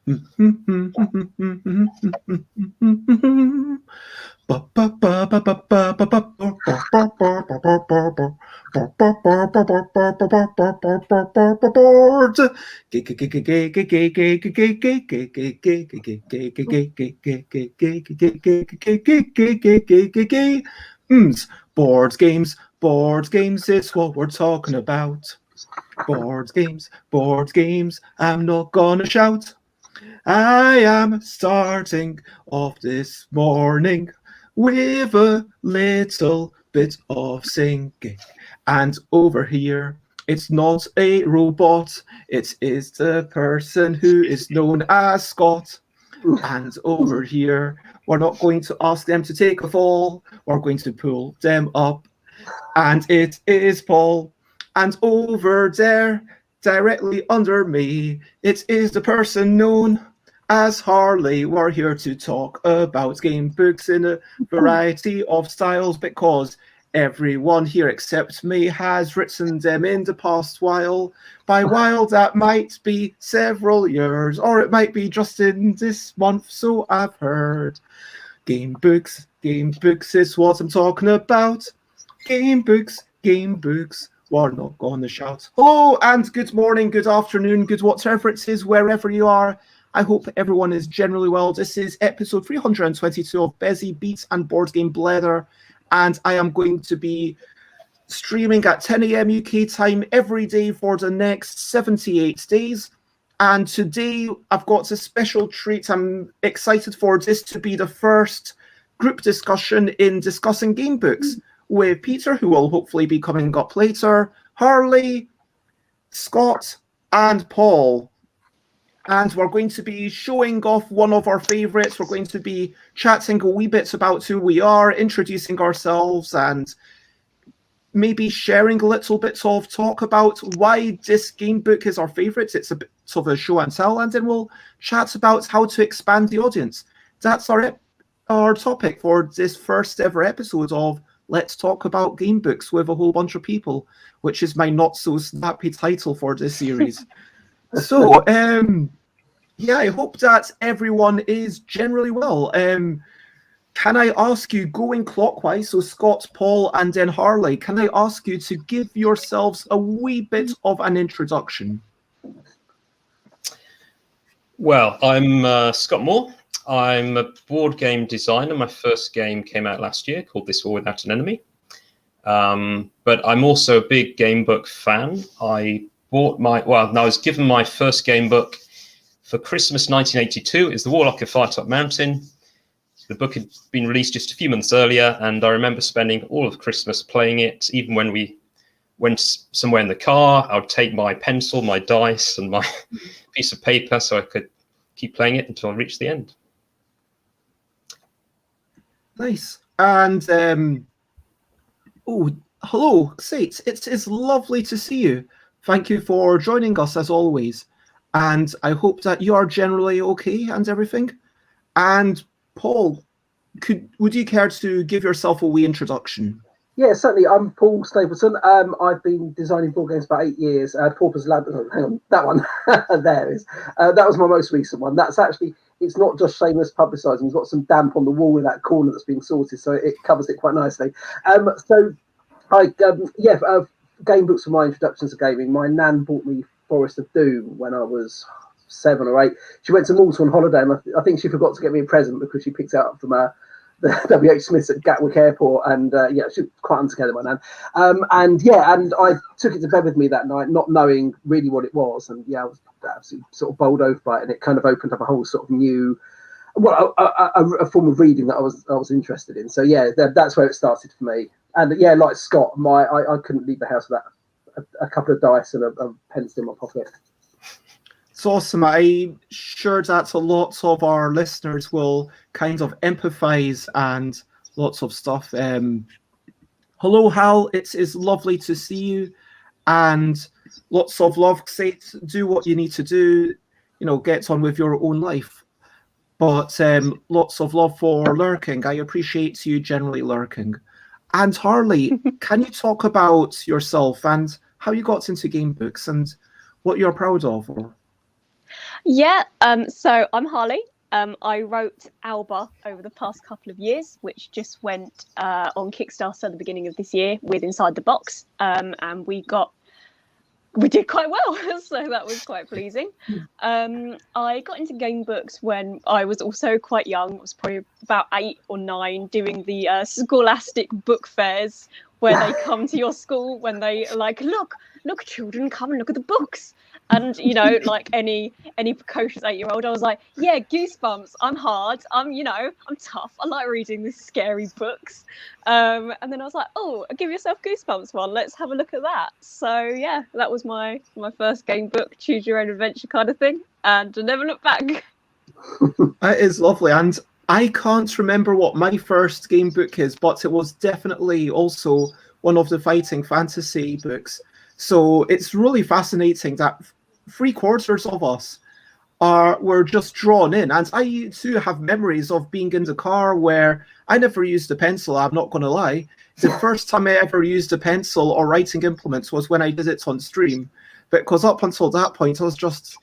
Board games, it's what we're talking about. Board games, I'm not gonna shout. I am starting off this morning with a little bit of singing. And over here, it's not a robot, it is the person who is known as Scott. And over here, we're not going to ask them to take a fall, we're going to pull them up. And it is Paul. And over there, directly under me, it is the person known as Harley. We're here to talk about game books in a variety of styles because everyone here except me has written them in the past while. By while, that might be several years, or it might be just in this month, so I've heard. Game books is what I'm talking about. Game books, we're not going to shout. Hello and good morning, good afternoon, good whatever it is, wherever you are. I hope everyone is generally well. This is episode 322 of Bezzy Beats and Board Game Blether, and I am going to be streaming at 10 a.m. UK time every day for the next 78 days. And today I've got a special treat. I'm excited for this to be the first group discussion in discussing game books with Peter, who will hopefully be coming up later, Harley, Scott, and Paul. And we're going to be showing off one of our favourites. We're going to be chatting a wee bit about who we are, introducing ourselves, and maybe sharing a little bit of talk about why this game book is our favourite. It's a bit of a show and tell, and then we'll chat about how to expand the audience. That's our topic for this first ever episode of Let's Talk About Game Books with a whole bunch of people, which is my not so snappy title for this series. So, yeah, I hope that everyone is generally well. Can I ask you, going clockwise, so Scott, Paul, and then Harley, can I ask you to give yourselves a wee bit of an introduction? Well, I'm Scott Moore. I'm a board game designer. My first game came out last year called This War Without an Enemy. But I'm also a big game book fan. I was given my first game book for Christmas 1982. It's The Warlock of Firetop Mountain. The book had been released just a few months earlier, and I remember spending all of Christmas playing it. Even when we went somewhere in the car, I would take my pencil, my dice, and my piece of paper so I could keep playing it until I reached the end. Nice. And hello, Sate. It is lovely to see you. Thank you for joining us as always. And I hope that you are generally okay and everything. And Paul, would you care to give yourself a wee introduction? Yeah, certainly. I'm Paul Stapleton. I've been designing board games for 8 years. Pauper's Lab. Hang on, that one. There is. That was my most recent one. That's actually. It's not just shameless publicising. It's got some damp on the wall in that corner that's being sorted, so it covers it quite nicely. Game books were my introduction to gaming. My nan bought me Forest of Doom when I was 7 or 8. She went to Malta on holiday, and I think she forgot to get me a present because she picked it up from the W.H. Smiths at Gatwick Airport, and she was quite untogether, my nan. And I took it to bed with me that night, not knowing really what it was, and I was absolutely sort of bowled over by it, and it kind of opened up a whole sort of new, a form of reading that I was interested in. So that's where it started for me. And like Scott, I couldn't leave the house without a couple of dice and a pencil in my pocket. It's awesome. I'm sure that a lot of our listeners will kind of empathize and lots of stuff. Hello, Hal. It is lovely to see you. And lots of love. Say, do what you need to do. Get on with your own life. But lots of love for lurking. I appreciate you generally lurking. And Harley, can you talk about yourself and how you got into game books and what you're proud of? Yeah, so I'm Harley. I wrote Alba over the past couple of years, which just went on Kickstarter at the beginning of this year with Inside the Box, and we did quite well, so that was quite pleasing. I got into game books when I was also quite young. I was probably about 8 or 9, doing the scholastic book fairs where they come to your school when they like, look, children, come and look at the books. And like any precocious 8-year-old, I was like, yeah, goosebumps. I'm hard. I'm tough. I like reading these scary books. And then I was like, oh, give yourself goosebumps one. Let's have a look at that. So yeah, that was my first game book, choose your own adventure kind of thing, and I never looked back. That is lovely, and I can't remember what my first game book is, but it was definitely also one of the fighting fantasy books. So it's really fascinating that 3/4 of us were just drawn in. And I too have memories of being in the car where I never used a pencil, I'm not going to lie. The first time I ever used a pencil or writing implements was when I did it on stream. Because up until that point, I was just,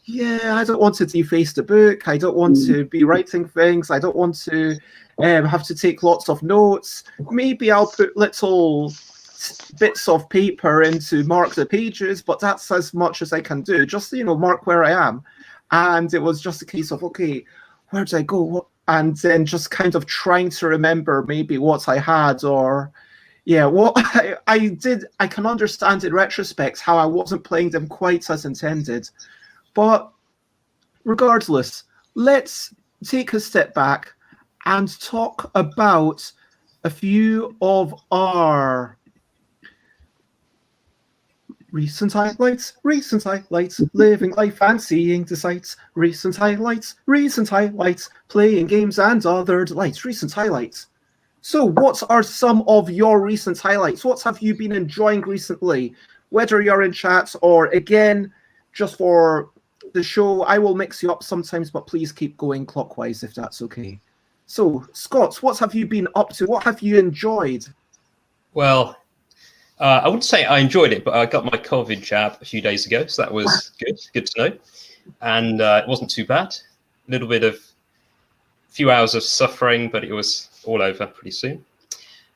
yeah, I don't want to deface the book. I don't want to be writing things. I don't want to have to take lots of notes. Maybe I'll put little bits of paper in to mark the pages, but that's as much as I can do, just mark where I am. And it was just a case of, okay, where did I go? And then just kind of trying to remember maybe what I had, or what I did. I can understand in retrospect how I wasn't playing them quite as intended. But regardless, let's take a step back and talk about a few of our recent highlights, living life and seeing the sights, recent highlights, playing games and other delights, recent highlights. So what are some of your recent highlights? What have you been enjoying recently? Whether you're in chat or, again, just for the show, I will mix you up sometimes, but please keep going clockwise if that's okay. So, Scott, what have you been up to? What have you enjoyed? Well, I wouldn't say I enjoyed it, but I got my COVID jab a few days ago, so that was good to know. And it wasn't too bad. A little bit of few hours of suffering, but it was all over pretty soon.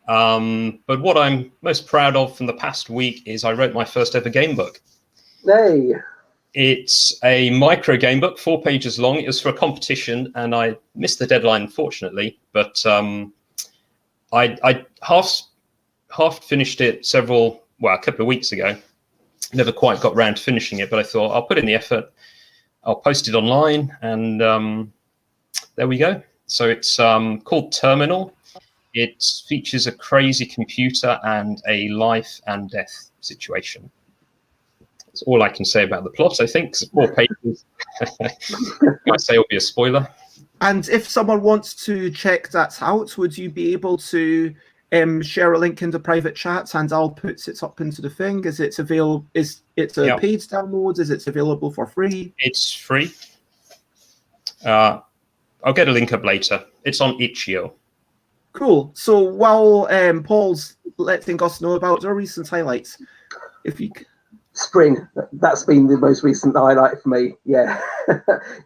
But what I'm most proud of from the past week is I wrote my first ever game book. Hey. It's a micro game book, 4 pages long. It was for a competition, and I missed the deadline, unfortunately. But I half finished it a couple of weeks ago. Never quite got around to finishing it, but I thought I'll put in the effort. I'll post it online, and there we go. So it's called Terminal. It features a crazy computer and a life and death situation. That's all I can say about the plot, I think. 4 pages. I say it'll be a spoiler. And if someone wants to check that out, would you be able to share a link in the private chat, and I'll put it up into the thing? Is it available? Is it a paid download? Is it available for free? It's free. I'll get a link up later. It's on itch.io. Cool. So while Paul's letting us know about our recent highlights, if you Spring, that's been the most recent highlight for me. Yeah,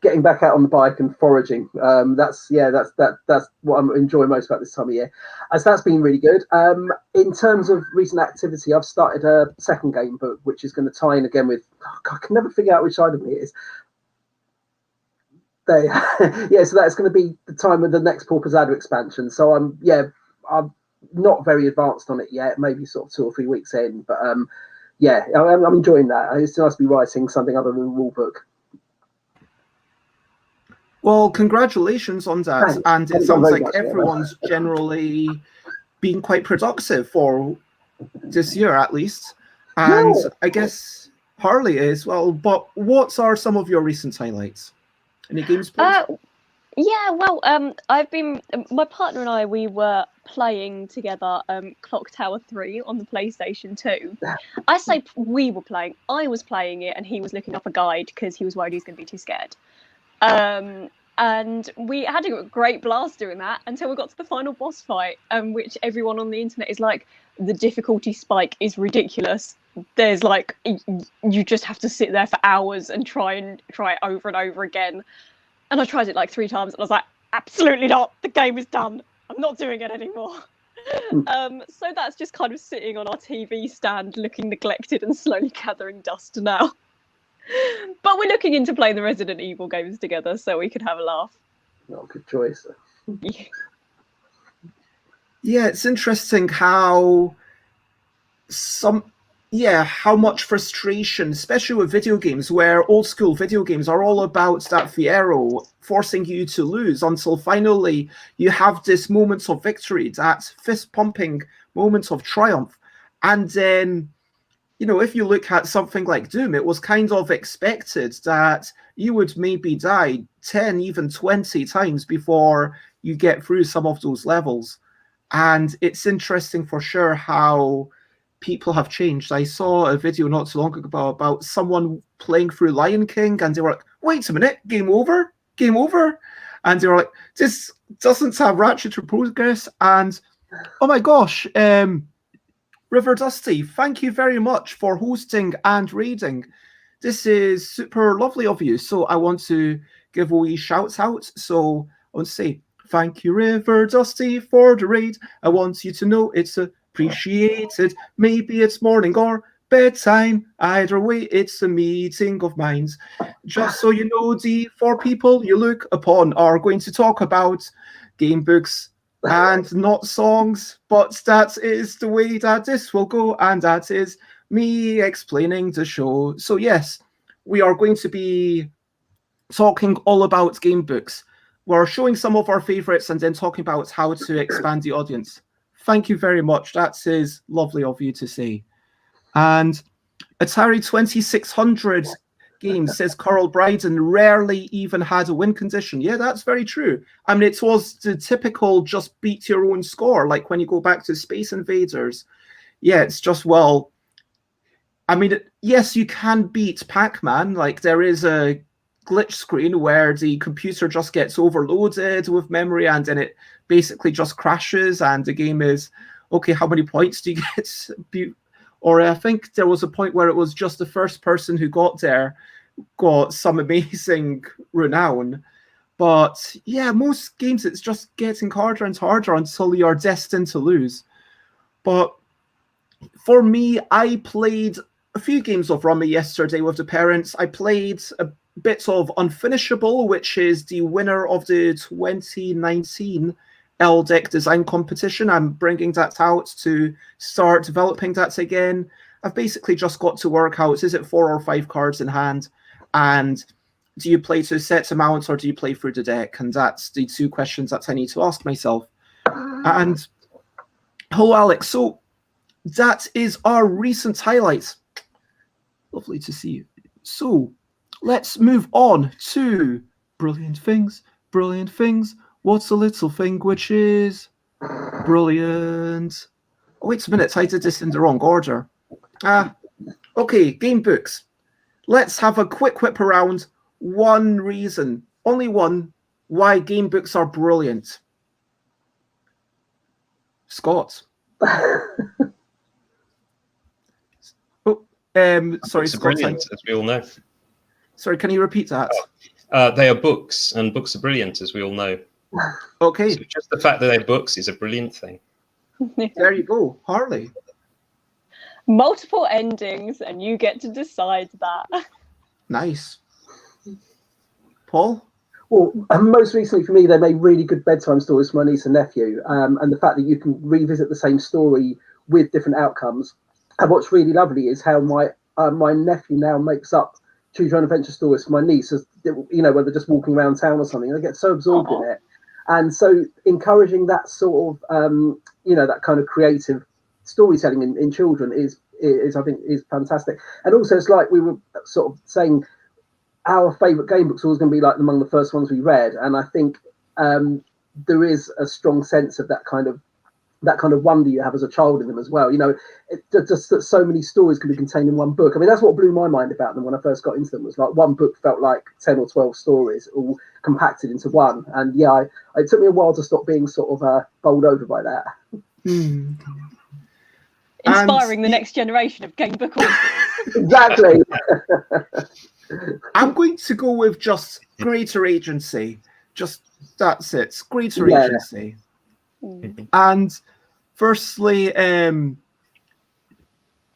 getting back out on the bike and foraging. That's what I'm enjoying most about this time of year. As that's been really good. In terms of recent activity, I've started a second game book, which is going to tie in again with. I can never figure out which side of me it is. So that's going to be the time with the next Pauper's Adder expansion. So I'm not very advanced on it yet. Maybe sort of 2 or 3 weeks in, but I'm enjoying that. It's nice to be writing something other than a rule book. Well, congratulations on that. Thanks. And it sounds like everyone's generally been quite productive for this year, at least. And I guess Harley is, well, but what are some of your recent highlights? Any games played? I've been, my partner and I, we were playing together Clock Tower 3 on the PlayStation 2. I say we were playing, I was playing it, and he was looking up a guide because he was worried he was going to be too scared. And we had a great blast doing that until we got to the final boss fight, which everyone on the internet is like, the difficulty spike is ridiculous. there's like you just have to sit there for hours and try it over and over again. And I tried it like 3 times, and I was like, absolutely not. The game is done. I'm not doing it anymore. So that's just kind of sitting on our TV stand, looking neglected and slowly gathering dust now. But we're looking into playing the Resident Evil games together, so we could have a laugh. Not a good choice. Yeah, it's interesting how how much frustration, especially with video games, where old school video games are all about that fiero, forcing you to lose until finally you have this moment of victory, that fist pumping moment of triumph. And then, you know, if you look at something like Doom, it was kind of expected that you would maybe die 10, even 20 times before you get through some of those levels. And it's interesting for sure how people have changed. I saw a video not too long ago about someone playing through Lion King, and they were like, wait a minute, game over? Game over? And they were like, this doesn't have Ratchet to progress. And oh my gosh, River Dusty, thank you very much for hosting and raiding. This is super lovely of you. So I want to give a wee shout out. So I want to say, thank you, River Dusty, for the raid. I want you to know it's appreciated. Maybe it's morning or bedtime. Either way, it's a meeting of minds. Just so you know, the 4 people you look upon are going to talk about game books and not songs, but that is the way that this will go, and that is me explaining the show. So yes, we are going to be talking all about game books. We're showing some of our favorites and then talking about how to expand the audience. Thank you very much. That is lovely of you to say. And Atari 2600 games, says Coral Bryden, rarely even had a win condition. Yeah, that's very true. I mean, it was the typical just beat your own score, like when you go back to Space Invaders. Yeah, it's just, well, I mean, yes, you can beat Pac-Man. Like, there is a glitch screen where the computer just gets overloaded with memory and then it basically just crashes and the game is, okay, how many points do you get? Or I think there was a point where it was just the first person who got there got some amazing renown. But yeah, most games it's just getting harder and harder until you're destined to lose. But for me, I played a few games of Rummy yesterday with the parents. I played a bit of Unfinishable, which is the winner of the 2019 LDEC design competition. I'm bringing that out to start developing that again. I've basically just got to work out, is it 4 or 5 cards in hand? And do you play to a set amount or do you play through the deck? And that's the 2 questions that I need to ask myself. And hello, Alex. So that is our recent highlights. Lovely to see you. So let's move on to brilliant things. Brilliant things. What's a little thing which is brilliant? Oh, wait a minute, I did this in the wrong order. Okay, game books. Let's have a quick whip around. One reason, only one, why game books are brilliant. Scott. Sorry, Scott. Brilliant, as we all know. Sorry, can you repeat that? They are books, and books are brilliant, as we all know. Okay. So just the fact that they're books is a brilliant thing. There you go, Harley. Multiple endings, and you get to decide that. Nice. Paul? Well, most recently for me, they made really good bedtime stories for my niece and nephew. And the fact that you can revisit the same story with different outcomes. And what's really lovely is how my nephew now makes up choose your own adventure stories for my niece, as you know, when they're just walking around town or something. They get so absorbed in it. And so encouraging that sort of, you know, that kind of creative storytelling in children is I think is fantastic. And also it's like we were sort of saying, our favourite game books are always going to be like among the first ones we read. And I think there is a strong sense of that kind of wonder you have as a child in them as well. You know, just that so many stories can be contained in one book. I mean, that's what blew my mind about them when I first got into them, was like one book felt like 10 or 12 stories all compacted into one. And yeah, it took me a while to stop being sort of bowled over by that. Inspiring the next generation of gamebook authors. Exactly. I'm going to go with just greater agency. Just that's it. Greater Yeah. agency. And firstly,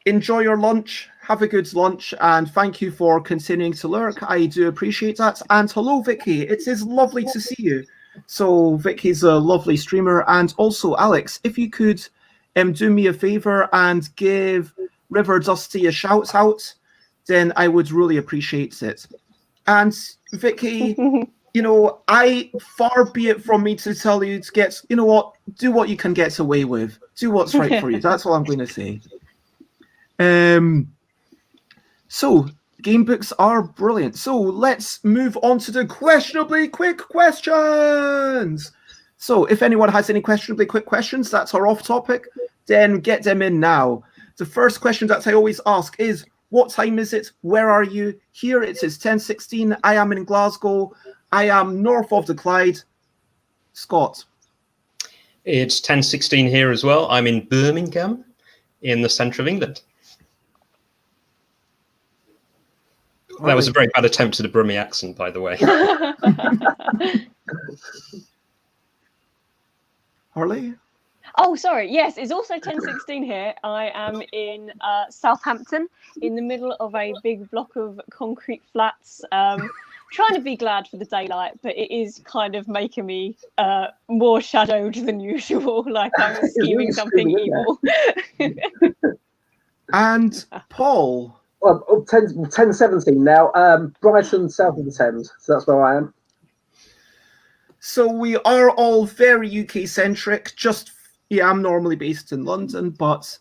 enjoy your lunch. Have a good lunch, and thank you for continuing to lurk. I do appreciate that. And hello, Vicky. It is lovely to see you. So Vicky's a lovely streamer, and also Alex, if you could do me a favor and give River Dusty a shout out, then I would really appreciate it. And Vicky, you know, far be it from me to tell you to get, you know what, do what you can get away with. Do what's right for you. That's all I'm going to say. So game books are brilliant. So let's move on to the questionably quick questions. So if anyone has any questionably quick questions that are off topic, then get them in now. The first question that I always ask is, what time is it? Where are you? Here it is 10:16. I am in Glasgow. I am north of the Clyde. Scott. It's 10:16 here as well. I'm in Birmingham, in the centre of England. That was a very bad attempt at a Brummie accent, by the way. Harley? Oh, sorry. Yes, it's also 10:16 here. I am in Southampton, in the middle of a big block of concrete flats. Trying to be glad for the daylight, but it is kind of making me more shadowed than usual, like I'm scheming something evil. And Paul? Well, 10:17 now. Brighton, south of the Thames. So that's where I am. So we are all very UK-centric. I'm normally based in London, but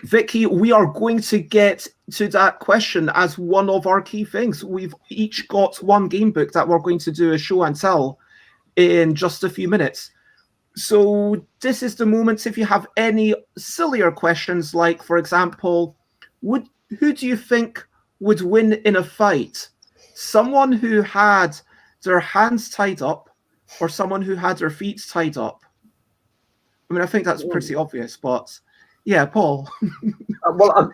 Vicky, we are going to get to that question as one of our key things. We've each got one game book that we're going to do a show and tell in just a few minutes. So this is the moment. If you have any sillier questions, like, for example, who do you think would win in a fight? Someone who had their hands tied up or someone who had their feet tied up? I mean, I think that's pretty obvious, but yeah, Paul. Well,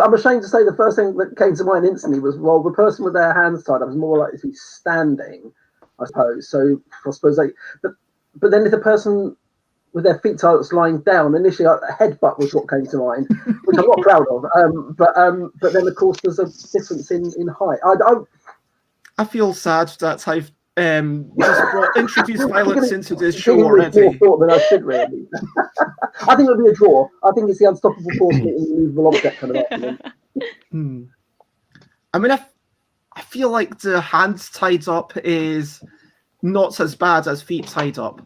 I'm ashamed to say the first thing that came to mind instantly was, well, the person with their hands tied up is more likely to be standing, I suppose. So I suppose but then if the person with their feet tied was lying down, initially a headbutt was what came to mind, which I'm not proud of. But then of course there's a difference in height. I feel sad that I've just introduced violence into this show already. More thought than I should really. I think it'll be a draw. I think it's the unstoppable force meeting the immovable object kind of argument. I mean, I feel like the hands tied up is not as bad as feet tied up.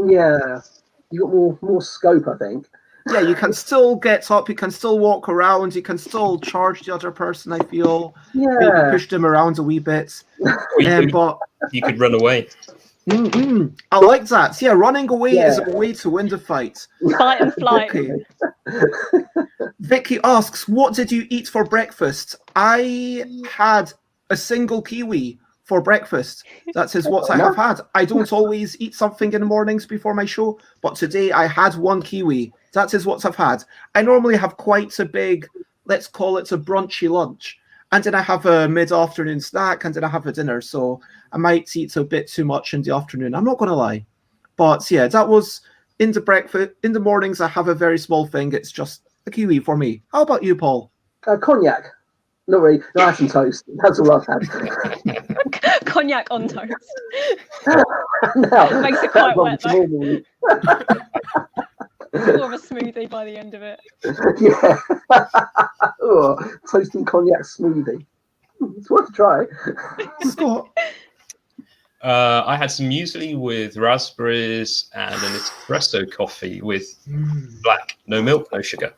Yeah, you got more scope, I think. Yeah, you can still get up, you can still walk around, you can still charge the other person, I feel. Yeah. Maybe push them around a wee bit. But you could run away. I like that. Yeah, running away is a way to win the fight. Fight and flight. Vicky asks, what did you eat for breakfast? I had a single kiwi for breakfast. That is what I have had. I don't always eat something in the mornings before my show, but today I had one kiwi. That is what I've had. I normally have quite a big, let's call it a brunchy lunch. And then I have a mid-afternoon snack, and then I have a dinner. So I might eat a bit too much in the afternoon. I'm not going to lie. But yeah, that was in the breakfast. In the mornings, I have a very small thing. It's just a kiwi for me. How about you, Paul? Cognac. Not really. No, I had some toast. That's all I've had. Cognac on toast. Now, makes it quite wet, though. More of a smoothie by the end of it. Yeah. Toast and cognac smoothie. It's worth a try. Scott? I had some muesli with raspberries and an espresso coffee with black, no milk, no sugar.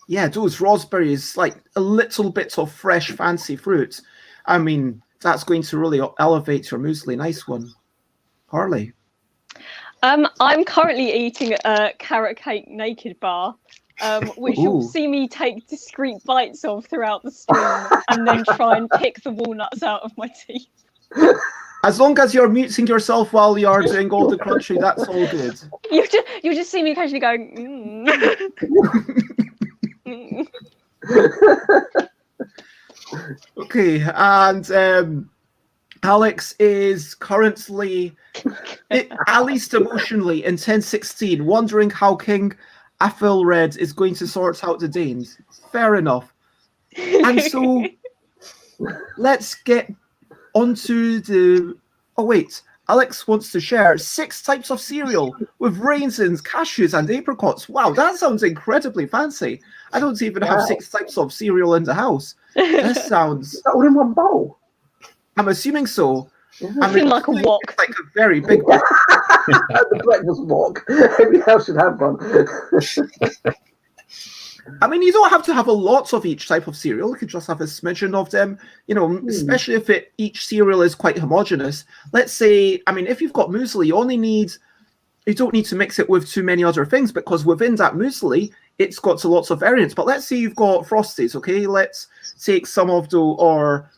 Yeah, those raspberries, like a little bit of fresh, fancy fruit. I mean, that's going to really elevate your muesli. Nice one. Harley? I'm currently eating a carrot cake naked bar, which you'll see me take discreet bites of throughout the stream and then try and pick the walnuts out of my teeth. As long as you're muting yourself while you are doing all the crunchy, that's all good. You just see me occasionally going, Okay, and Alex is currently, at least emotionally, in 1016, wondering how King Athelred is going to sort out the Danes. Fair enough. And so let's get onto the... Oh, wait. Alex wants to share 6 types of cereal with raisins, cashews, and apricots. Wow, that sounds incredibly fancy. I don't even have 6 types of cereal in the house. This sounds... Is that all in one bowl? I'm assuming so. Yeah. I mean, Like a wok. it's like a very big bowl. The breakfast wok. Every house should have one. I mean, you don't have to have a lot of each type of cereal. You could just have a smidgen of them, you know, especially if each cereal is quite homogenous. Let's say, I mean, if you've got muesli, you don't need to mix it with too many other things, because within that muesli, it's got lots of variants. But let's say you've got Frosties, okay? Let's take some of the, or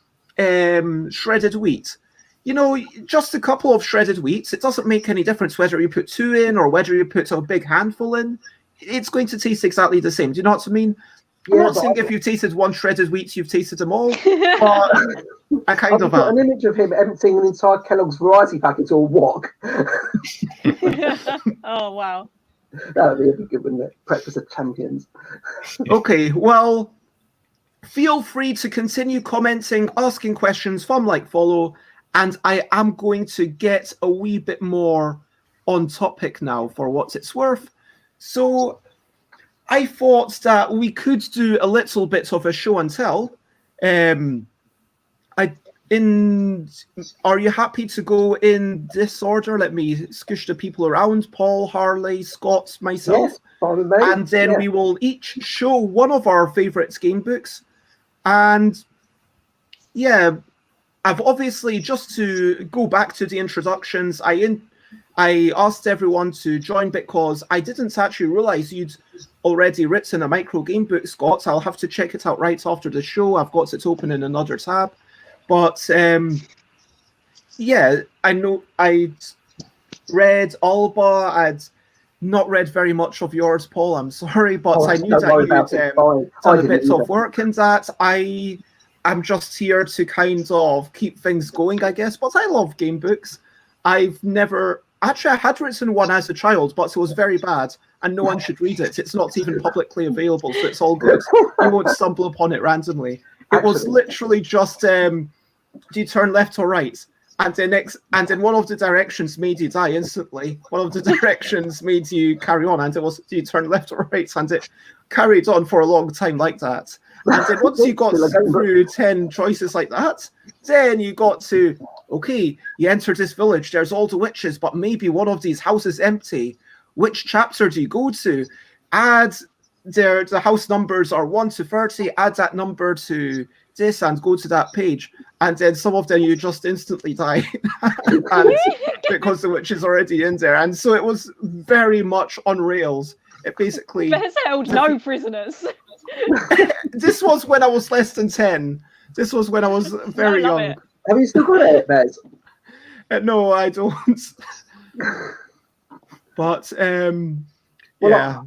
shredded wheat. You know, just a couple of shredded wheats. It doesn't make any difference whether you put 2 in or whether you put a big handful in. It's going to taste exactly the same. Do you know what I mean? I'm not saying if you've tasted one shredded wheat, you've tasted them all. But I kind of got an image of him emptying an entire Kellogg's variety pack into a wok. Oh, wow. That would be a good, wouldn't it? Breakfast of champions. Okay, well, feel free to continue commenting, asking questions from Like Follow, and I am going to get a wee bit more on topic now for what it's worth. So I thought that we could do a little bit of a show and tell. Are you happy to go in this order? Let me squish the people around. Paul, Harley, Scott, myself. Yes, fine, and then we will each show one of our favourite game books. And yeah, I've obviously, just to go back to the introductions, I asked everyone to join because I didn't actually realise you'd already written a micro game book, Scott. I'll have to check it out right after the show. I've got it open in another tab. But yeah, I know I'd read Alba. I'd not read very much of yours, Paul. I'm sorry, but I knew that you'd done a bit of work in that. I'm just here to kind of keep things going, I guess. But I love game books. I've never... Actually, I had written one as a child, but it was very bad, and no one should read it. It's not even publicly available, so it's all good. You won't stumble upon it randomly. It was literally just, do you turn left or right? And then one of the directions made you die instantly. One of the directions made you carry on, and it was, do you turn left or right? And it carried on for a long time like that. And then once you got through 10 choices like that, then you got to, okay, you entered this village, there's all the witches, but maybe one of these houses empty. Which chapter do you go to? Add the house numbers are 1 to 30, add that number to this and go to that page. And then some of them you just instantly die and because the witch is already in there. And so it was very much on rails. It basically... But has held no prisoners. This was when I was less than 10. This was when I was very young. It. Have you still got it, Bez? No, I don't. But yeah.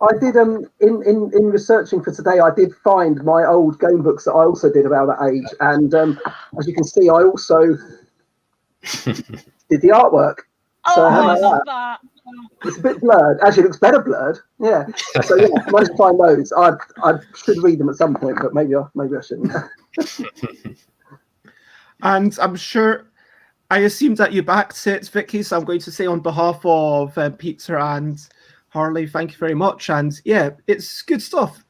I did in researching for today, I did find my old game books that I also did about that age, and as you can see, I also did the artwork. So I love that. It's a bit blurred. Actually, it looks better blurred. Yeah. So yeah, I managed to find those. I should read them at some point, but maybe I shouldn't. And I'm sure, I assume that you backed it, Vicky. So I'm going to say on behalf of Peter and Harley, thank you very much. And yeah, it's good stuff.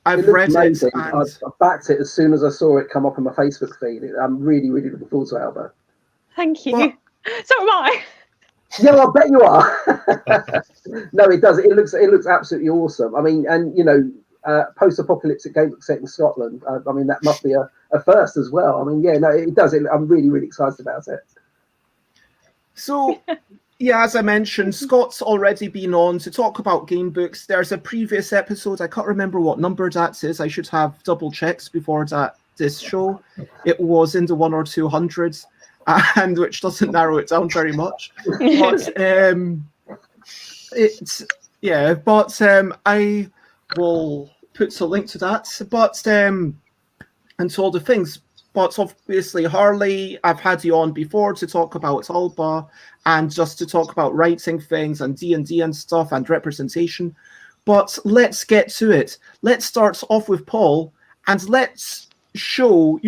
I've read it. And... I backed it as soon as I saw it come up on my Facebook feed. I'm really, really looking forward to Alba. Thank you. Well, so am I. Yeah, I bet you are. No, it does. It looks absolutely awesome. I mean, and you know, post-apocalyptic game book set in Scotland. I mean, that must be a first as well. I mean, yeah, no, it does. I'm really, really excited about it. So, yeah, as I mentioned, Scott's already been on to talk about game books. There's a previous episode. I can't remember what number that is. I should have double checks before this show. It was in the 1 or 200s. And which doesn't narrow it down very much, but I will put a link to that. But and to all the things. But obviously, Harley, I've had you on before to talk about Alba and just to talk about writing things and D&D and stuff and representation. But let's get to it. Let's start off with Paul, and let's show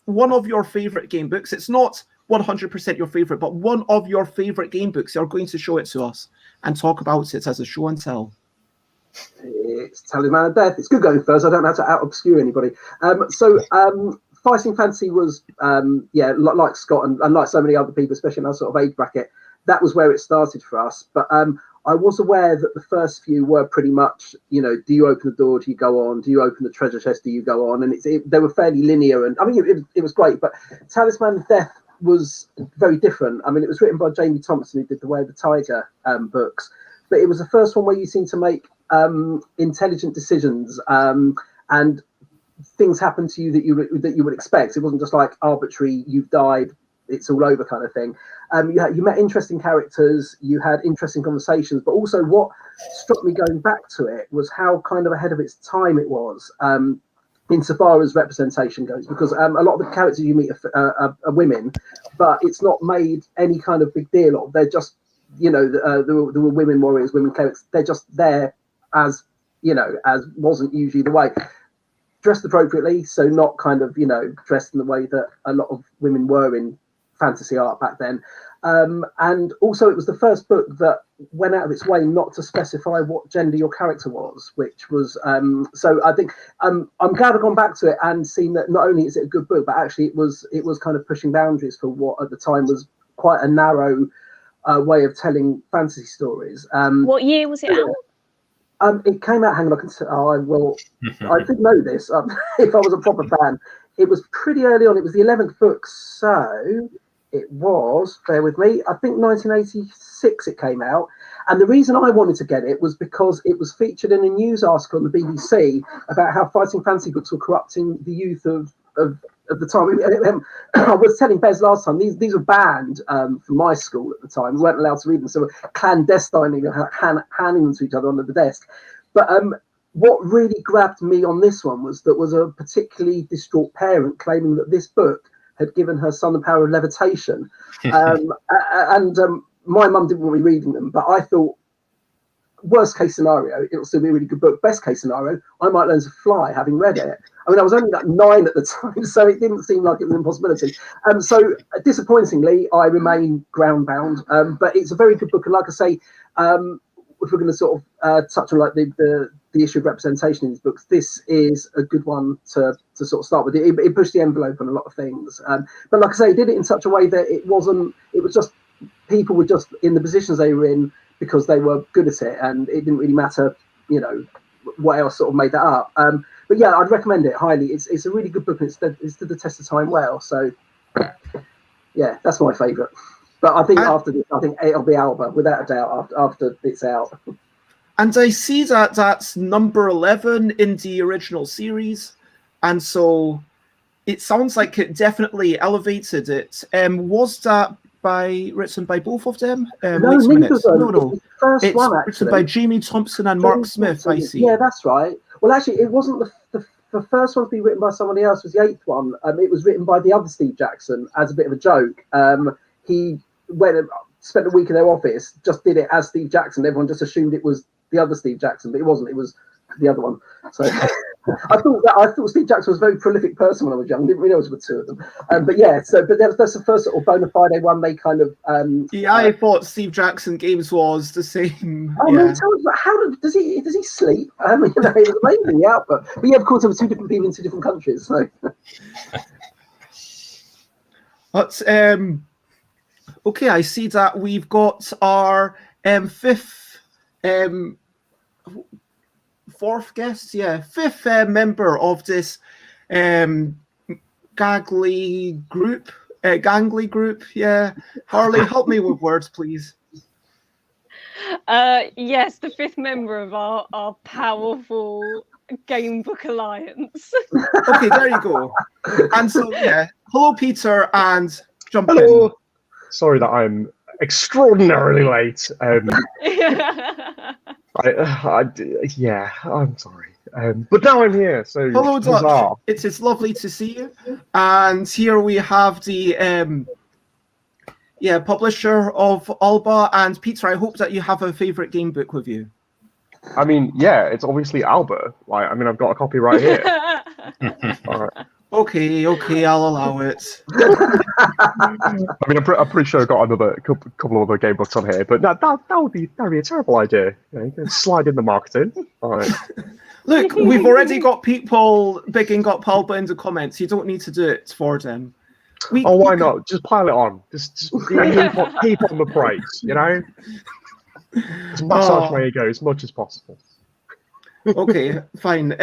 one of your favorite game books. It's not 100% your favorite, but one of your favorite game books. You're going to show it to us and talk about it as a show and tell. It's Talisman of Death. It's good going first. I don't have to out-obscure anybody. Fighting Fantasy was, like Scott and like so many other people, especially in our sort of age bracket, that was where it started for us. But I was aware that the first few were pretty much, do you open the door, do you go on? Do you open the treasure chest, do you go on? And they were fairly linear. And I mean, it was great. But Talisman of Death was very different. I mean, it was written by Jamie Thompson, who did the Way of the Tiger books. But it was the first one where you seem to make intelligent decisions and things happen to you that you would expect. It wasn't just like arbitrary, you've died, it's all over kind of thing. You met interesting characters, you had interesting conversations, but also what struck me going back to it was how kind of ahead of its time it was insofar as representation goes, because a lot of the characters you meet are women, but it's not made any kind of big deal of. They're just, there were women warriors, women clerics, they're just there as wasn't usually the way. Dressed appropriately, so not kind of, dressed in the way that a lot of women were in fantasy art back then. And also it was the first book that went out of its way not to specify what gender your character was, which was, so I think I'm glad I've gone back to it and seen that not only is it a good book, but actually it was kind of pushing boundaries for what at the time was quite a narrow way of telling fantasy stories. What year was it out? It came out, hang on, I did know this, if I was a proper fan. It was pretty early on, it was the 11th book, so it was, bear with me, I think 1986 it came out. And the reason I wanted to get it was because it was featured in a news article on the BBC about how fighting fantasy books were corrupting the youth of the time. I was telling Bez last time, these were banned from my school at the time. We weren't allowed to read them, so we're clandestining and handing them to each other under the desk. But what really grabbed me on this one was a particularly distraught parent claiming that this book had given her son the power of levitation. My mum didn't want me reading them, but I thought, worst case scenario, it'll still be a really good book. Best case scenario, I might learn to fly having read it. I mean, I was only like 9 at the time, so it didn't seem like it was an impossibility. So disappointingly, I remain ground bound. But it's a very good book, and like I say, if we're going to sort of touch on like the issue of representation in these books, this is a good one to sort of start with. It pushed the envelope on a lot of things. But like I say, it did it in such a way that it was just people were just in the positions they were in because they were good at it, and it didn't really matter, what else sort of made that up. But yeah, I'd recommend it highly. It's a really good book, and it's stood the test of time well. So yeah, that's my favourite. But I think after this, I think it'll be Alba without a doubt after it's out. And I see that that's number 11 in the original series, and so it sounds like it definitely elevated it. Was that written by both of them? No, neither of them. No. It's one, actually written by Jamie Thompson and Mark Smith. I see. Yeah, that's right. Well, actually, it wasn't the first one to be written by somebody else. Was the 8th one. It was written by the other Steve Jackson as a bit of a joke. He spent a week in their office, just did it as Steve Jackson. Everyone just assumed it was the other Steve Jackson, but it wasn't. It was the other one. So I thought Steve Jackson was a very prolific person when I was young. I didn't realize there were 2 of them. But that's the first sort of bona fide one. They kind of I thought Steve Jackson Games was the same. Oh, yeah. Tell us, how does he sleep? It was amazing, the output. But yeah, of course, there were 2 different people in 2 different countries. So. But okay, I see that we've got our 4th guest, 5th member of this gangly group. Yeah, Harley, help me with words, please. Yes, the 5th member of our powerful Game Book Alliance. Okay, there you go. And so, hello, Peter, and jump Hello. in. Sorry that I'm extraordinarily late. I Yeah, I'm sorry. But now I'm here, so Hello, huzzah. Dutch. It is lovely to see you. And here we have the publisher of Alba. And Peter, I hope that you have a favourite game book with you. I mean, yeah, it's obviously Alba. Like, I mean, I've got a copy right here. All right. Okay, I'll allow it. I mean, I'm pretty sure I've got another couple of other game books on here, but that would be a terrible idea. You can slide in the marketing. All right. Look, we've already got people bigging up Alba in the comments. You don't need to do it for them. Why not? Just pile it on. Just keep on the praise, you know? Just massage my ego as much as possible. Okay, fine.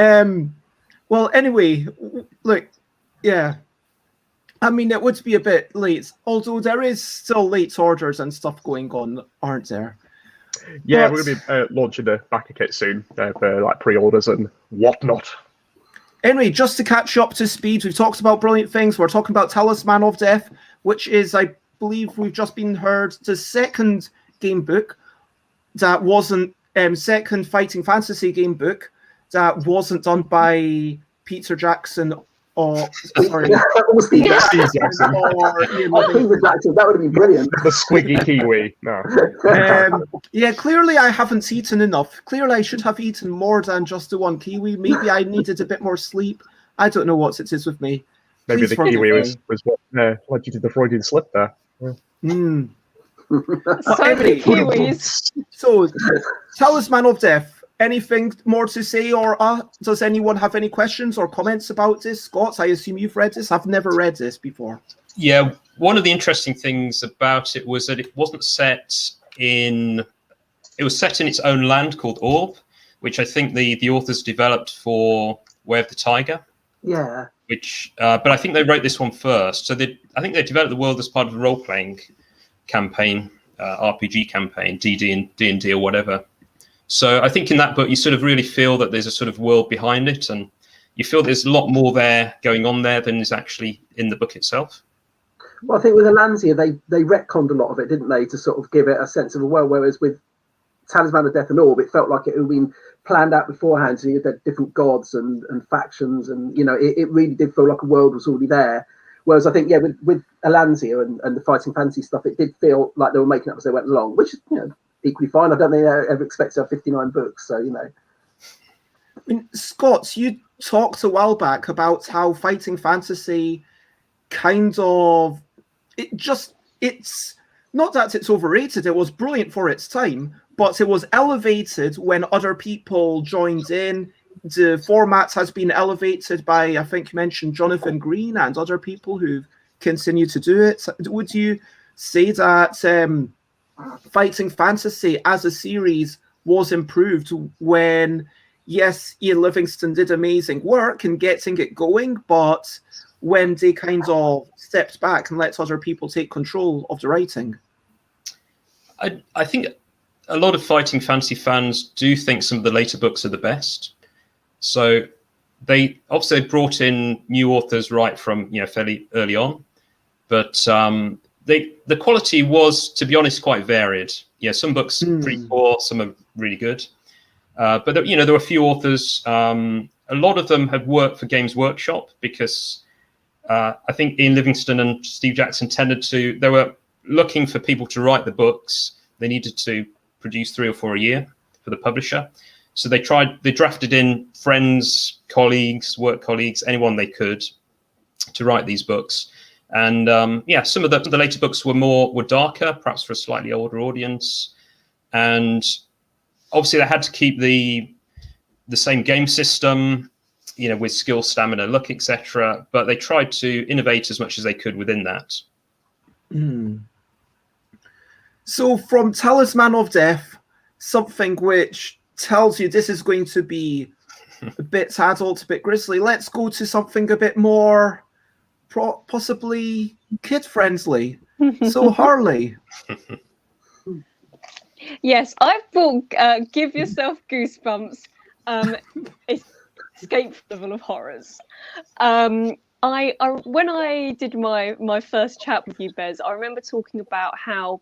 Well, anyway, look, yeah. I mean, it would be a bit late, although there is still late orders and stuff going on, aren't there? Yeah, we're going to be launching the backer kit soon for like pre-orders and whatnot. Anyway, just to catch you up to speed, we've talked about brilliant things. We're talking about Talisman of Death, which is, I believe we've just been heard, the second game book that wasn't, second fighting fantasy game book that wasn't done by Peter Jackson or sorry, Steve Jackson. Peter Jackson, that would have been brilliant. The squiggy Kiwi. No. Yeah, clearly I haven't eaten enough. Clearly I should have eaten more than just the one kiwi. Maybe I needed a bit more sleep. I don't know what it is with me. Maybe Please the kiwi was what led you to the Freudian slip there. Yeah. So many Kiwis. So, Talisman of Death. Anything more to say, or does anyone have any questions or comments about this? Scott, I assume you've read this. I've never read this before. Yeah, one of the interesting things about it was that it wasn't set in... It was set in its own land called Orb, which I think the authors developed for Way of the Tiger. Yeah. Which, but I think they wrote this one first. So I think they developed the world as part of a role-playing campaign, RPG campaign, D&D or whatever. So I think in that book, you sort of really feel that there's a sort of world behind it, and you feel there's a lot more there going on there than is actually in the book itself. Well, I think with Alanzia, they retconned a lot of it, didn't they, to sort of give it a sense of a world, whereas with Talisman of Death and Orb, it felt like it had been planned out beforehand, so you had different gods and factions, and, you know, it really did feel like a world was already there. Whereas I think, yeah, with Alanzia and the fighting fantasy stuff, it did feel like they were making up as they went along, which is, you know, equally fine. I don't think they ever expect to have 59 books, so, you know. I mean, Scott, you talked a while back about how fighting fantasy kind of, it's not that it's overrated, it was brilliant for its time, but it was elevated when other people joined in. The format has been elevated by, I think you mentioned Jonathan Green and other people who continue to do it. Would you say that fighting fantasy as a series was improved when, yes, Ian Livingstone did amazing work in getting it going, but when they kind of stepped back and let other people take control of the writing? I think a lot of fighting fantasy fans do think some of the later books are the best. So they obviously brought in new authors right from, you know, fairly early on, but the quality was, to be honest, quite varied. Yeah, some books pretty poor, some are really good. But, you know, there were a few authors. A lot of them had worked for Games Workshop because I think Ian Livingstone and Steve Jackson they were looking for people to write the books. They needed to produce 3 or 4 a year for the publisher. So they drafted in friends, colleagues, work colleagues, anyone they could to write these books. And yeah, some of the later books were darker, perhaps for a slightly older audience. And obviously they had to keep the same game system, you know, with skill, stamina, luck, etc. But they tried to innovate as much as they could within that. So from Talisman of Death, something which tells you this is going to be a bit adult, a bit grisly, let's go to something a bit more possibly kid-friendly. So Harley. Yes, I thought Give Yourself Goosebumps escape level of horrors. I when I did my first chat with you, Bez, I remember talking about how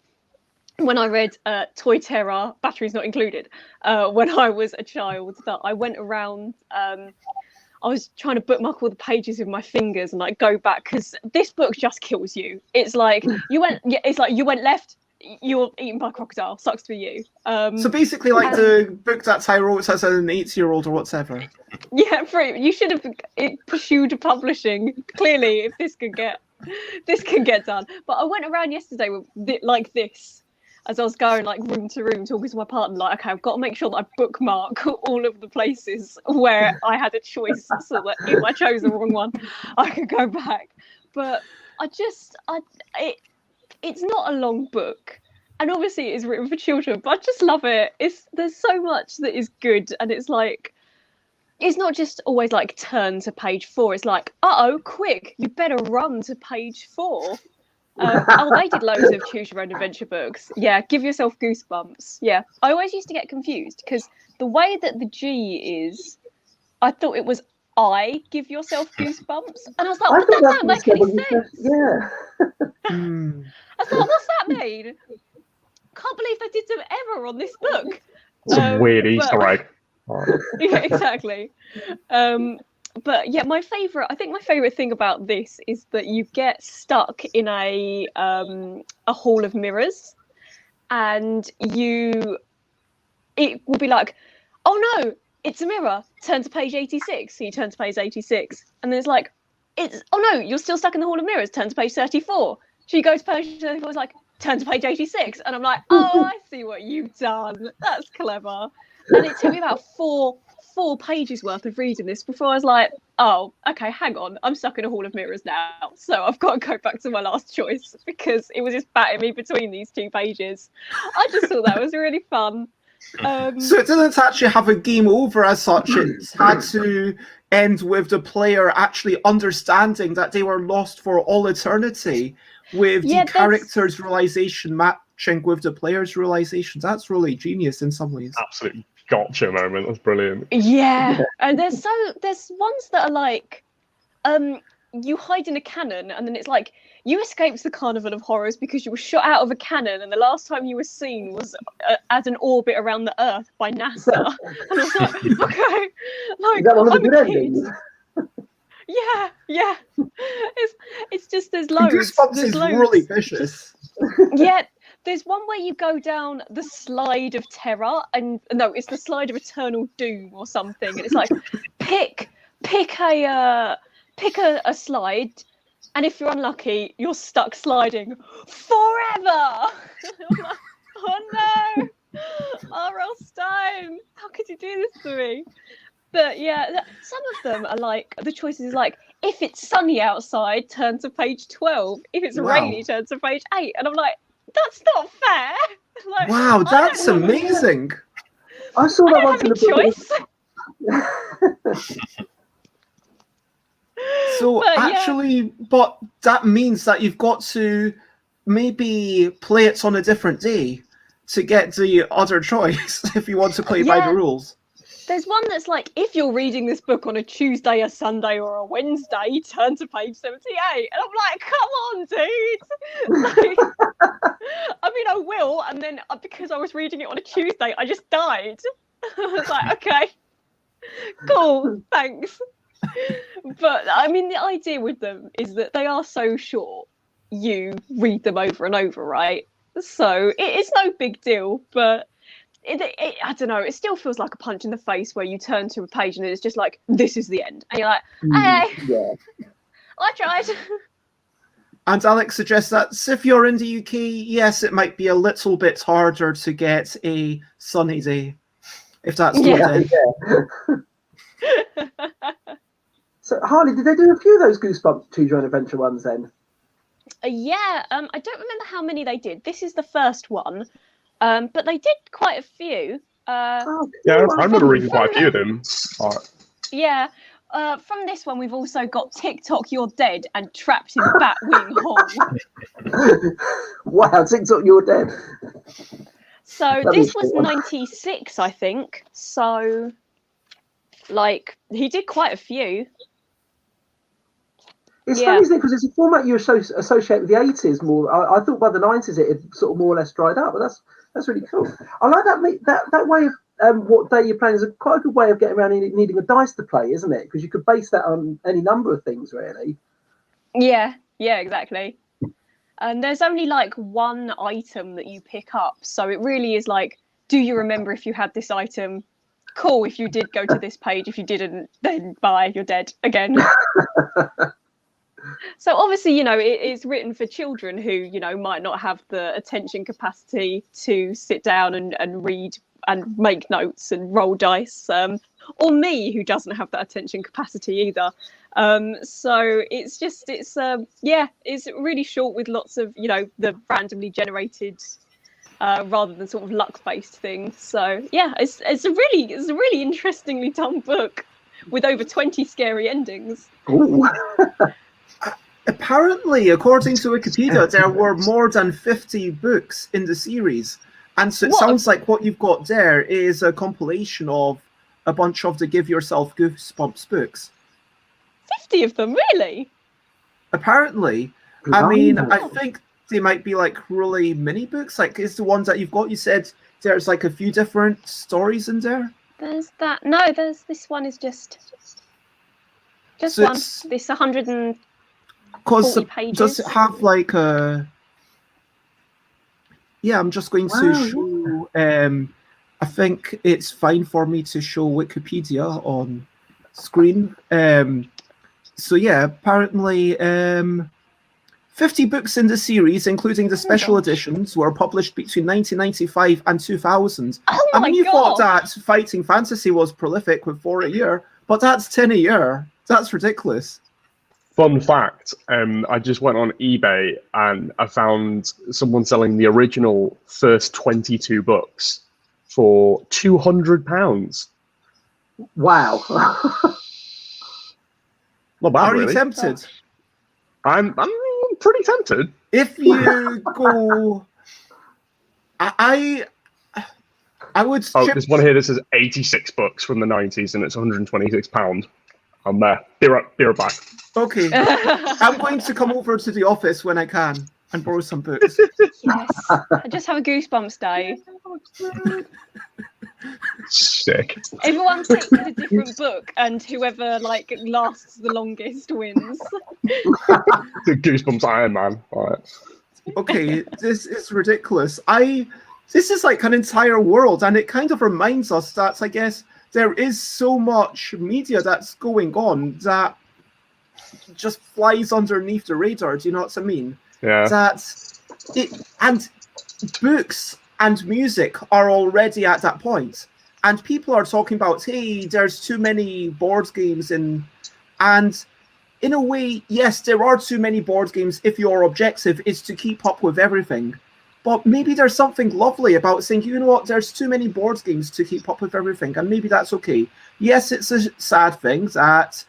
when I read Toy Terra, batteries not included, when I was a child, that I went around. I was trying to bookmark all the pages with my fingers and like go back, because this book just kills you. It's like you went left, you're eaten by a crocodile. Sucks for you. So basically, like the book that I wrote as an 8-year-old or whatever. Yeah, you should have pursued publishing. Clearly, if this can get done. But I went around yesterday with like this, as I was going like room to room talking to my partner, like, okay, I've got to make sure that I bookmark all of the places where I had a choice, so that if I chose the wrong one, I could go back. But it's not a long book, and obviously it is written for children, but I just love it. There's so much that is good, and it's like, it's not just always like turn to page 4. It's like, quick, you better run to page 4. They did loads of choose your own adventure books. Yeah, give yourself goosebumps. Yeah, I always used to get confused because the way that the G is, I thought it was I give yourself goosebumps, and I was like, what, that don't make any sense. Yeah. I thought, what's that mean? Can't believe they did some error on this book. Some weird Easter egg. Yeah, exactly. But yeah, my favorite thing about this is that you get stuck in a hall of mirrors, and it will be like, oh no, it's a mirror, turn to page 86. So you turn to page 86, and then it's like, oh no, you're still stuck in the hall of mirrors, turn to page 34. So you go to page 34, it's like, turn to page 86, and I'm like, oh, I see what you've done. That's clever. And it took me about four pages worth of reading this before I was like, oh, okay, hang on, I'm stuck in a hall of mirrors now, so I've got to go back to my last choice, because it was just batting me between these 2 pages. I just thought that was really fun. So it didn't actually have a game over as such. It had to end with the player actually understanding that they were lost for all eternity, with the character's realization matching with the player's realizations. That's really genius in some ways. Absolutely gotcha moment. That's brilliant. Yeah, and there's ones that are like, you hide in a cannon, and then it's like, you escaped the Carnival of Horrors because you were shot out of a cannon, and the last time you were seen was as an orbit around the Earth by NASA. And I was like, okay, like, that one of the I'm good a kid. endings? Yeah. It's just there's loads. Goosebumps is really vicious. Yeah. There's one where you go down the slide of Terra, and no, it's the slide of Eternal Doom or something. And it's like, pick a slide, and if you're unlucky, you're stuck sliding forever. I'm like, oh no, R.L. Stein, how could you do this to me? But yeah, some of them are like, the choices is like, if it's sunny outside, turn to page 12. If it's rainy, turn to page 8. And I'm like, that's not fair. Like, wow, that's amazing. I saw that once in the choice. So but that means that you've got to maybe play it on a different day to get the other choice if you want to play by the rules. There's one that's like, if you're reading this book on a Tuesday, a Sunday, or a Wednesday, turn to page 78. And I'm like, come on, dude. Like, I mean, I will. And then because I was reading it on a Tuesday, I just died. I was like, okay, cool, thanks. But I mean, the idea with them is that they are so short, you read them over and over, right? So it's no big deal, but I don't know, it still feels like a punch in the face where you turn to a page and it's just like, this is the end. And you're like, hey, I tried. And Alex suggests that if you're in the UK, yes, it might be a little bit harder to get a sunny day, if that's So, Harley, did they do a few of those Goosebumps Choose Your Own Adventure ones then? I don't remember how many they did. This is the first one. But they did quite a few. I remember reading quite a few of them. Yeah. From this one, we've also got TikTok, You're Dead, and Trapped in Batwing Hall. Wow, TikTok, You're Dead. So this was 96, I think. So, like, he did quite a few. It's Yeah. funny, isn't it? Because it's a format you associate with the 80s more. I thought by the 90s it had sort of more or less dried up, but that's really cool. I like that way of what day you're playing is quite a good way of getting around needing a dice to play, isn't it? Because you could base that on any number of things, really. Yeah, exactly. And there's only like one item that you pick up, so it really is like, do you remember if you had this item? Cool. If you did, go to this page. If you didn't, then bye, you're dead again. So obviously, it's written for children who, might not have the attention capacity to sit down and read and make notes and roll dice, or me, who doesn't have that attention capacity either. So it's really short with lots of, the randomly generated, rather than sort of luck-based things. So yeah, it's a really interestingly done book with over 20 scary endings. Ooh. Apparently, according to Wikipedia, there were more than 50 books in the series. And so it sounds like what you've got there is a compilation of a bunch of the Give Yourself Goosebumps books. 50 of them, really? Apparently. I mean, I think they might be like really mini books. Like, is the ones that you've got, you said there's like a few different stories in there? There's that. No, this one is just So one. This 140 pages. Does it have like a... Yeah, I'm just going to show... I think it's fine for me to show Wikipedia on screen. So yeah, apparently 50 books in the series, including the special editions, were published between 1995 and 2000. Oh my I mean, you God. thought that Fighting Fantasy was prolific with 4 a year, but that's 10 a year. That's ridiculous. Fun fact, I just went on eBay and I found someone selling the original first 22 books for £200. Wow. Not bad, Are really. you tempted? I'm pretty tempted. If you go... I would... Oh, there's one here that says 86 books from the 90s and it's £126. I'm there. Be right back. Okay. I'm going to come over to the office when I can and borrow some books. Yes. I just have a Goosebumps day. Sick. Everyone takes a different book, and whoever lasts the longest wins. The Goosebumps Iron Man. All right. Okay, this is ridiculous. This is like an entire world, and it kind of reminds us that, I guess, there is so much media that's going on that just flies underneath the radar. Do you know what I mean? Yeah. And books and music are already at that point, and people are talking about, hey, there's too many board games and in a way, yes, there are too many board games if your objective is to keep up with everything. But maybe there's something lovely about saying, you know what, there's too many board games to keep up with everything, and maybe that's okay. Yes, it's a sad thing that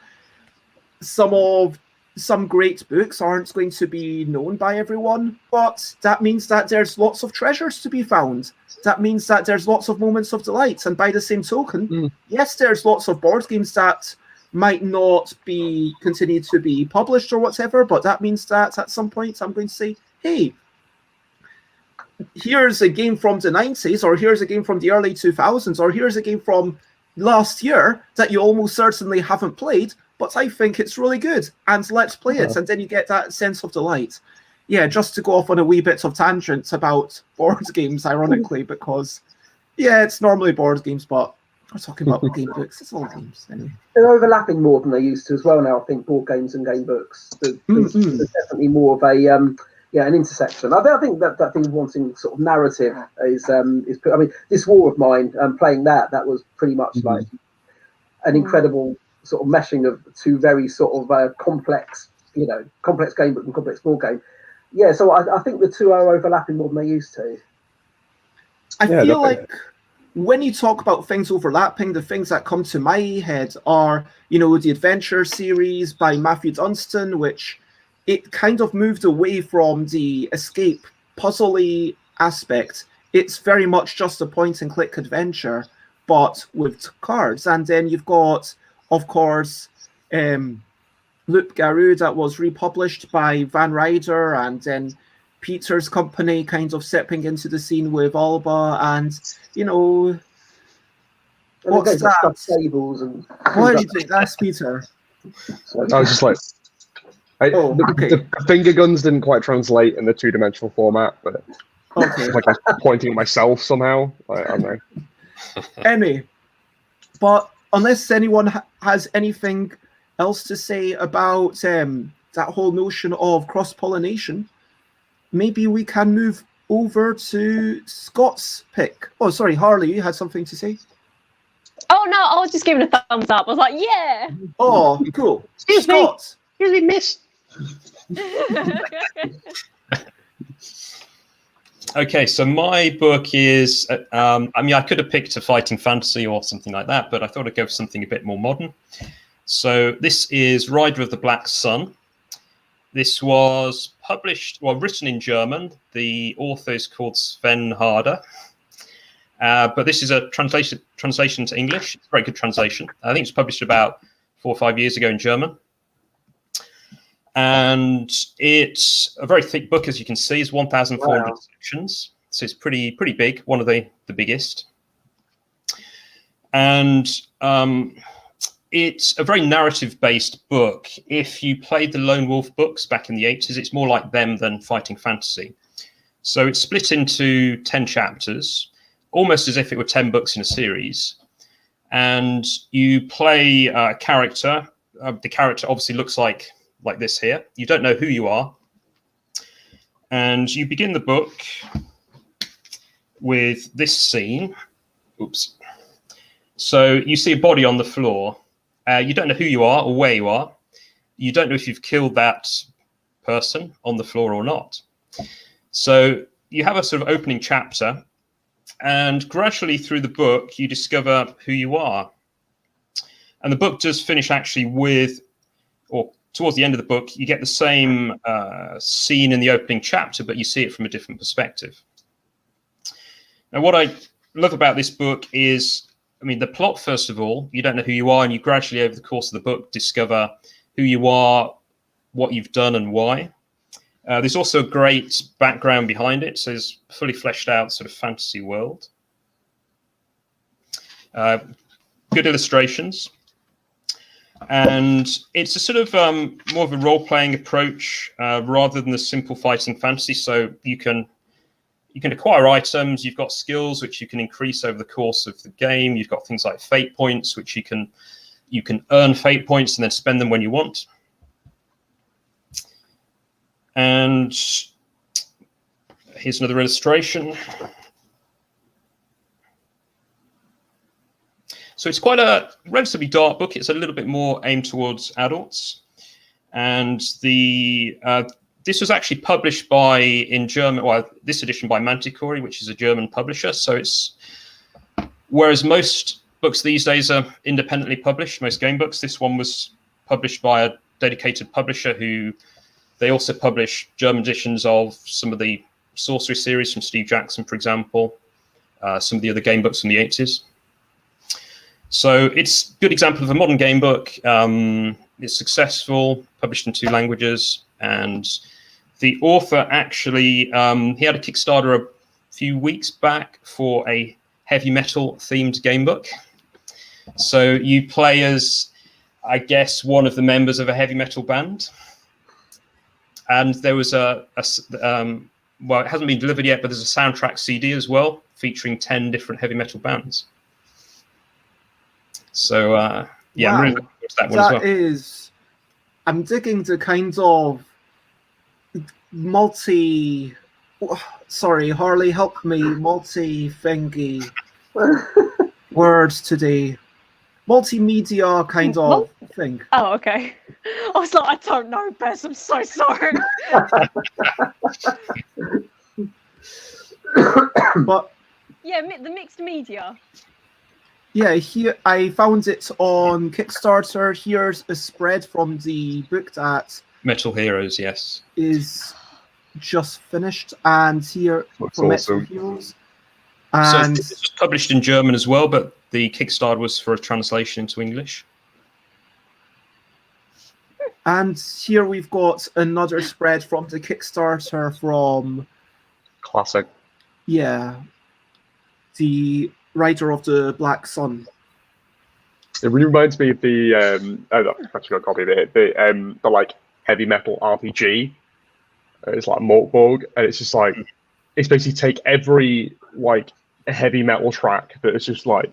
some great books aren't going to be known by everyone, but that means that there's lots of treasures to be found. That means that there's lots of moments of delight. And by the same token, yes, there's lots of board games that might not be continued to be published or whatever, but that means that at some point I'm going to say, hey, here's a game from the 90s, or here's a game from the early 2000s, or here's a game from last year that you almost certainly haven't played, but I think it's really good, and let's play it. And then you get that sense of delight. Yeah, just to go off on a wee bit of tangents about board games, ironically, because, yeah, it's normally board games, but we're talking about game books. It's all games, anyway. They're overlapping more than they used to as well now, I think, board games and game books. There's definitely more of a... an intersection. I think that thing of wanting sort of narrative is. I mean, this war of mine, playing that was pretty much like an incredible sort of meshing of two very sort of complex game book and complex board game. Yeah, so I think the two are overlapping more than they used to. I feel like when you talk about things overlapping, the things that come to my head are, the Adventure series by Matthew Dunstan, which it kind of moved away from the escape puzzly aspect. It's very much just a point-and-click adventure, but with cards. And then you've got, of course, Loop Garou that was republished by Van Ryder, and then Peter's company kind of stepping into the scene with Alba, and And what's it goes like that? stuffed tables and. What do you think? That's Peter. I was just like, the finger guns didn't quite translate in the two-dimensional format, but Okay. like I was pointing at myself somehow. I don't know. Anyway, but unless anyone has anything else to say about that whole notion of cross-pollination, maybe we can move over to Scott's pick. Oh, sorry, Harley, you had something to say? Oh no, I was just giving a thumbs up. I was like, yeah. Oh, cool. Excuse me. Scott. Really missed. Okay, so my book is, I mean, I could have picked a fighting fantasy or something like that, but I thought I'd go for something a bit more modern. So this is Ryder of the Black Sun. This was published, well, written in German. The author is called Sven Harder. But this is a translation to English. It's a very good translation. I think it's published about 4 or 5 years ago in German. And it's a very thick book, as you can see. It's 1,400 sections. So it's pretty big, one of the biggest. And it's a very narrative-based book. If you played the Lone Wolf books back in the 80s, it's more like them than fighting fantasy. So it's split into 10 chapters, almost as if it were 10 books in a series. And you play a character. The character obviously looks like this here. You don't know who you are. And you begin the book with this scene. Oops. So you see a body on the floor. You don't know who you are or where you are. You don't know if you've killed that person on the floor or not. So you have a sort of opening chapter, and gradually through the book, you discover who you are. And the book does finish actually with, or towards the end of the book, you get the same scene in the opening chapter, but you see it from a different perspective. Now, what I love about this book is, I mean, the plot, first of all, you don't know who you are, and you gradually, over the course of the book, discover who you are, what you've done, and why. There's also a great background behind it, so it's a fully fleshed out sort of fantasy world. Good illustrations. And it's a sort of more of a role-playing approach rather than the simple fighting fantasy. So you can acquire items. You've got skills which you can increase over the course of the game. You've got things like fate points, which you can earn fate points and then spend them when you want. And here's another illustration. So it's quite a relatively dark book. It's a little bit more aimed towards adults. And this was actually published in German, well, this edition by Manticore, which is a German publisher. So whereas most books these days are independently published, most game books, this one was published by a dedicated publisher who, they also publish German editions of some of the Sorcery series from Steve Jackson, for example, some of the other game books from the 80s. So it's a good example of a modern game book. It's successful, published in 2 languages, and the author actually, he had a Kickstarter a few weeks back for a heavy metal themed game book. So you play as, I guess, one of the members of a heavy metal band. And there was well, it hasn't been delivered yet, but there's a soundtrack CD as well, featuring 10 different heavy metal bands. So, yeah, Wow. I'm really looking forward to that one as well. That is, I'm digging the kind of sorry, Harley, help me, multi-thingy words today. Multimedia kind of thing. Oh, okay. I was like, I don't know, Bess. I'm so sorry. But Yeah, the mixed media. yeah, here I found it on Kickstarter. Here's a spread from the book that Metal Heroes, yes. is just finished, and here Looks for Metal awesome. Heroes. So And this was published in German as well, but the Kickstarter was for a translation into English. And here we've got another spread from the Kickstarter from Classic. the Ryder of the Black Sun. It really reminds me of the I've actually got a copy of it. The like heavy metal RPG. It's like Morkborg, and it's just like it's basically take every like heavy metal track that is just like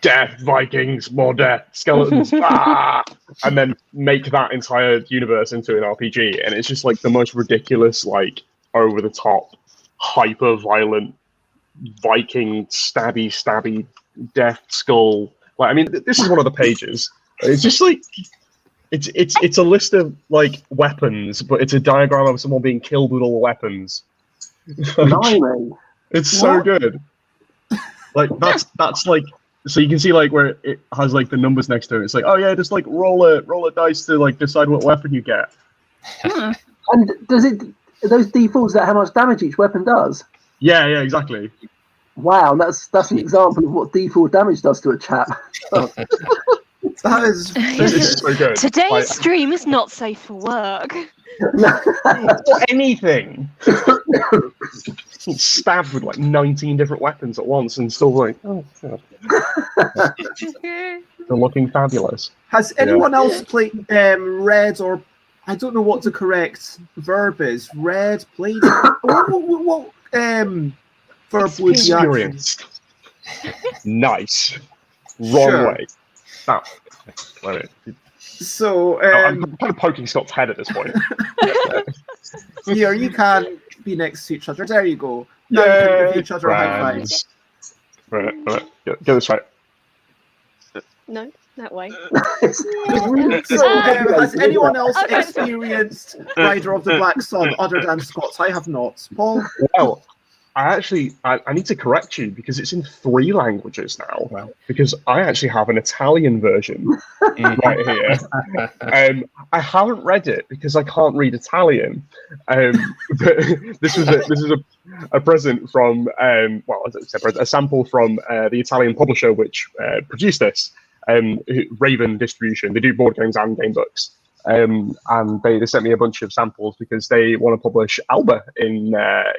death, Vikings, more death, skeletons, and then make that entire universe into an RPG, and it's just like the most ridiculous, like over the top, hyper violent Viking stabby death skull. Like, I mean, this is one of the pages. It's just like it's a list of like weapons, but it's a diagram of someone being killed with all the weapons. Blimey. It's so good. Like that's like, so you can see like where it has like the numbers next to it. It's like, oh yeah, just like roll a dice to like decide what weapon you get. And are those defaults that how much damage each weapon does? Yeah, exactly. Wow, that's an example of what default damage does to a chap. That is It's so good. Today's Like, stream is not safe for work. or anything. Stabbed with like 19 different weapons at once and still like, oh god. They're looking fabulous. Has anyone else played read, or I don't know what the correct verb is? Read, played. What verb would you actually? Experienced. Nice. Wrong Sure. way. Oh, wait a minute. So I'm kind of poking Scott's head at this point. here you can be next to each other. There you go. Now you can give each other a high five. Friends. Right. Get this right. No, that way. So has anyone else Okay. experienced Rider of the Black Sun other than Scott? I have not. Paul? Well, I need to correct you because it's in 3 languages now. Wow. Because I actually have an Italian version right here. I haven't read it because I can't read Italian. But this is a present from a sample from the Italian publisher which produced this. Raven Distribution. They do board games and game books. And they sent me a bunch of samples because they want to publish Alba in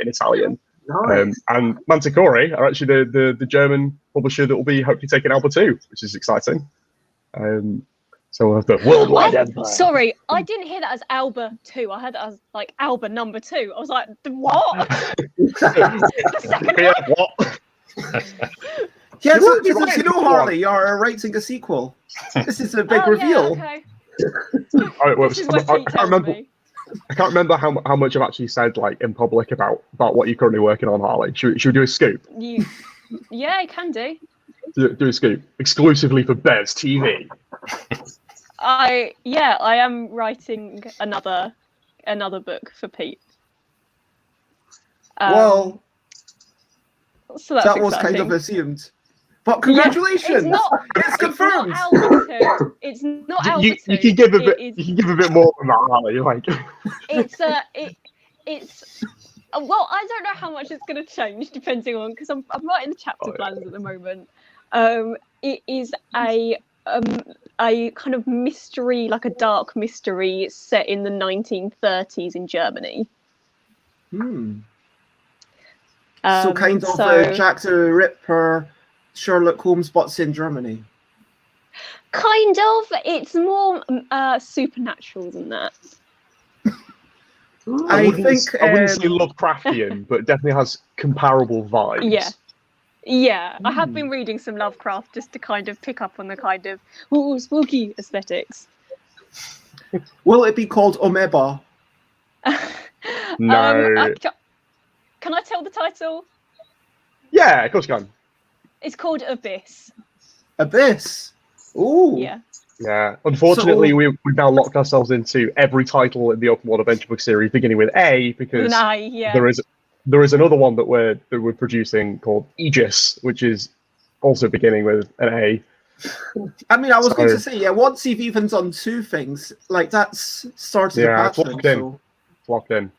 Italian. Nice. And Manticore are actually the German publisher that will be hopefully taking Alba 2, which is exciting. So we'll have the worldwide empire. Sorry, I didn't hear that as Alba 2. I heard that as like Alba number 2. I was like, what? The second Yeah, one? what? Yeah, You so, were- you were because you know, right. Harley, you're writing a sequel. This is a big Oh, reveal. Yeah, okay. Oh, well, This is what I Pete can't tells remember. me. I can't remember how much I've actually said like in public about what you're currently working on, Harley. Should we do a scoop? Yeah, you can do. Do a scoop exclusively for Bez TV. I am writing another book for Pete. Well, so that's that was kind exciting. of assumed. But congratulations! It's not. It's confirmed. It's not Alba 2. It's not Alba 2. You can give a bit. It You can give a bit more than that, Harley. Like, it's well, I don't know how much it's going to change depending on, because I'm writing the chapter plans at the moment. It is a kind of mystery, like a dark mystery set in the 1930s in Germany. So kind of Jack the Ripper, Sherlock Holmes, but in Germany. Kind of. It's more supernatural than that. I wouldn't say think Lovecraftian, but it definitely has comparable vibes. Yeah. I have been reading some Lovecraft just to kind of pick up on the kind of spooky aesthetics. will it be called Omeba? No. Can I tell the title? Yeah, of course you can. It's called Abyss. Abyss. Ooh. Yeah. Yeah. Unfortunately, So- we've now locked ourselves into every title in the Open World Adventure Book series beginning with A, because there is another one that we're producing called Aegis, which is also beginning with an A. I mean, I was going to say, once you've even done 2 things, like that's started a It's pattern. locked in. So. It's locked in.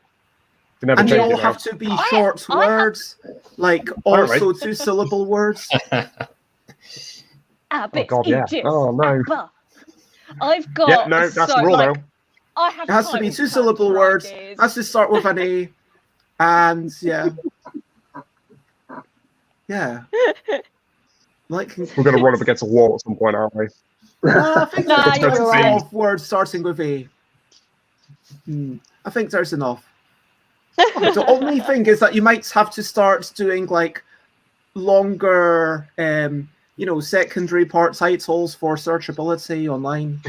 You never And they change all it now. have to be short words, like Alright. also 2-syllable words. Abyss. God, yeah. Aegis, Oh, no. Alba. I've got Yeah, no, that's the rule now. I have It has to be title 2-syllable cards for words. ideas. Has to start with an A. And yeah. Yeah. Like, We're going to run up against a wall at some point, aren't we? I think Nah, there's you're enough right. of words starting with A. I think there's enough. The only thing is that you might have to start doing like longer, secondary part titles for searchability online.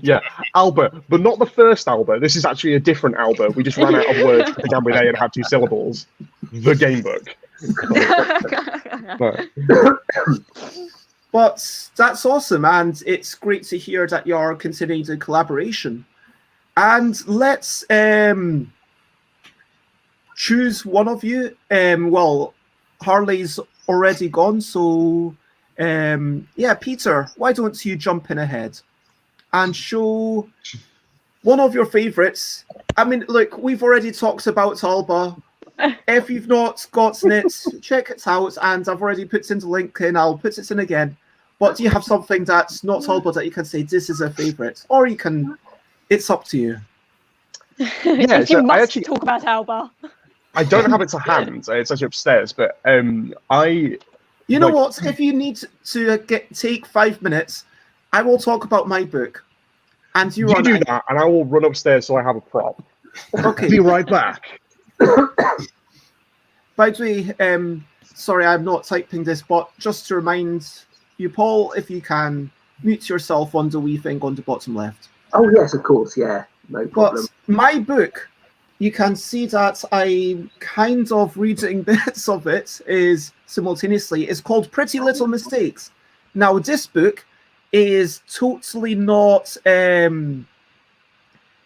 Yeah, Alba, but not the first Alba. This is actually a different Alba. We just ran out of words that began with A and had 2 syllables. The game book. But that's awesome, and it's great to hear that you're continuing the collaboration. And let's choose one of you. Well, Harley's already gone, so Peter, why don't you jump in ahead and show one of your favorites? I mean, look, we've already talked about Alba. If you've not gotten it, check it out, and I've already put in the link in. I'll put it in again. But do you have something that's not Alba that you can say this is a favorite, or you can? It's up to you. Yeah, you must talk about Alba. I don't have it to hand. It's actually upstairs, but I. You know what? If you need to take 5 minutes, I will talk about my book, and you do that, and I will run upstairs so I have a prop. Okay. Be right back. By the way, sorry, I'm not typing this, but just to remind you, Paul, if you can mute yourself on the wee thing on the bottom left. Oh yes, of course, yeah, no problem. But my book, you can see that I'm kind of reading bits of it is simultaneously. It's called Pretty Little Mistakes. Now, this book is totally not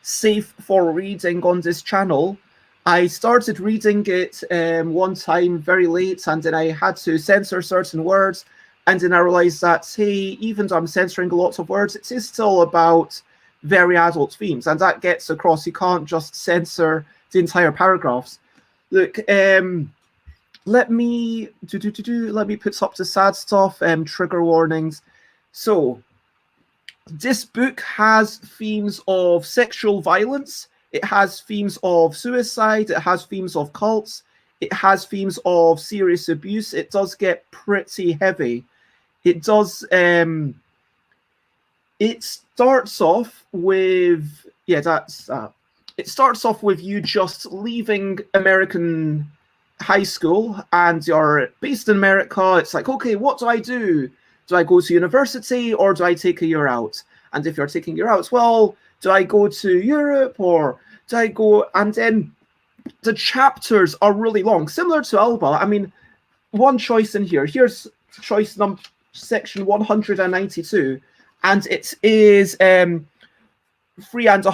safe for reading on this channel. I started reading it one time very late, and then I had to censor certain words. And then I realized that, hey, even though I'm censoring a lot of words, it is still about very adult themes. And that gets across. You can't just censor the entire paragraphs. Look, let me put up the sad stuff, trigger warnings. So this book has themes of sexual violence. It has themes of suicide. It has themes of cults. It has themes of serious abuse. It does get pretty heavy. It does. It starts off with It starts off with you just leaving American high school, and you're based in America. It's like, okay, what do I do? Do I go to university, or do I take a year out? And if you're taking a year out, well, do I go to Europe, or do I go? And then the chapters are really long, similar to Alba. I mean, one choice in here. Here's choice number section 192, and it is 3 and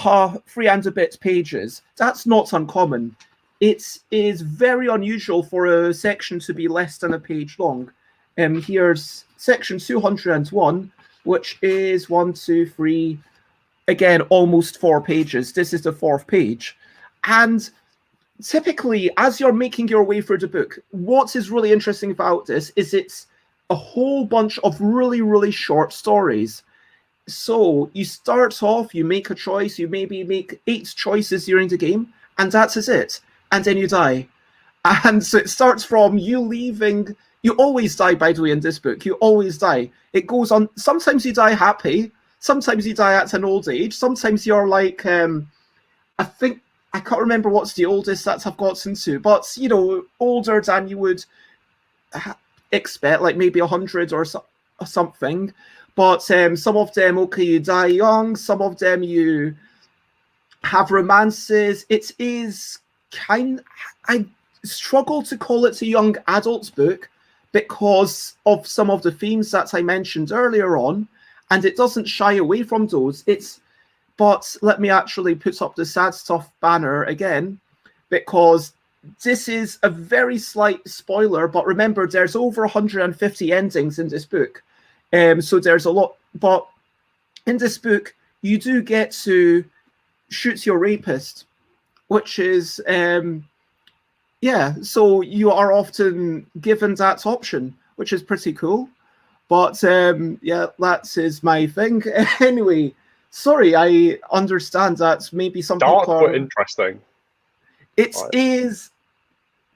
a bit pages. That's not uncommon. It is very unusual for a section to be less than a page long. Here's section 201, which is 1, 2, 3, again, almost 4 pages. This is the 4th page. And typically, as you're making your way through the book, what is really interesting about this is it's a whole bunch of really, really short stories. So you start off, you make a choice, you maybe make 8 choices during the game, and that is it. And then you die. And so it starts from you leaving. You always die, by the way, in this book. You always die. It goes on. Sometimes you die happy. Sometimes you die at an old age. Sometimes you're like, I can't remember what's the oldest that I've gotten to, but, older than you would expect, like maybe 100 or something. But some of them, okay, you die young. Some of them you have romances. It is I struggle to call it a young adult's book because of some of the themes that I mentioned earlier on, and it doesn't shy away from those. But let me actually put up the sad stuff banner again, because this is a very slight spoiler, but remember, there's over 150 endings in this book. So there's a lot, but in this book, you do get to shoot your rapist, which is, so you are often given that option, which is pretty cool. But yeah, that is my thing. Anyway, sorry, I understand that maybe some Dark people but are... interesting. It Right. is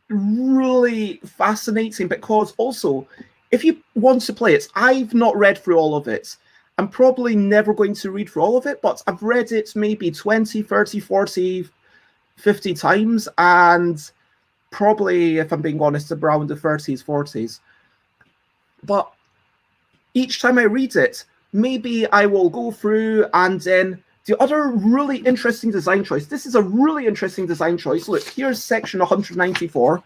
really fascinating because also, if you want to play it, I've not read through all of it. I'm probably never going to read through all of it, but I've read it maybe 20, 30, 40, 50 times, and probably, if I'm being honest, around the 30s, 40s. But each time I read it, maybe I will go through, and then the other really interesting design choice. This is a really interesting design choice. Look, here's section 194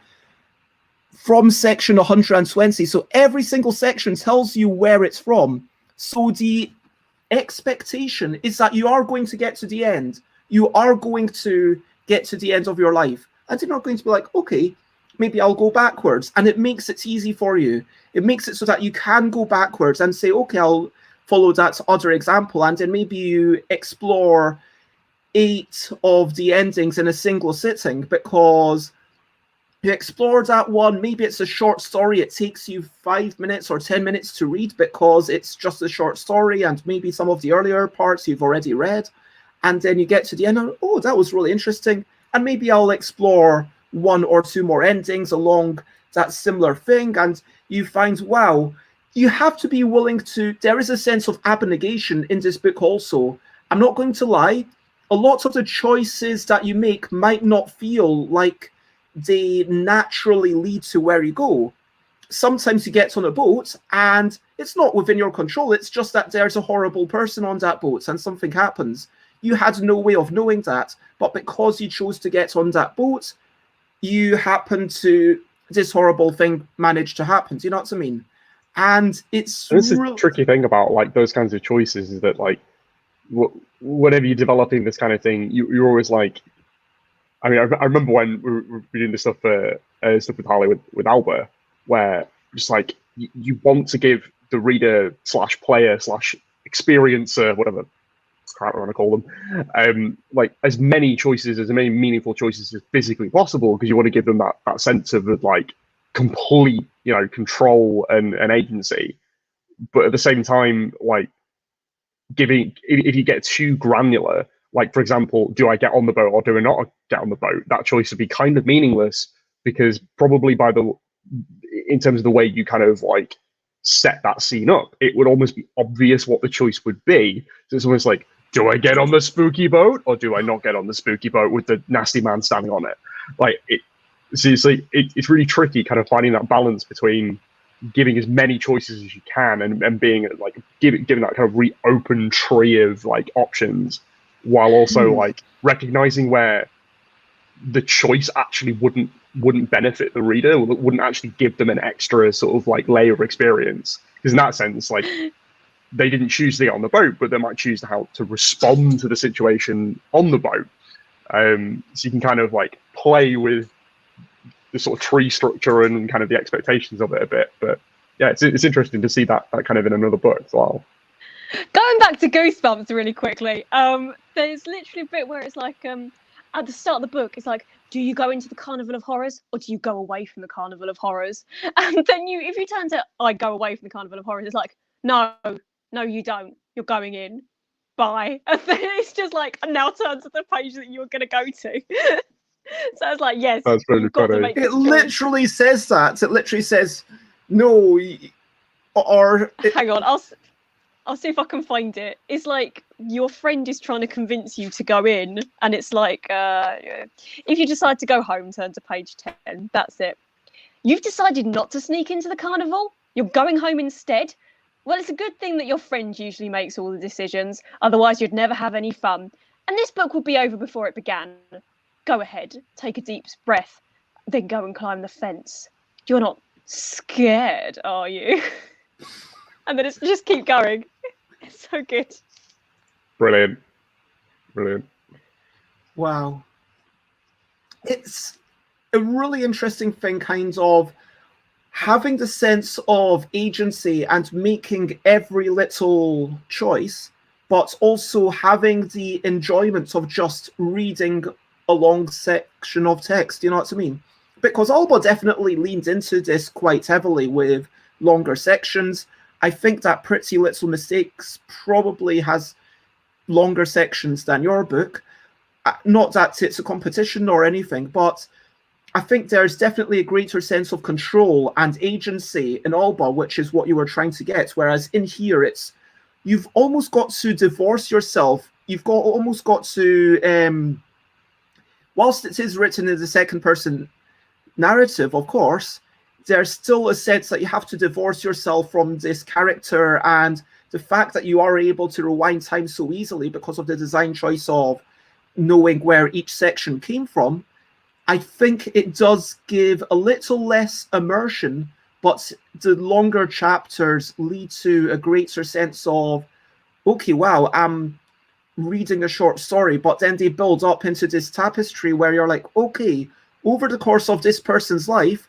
from section 120. So every single section tells you where it's from. So the expectation is that you are going to get to the end. You are going to get to the end of your life. And you're not going to be like, okay, maybe I'll go backwards. And it makes it easy for you. It makes it so that you can go backwards and say, okay, I'll follow that other example. And then maybe you explore 8 of the endings in a single sitting because you explored that one. Maybe it's a short story. It takes you 5 minutes or 10 minutes to read because it's just a short story. And maybe some of the earlier parts you've already read. And then you get to the end and, oh, that was really interesting. And maybe I'll explore 1 or 2 more endings along that similar thing. And you find, wow, you have to be willing to... There is a sense of abnegation in this book also. I'm not going to lie. A lot of the choices that you make might not feel like they naturally lead to where you go. Sometimes you get on a boat and it's not within your control. It's just that there's a horrible person on that boat and something happens. You had no way of knowing that, but because you chose to get on that boat, you happen to... this horrible thing managed to happen. Do you know what I mean? And it's... This is the tricky thing about like those kinds of choices is that like whenever you're developing this kind of thing, you're always like... I mean, I remember when we were doing this stuff stuff with Harley with Alba, where just like you want to give the reader / player / experiencer, whatever crap I want to call them, like as many choices, as many meaningful choices as physically possible, because you want to give them that sense of like complete, control and agency. But at the same time, like if you get too granular, like, for example, do I get on the boat or do I not get on the boat? That choice would be kind of meaningless because probably in terms of the way you kind of like set that scene up, it would almost be obvious what the choice would be. So it's almost like, do I get on the spooky boat or do I not get on the spooky boat with the nasty man standing on it? Like, seriously, it's really tricky kind of finding that balance between giving as many choices as you can and being like giving that kind of open tree of like options, while also like recognizing where the choice actually wouldn't benefit the reader, wouldn't actually give them an extra sort of like layer of experience. Because in that sense, like they didn't choose to get on the boat, but they might choose how to respond to the situation on the boat. So you can kind of like play with the sort of tree structure and kind of the expectations of it a bit. But yeah, it's interesting to see that kind of in another book as well. Going back to Goosebumps really quickly, there's literally a bit where it's like, at the start of the book, it's like, do you go into the Carnival of Horrors or do you go away from the Carnival of Horrors? And then if you turn to, I go away from the Carnival of Horrors, it's like, no, you don't. You're going in. Bye. And then it's just like, now turn to the page that you're going to go to. So it's like, yes, that's really you've got to funny. make It this choice. literally says that. It literally says, no, or... Hang on, I'll see if I can find it. It's like your friend is trying to convince you to go in, and it's like, if you decide to go home, turn to page 10. That's it. You've decided not to sneak into the carnival. You're going home instead. Well, it's a good thing that your friend usually makes all the decisions. Otherwise, you'd never have any fun. And this book would be over before it began. Go ahead, take a deep breath, then go and climb the fence. You're not scared, are you? And then it's just keep going. It's so good. Brilliant. Wow. It's a really interesting thing, kind of having the sense of agency and making every little choice, but also having the enjoyment of just reading a long section of text. You know what I mean? Because Alba definitely leaned into this quite heavily with longer sections. I think that Pretty Little Mistakes probably has longer sections than your book. Not that it's a competition or anything, but I think there's definitely a greater sense of control and agency in Alba, which is what you were trying to get. Whereas in here, you've almost got to divorce yourself. You've almost got to, whilst it is written in the second person narrative, of course, there's still a sense that you have to divorce yourself from this character, and the fact that you are able to rewind time so easily because of the design choice of knowing where each section came from, I think it does give a little less immersion, but the longer chapters lead to a greater sense of, okay, wow, I'm reading a short story, but then they build up into this tapestry where you're like, okay, over the course of this person's life,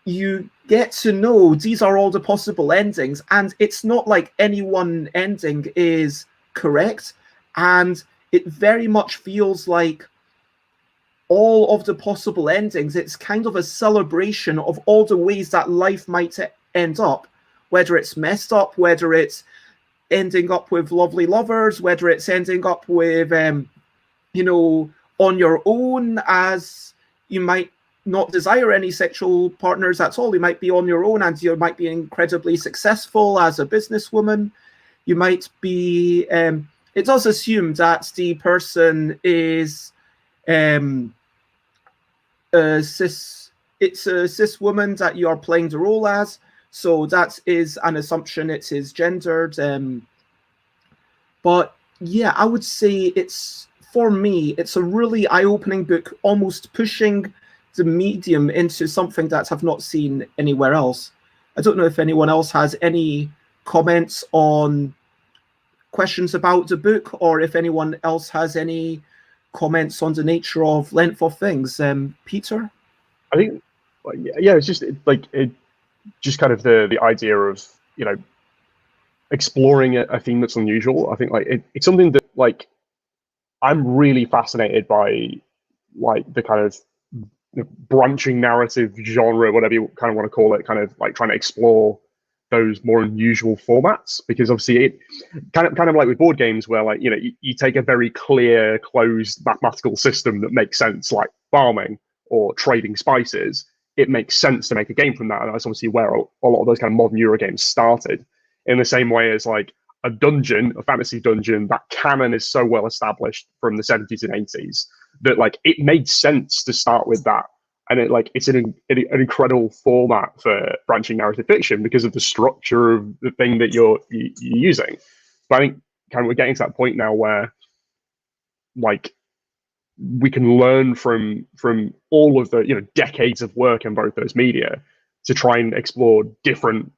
you get to know these are all the possible endings, and it's not like any one ending is correct, and it very much feels like all of the possible endings, it's kind of a celebration of all the ways that life might end up, whether it's messed up, whether it's ending up with lovely lovers, whether it's ending up with, you know, on your own, as you might not desire any sexual partners at all. You might be on your own and you might be incredibly successful as a businesswoman. You might be, it does assume that the person is it's a cis woman that you are playing the role as. So that is an assumption. It is gendered. But yeah, I would say for me, it's a really eye-opening book, almost pushing the medium into something that I've not seen anywhere else. I don't know if anyone else has any comments on questions about the book, or if anyone else has any comments on the nature of length of things. Peter? I think, yeah, it's just just kind of the idea of, you know, exploring a theme that's unusual. I think it's something that I'm really fascinated by, the kind of branching narrative genre, whatever you kind of want to call it, kind of trying to explore those more unusual formats, because obviously it kind of like with board games where you take a very clear closed mathematical system that makes sense, like farming or trading spices. It makes sense to make a game from that, and that's obviously where a lot of those kind of modern Euro games started. In the same way as a dungeon, a fantasy dungeon, that canon is so well established from the 70s and 80s that it made sense to start with that. And it's an incredible format for branching narrative fiction because of the structure of the thing that you're using. But I think kind of we're getting to that point now where we can learn from all of the decades of work in both those media to try and explore different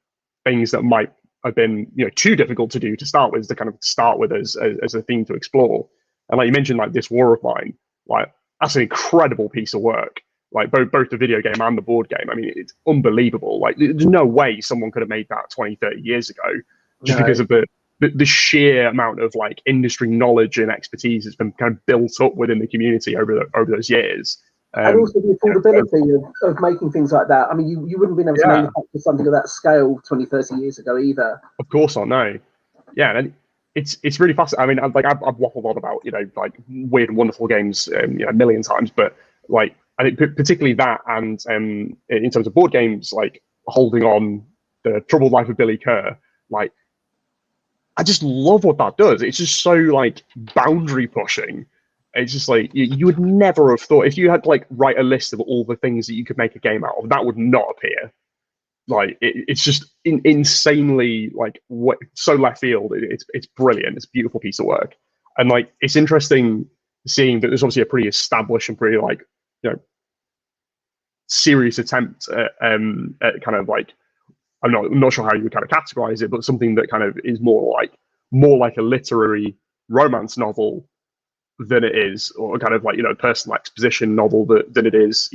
things that might have been too difficult to do to start with, to kind of start with as a theme to explore. And like you mentioned, This War of Mine, that's an incredible piece of work. Both the video game and the board game. I mean, it's unbelievable. There's no way someone could have made that 20, 30 years ago, just because of the sheer amount of industry knowledge and expertise that's been kind of built up within the community over those years. And also the affordability of making things like that. I mean, you wouldn't have been able to manufacture something of that scale 20, 30 years ago either. Of course not, no. Yeah, and it's really fascinating. I mean, I've waffled on about weird and wonderful games a million times, but I think particularly that, and in terms of board games, Holding On, The Troubled Life of Billy Kerr, I just love what that does. It's just so boundary pushing. It's just you would never have thought, if you had write a list of all the things that you could make a game out of, that would not appear. It's just insanely so left field. It's brilliant. It's a beautiful piece of work, and it's interesting seeing that there's obviously a pretty established and pretty serious attempt at kind of I'm not sure how you would kind of categorize it, but something that kind of is more like a literary romance novel than it is, or kind of personal exposition novel than it is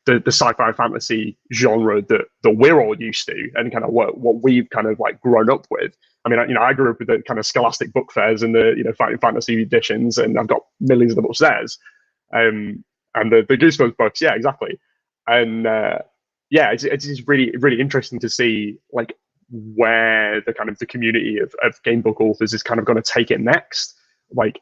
the sci-fi fantasy genre that we're all used to, and kind of what we've kind of grown up with. I mean, I grew up with the kind of Scholastic book fairs and the Fighting Fantasy editions, and I've got millions of them upstairs. And the Goosebumps books, yeah, exactly. And it's really, really interesting to see where the kind of the community of game book authors is kind of going to take it next. Like,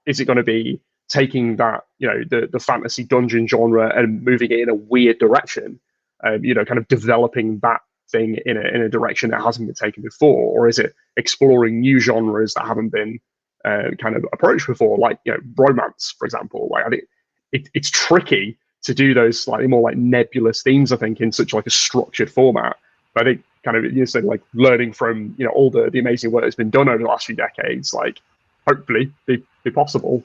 is it going to be taking that, the fantasy dungeon genre and moving it in a weird direction, kind of developing that thing in a direction that hasn't been taken before, or is it exploring new genres that haven't been kind of approached before, like romance, for example? Like, I think it's tricky to do those slightly more like nebulous themes, I think, in such like a structured format. But I think kind of said like learning from all the amazing work that's been done over the last few decades, like hopefully be possible.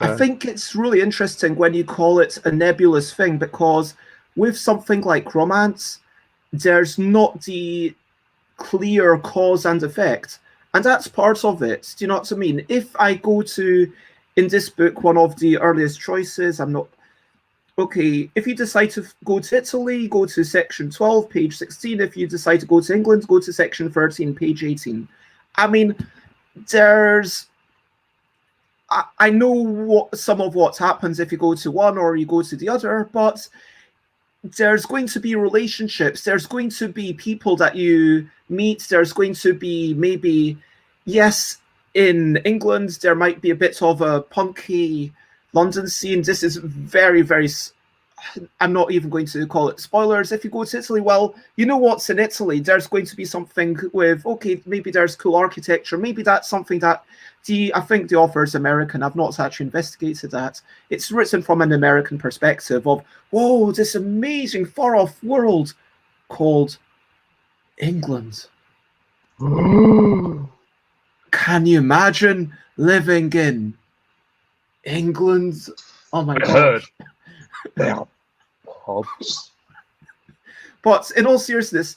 I think it's really interesting when you call it a nebulous thing, because with something like romance, there's not the clear cause and effect, and that's part of it. Do you know what I mean? If I go to, in this book, one of the earliest choices, if you decide to go to Italy, go to section 12, page 16. If you decide to go to England, go to section 13, page 18. I mean, I know some of what happens if you go to one or you go to the other, but there's going to be relationships. There's going to be people that you meet. There's going to be maybe, yes, in England, there might be a bit of a punky London scene. This is very, very, I'm not even going to call it spoilers. If you go to Italy, well, you know what's in Italy. There's going to be something with, okay, maybe there's cool architecture. Maybe that's something that I think the author is American. I've not actually investigated that. It's written from an American perspective of, whoa, this amazing far-off world called England. Can you imagine living in England? Oh my God. Heard. They are pubs. But in all seriousness,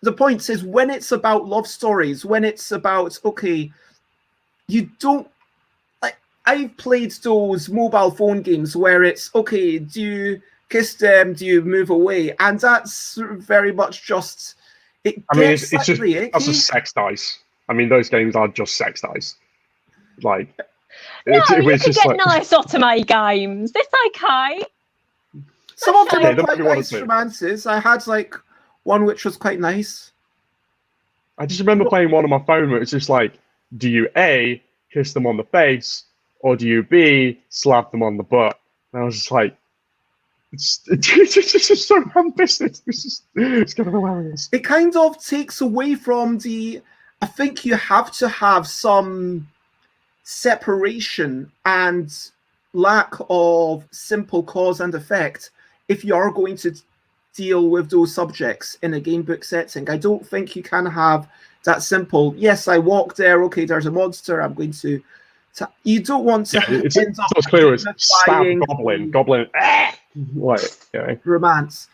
the point is, when it's about love stories, when it's about, okay, you don't, like, I've played those mobile phone games where it's, okay, do you kiss them, do you move away? And that's very much just, it's just sex dice. I mean, those games are just sex dice. Like, no, you can get like, nice Otome games. It's okay. Some of them okay, are quite nice romances. I had like one which was quite nice. I just remember playing one on my phone where it's just like, do you A, kiss them on the face, or do you B, slap them on the butt? And I was just like, it's just so ham-fisted. It's kind of hilarious. It kind of takes away from I think you have to have some separation and lack of simple cause and effect if you are going to deal with those subjects in a game book setting. I don't think you can have that simple, yes, I walk there, okay, there's a monster, I'm going to you don't want to end up as clear as stab goblin, romance.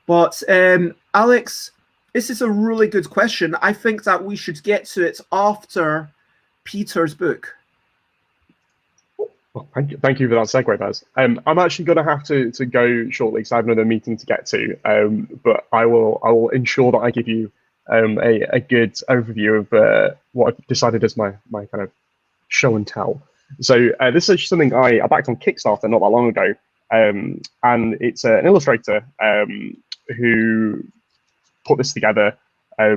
But Alex, this is a really good question. I think that we should get to it after Peter's book. Well, thank you for that segue, Baz. I'm actually going to have to go shortly because I have another meeting to get to. But I will ensure that I give you a good overview of what I've decided as my kind of show and tell. So this is something I backed on Kickstarter not that long ago, and it's an illustrator who put this together.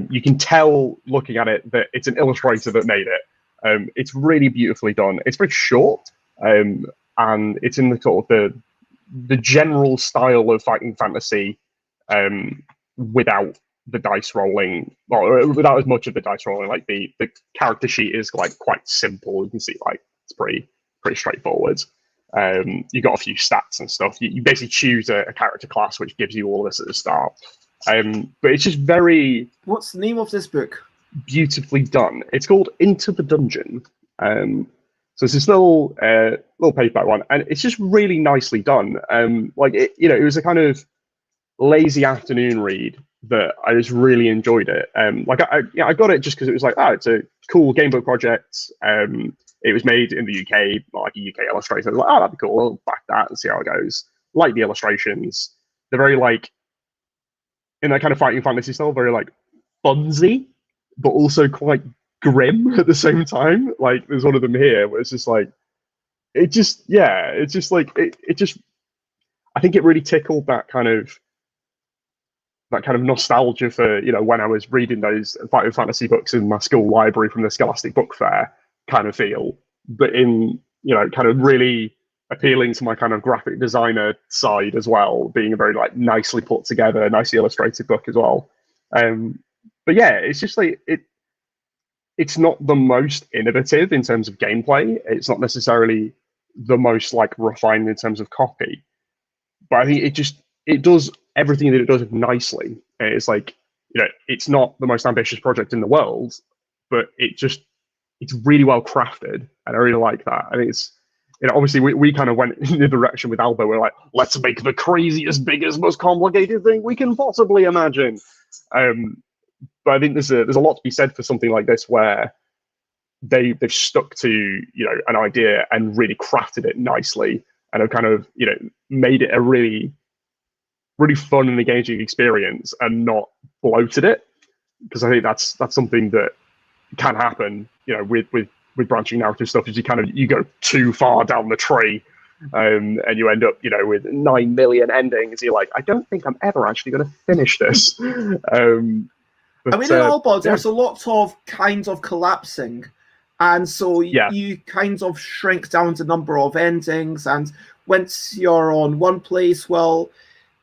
You can tell looking at it that it's an illustrator that made it. It's really beautifully done. It's very short. And it's in the sort of the general style of fighting fantasy, without the dice rolling, or without as much of the dice rolling. Like the character sheet is like quite simple. You can see like it's pretty straightforward. You got a few stats and stuff. You basically choose a character class which gives you all of this at the start. But it's just very. What's the name of this book? Beautifully done. It's called Into the Dungeon. So it's this little paperback one, and it's just really nicely done. Like it was a kind of lazy afternoon read that I just really enjoyed it. Like I got it just because it was like, it's a cool game book project. It was made in the UK, like a UK illustrator. I was like, that'd be cool. I'll back that and see how it goes. Like the illustrations, they're very like in that kind of fighting fantasy style, very like funsy, but also quite grim at the same time. Like there's one of them here where it's just like I think it really tickled that kind of that kind of nostalgia for, you know, when I was reading those Fighting Fantasy books in my school library from the Scholastic Book Fair kind of feel, but in, you know, kind of really appealing to my kind of graphic designer side as well, being a very like nicely put together, nicely illustrated book as well. But yeah, it's just like it's not the most innovative in terms of gameplay. It's not necessarily the most like refined in terms of copy, but I think it does everything that it does nicely. And it's like, you know, it's not the most ambitious project in the world, but it's really well crafted, and I really like that. I think it's, you know, obviously we kind of went in the direction with Alba. We're like, let's make the craziest, biggest, most complicated thing we can possibly imagine. But I think there's a lot to be said for something like this, where they've stuck to, you know, an idea and really crafted it nicely, and have kind of, you know, made it a really, really fun and engaging experience, and not bloated it. Because I think that's something that can happen, you know, with branching narrative stuff, is you go too far down the tree, and you end up, you know, with 9 million endings. You're like, I don't think I'm ever actually going to finish this. But, I mean, in Alba, there's a lot of kind of collapsing, and so you kind of shrink down the number of endings, and once you're on one place, well,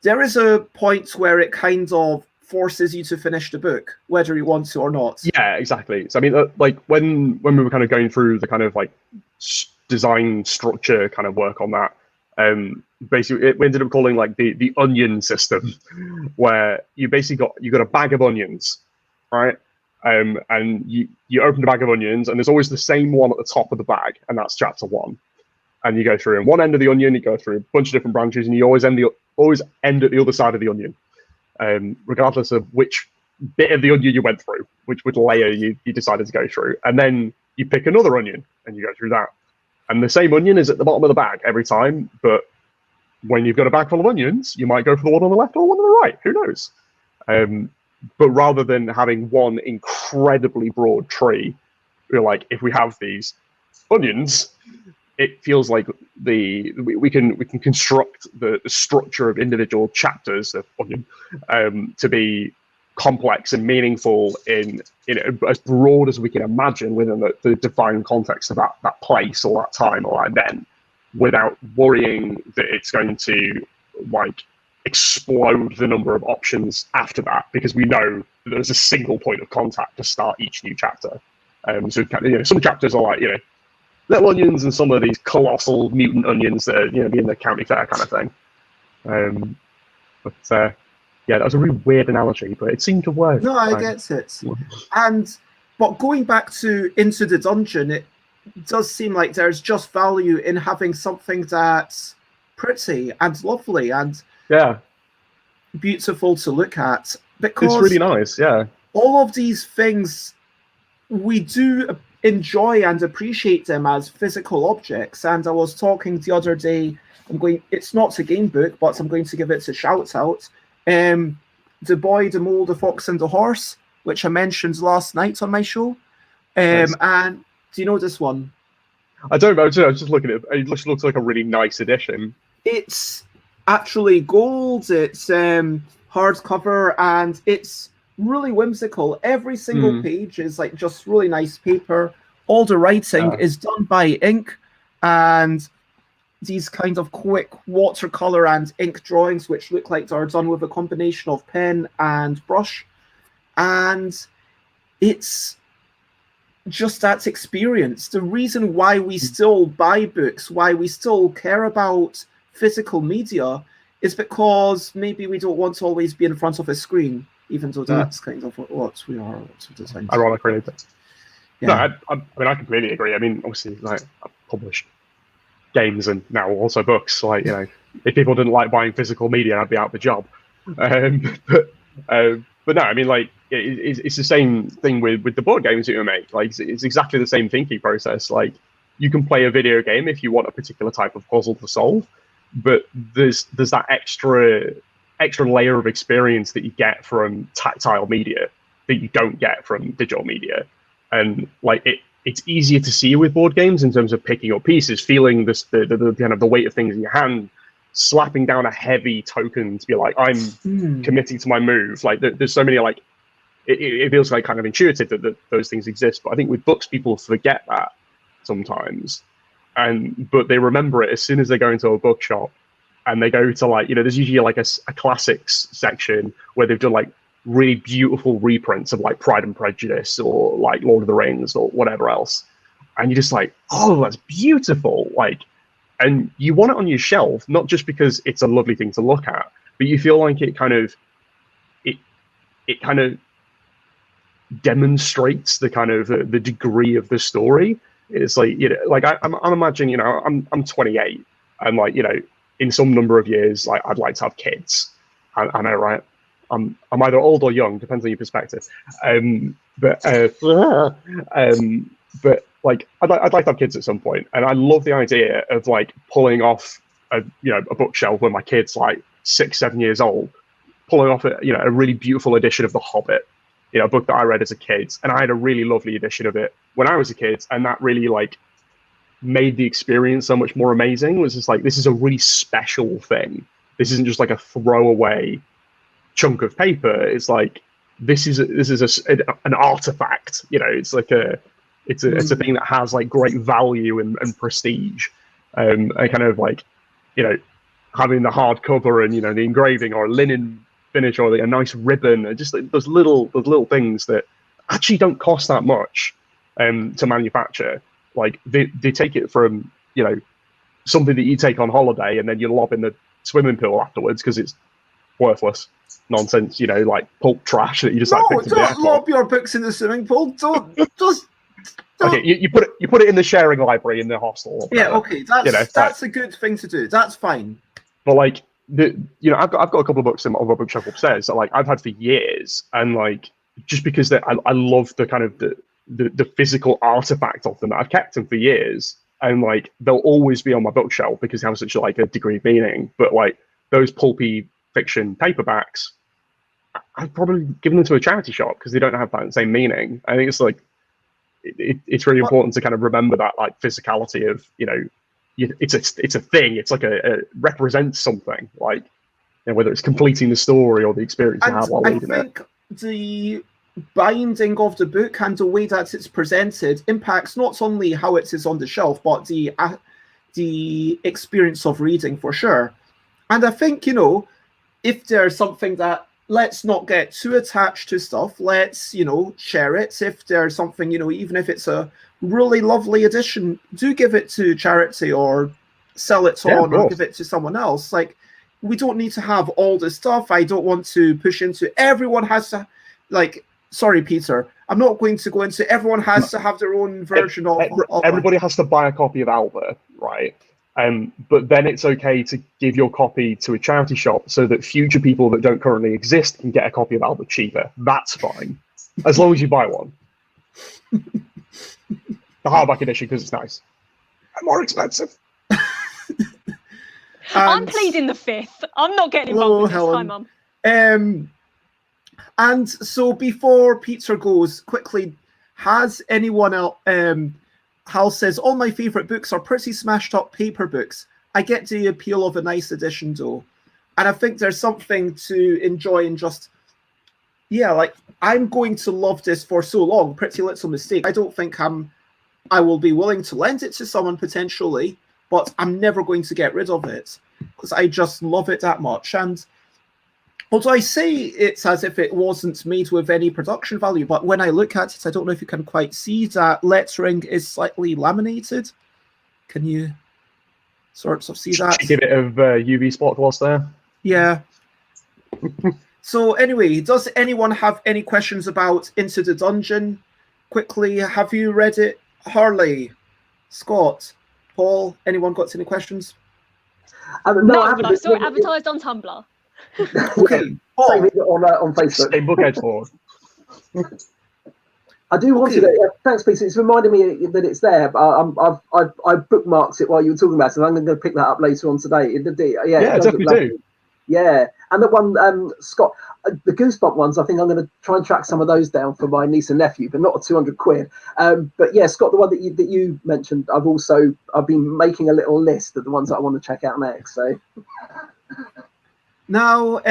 there is a point where it kind of forces you to finish the book, whether you want to or not. Yeah, exactly. So I mean, like when we were kind of going through the kind of like design structure kind of work on that, basically we ended up calling like the onion system, where you basically got a bag of onions, right? And you open the bag of onions, and there's always the same one at the top of the bag, and that's chapter 1. And you go through, and one end of the onion, you go through a bunch of different branches, and you always end at the other side of the onion, regardless of which bit of the onion you went through, which layer you decided to go through. And then you pick another onion, and you go through that. And the same onion is at the bottom of the bag every time, but when you've got a bag full of onions, you might go for the one on the left or the one on the right, who knows? But rather than having one incredibly broad tree, we're like, if we have these onions, it feels like we can construct the structure of individual chapters of onion to be complex and meaningful in as broad as we can imagine within the defined context of that place or that time or that event, without worrying that it's going to like explode the number of options after that, because we know that there's a single point of contact to start each new chapter. So you know, some chapters are like, you know, little onions, and some of these colossal mutant onions that are, you know, be in the county fair kind of thing. Yeah, that was a really weird analogy, but it seemed to work. No, I get it. But going back to Into the Dungeon, it does seem like there's just value in having something that's pretty and lovely and beautiful to look at, because it's really nice. Yeah, all of these things, we do enjoy and appreciate them as physical objects. And I was talking the other day, it's not a game book, but I'm going to give it a shout out. The Boy, the Mole, the Fox and the Horse, which I mentioned last night on my show. Nice. And do you know this one? I don't know. I was just looking at it. It looks like a really nice edition. It's actually gold. It's hardcover, and it's really whimsical. Every single page is like just really nice paper. All the writing is done by ink, and these kind of quick watercolor and ink drawings, which look like they're done with a combination of pen and brush. And it's just that experience. The reason why we still buy books, why we still care about physical media, is because maybe we don't want to always be in front of a screen, even though that's kind of what we are lots of the time. Ironically. Yeah. No, I mean, I completely agree. I mean, obviously, like, I've published games and now also books. Like, you know, if people didn't like buying physical media, I'd be out of the job. But no, I mean, like, it's the same thing with the board games that you make. Like, it's exactly the same thinking process. Like, you can play a video game if you want a particular type of puzzle to solve, but there's that extra layer of experience that you get from tactile media that you don't get from digital media. And like, it's easier to see with board games in terms of picking up pieces, feeling the kind of the weight of things in your hand, slapping down a heavy token to be like, I'm committing to my move. Like there's so many like it feels like kind of intuitive that those things exist, but I think with books people forget that sometimes, but they remember it as soon as they go into a bookshop and they go to like, there's usually like a classics section where they've done like really beautiful reprints of like Pride and Prejudice or like Lord of the Rings or whatever else, and you're just like, oh, that's beautiful, like, and you want it on your shelf not just because it's a lovely thing to look at, but you feel like it kind of demonstrates the kind of the degree of the story. It's like, like I'm imagining, I'm 28, and like, in some number of years, like I'd like to have kids. I know, right? I'm either old or young, depends on your perspective. But like I'd like to have kids at some point, and I love the idea of like pulling off a bookshelf when my kid's like 6-7 years old, pulling off a really beautiful edition of The Hobbit, a book that I read as a kid, and I had a really lovely edition of it when I was a kid, and that really like made the experience so much more amazing. It was just like, this is a really special thing. This isn't just like a throwaway chunk of paper. It's like this is an artifact. It's like it's a thing that has like great value and prestige. And kind of like having the hardcover and the engraving or linen finish or a nice ribbon, and just like those little things that actually don't cost that much to manufacture. Like they take it from something that you take on holiday and then you lob in the swimming pool afterwards because it's worthless nonsense, like pulp trash that you just no, don't lob your books in the swimming pool. Don't. Okay, you put it in the sharing library in the hostel. Yeah, okay, that's a good thing to do. That's fine. But like I've got a couple of books in my bookshelf upstairs that like I've had for years, and like just because I love the kind of the physical artifact of them, I've kept them for years, and like they'll always be on my bookshelf because they have such like a degree of meaning. But like those pulpy fiction paperbacks, I've probably given them to a charity shop because they don't have that same meaning. I think it's like it's really important to kind of remember that like physicality of it's a thing. It's like a represents something, like whether it's completing the story or the experience you have while reading it. I think the binding of the book and the way that it's presented impacts not only how it is on the shelf, but the experience of reading for sure. And I think if there's something that, let's not get too attached to stuff, let's share it. If there's something, even if it's a really lovely edition, do give it to charity or sell it on or give it to someone else. Like, we don't need to have all this stuff. I don't want to push into everyone has to, like, sorry, Peter, I'm not going to go into everyone has to have their own version of everybody has to buy a copy of Alba, right? But then it's okay to give your copy to a charity shop so that future people that don't currently exist can get a copy of Alba cheaper. That's fine, as long as you buy one. The hardback edition, because it's nice. And more expensive. I'm pleading the fifth. I'm not getting involved with this time, Mum. And so before Peter goes, quickly, has anyone else... Hal says, all my favourite books are pretty smashed up paper books. I get the appeal of a nice edition though. And I think there's something to enjoy in just... Yeah, like, I'm going to love this for so long. Pretty Little Mistake. I don't think I will be willing to lend it to someone potentially, but I'm never going to get rid of it because I just love it that much. And although I say it's as if it wasn't made with any production value, but when I look at it, I don't know if you can quite see that lettering is slightly laminated. Can you sort of see that? Give it of UV spot gloss there. Yeah. So anyway, does anyone have any questions about Into the Dungeon? Quickly, have you read it? Harley, Scott, Paul, anyone got any questions? No, but I saw it advertised on Tumblr. Okay, Paul. On Facebook. Same book edge board. I do want to go. Thanks, Peter. It's reminding me that it's there. But I bookmarked it while you were talking about it, and I'm going to pick that up later on today. Yeah, definitely do. Yeah, and the one, Scott, the Goosebump ones, I think I'm going to try and track some of those down for my niece and nephew, but not 200 quid. But yeah, Scott, the one that you mentioned, I've been making a little list of the ones that I want to check out next. So now,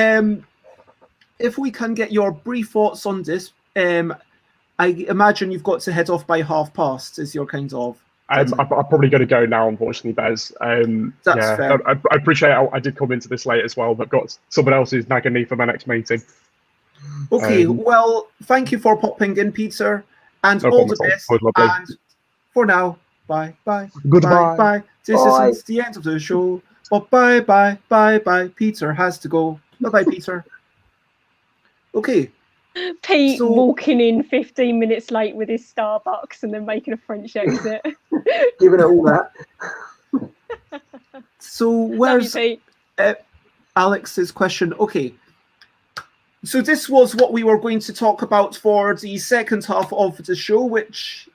if we can get your brief thoughts on this, I imagine you've got to head off by past. Is your kind of? I'm probably going to go now, unfortunately, Bez. That's fair. I appreciate I did come into this late as well, but got someone else who's nagging me for my next meeting. Okay, well, thank you for popping in, Peter, and No all the problem at best. all. It was lovely. And for now, bye. Goodbye. Bye. This Bye. isn't the end of the show. But bye. Peter has to go. Bye, Peter. Okay. Pete So- walking in 15 minutes late with his Starbucks and then making a French exit. giving it all that. So Love you, where's Pete. Alex's question? Okay. So this was what we were going to talk about for the second half of the show, which,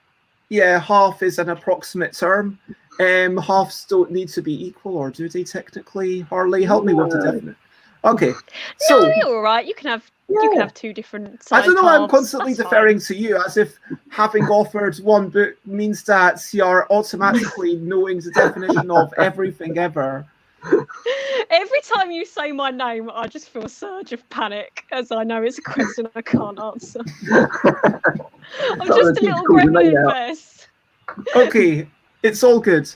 yeah, half is an approximate term. Halves don't need to be equal, or do they technically? Harley, help me with the definite. Okay. So No, you're all right. You can have two different I size don't know, I'm halves. constantly That's deferring to you as if having authored one book means that you're automatically knowing the definition of everything ever. fine. Every time you say my name, I just feel a surge of panic as I know it's a question I can't answer. I'm just a little gremlin, Bess. Okay, it's all good.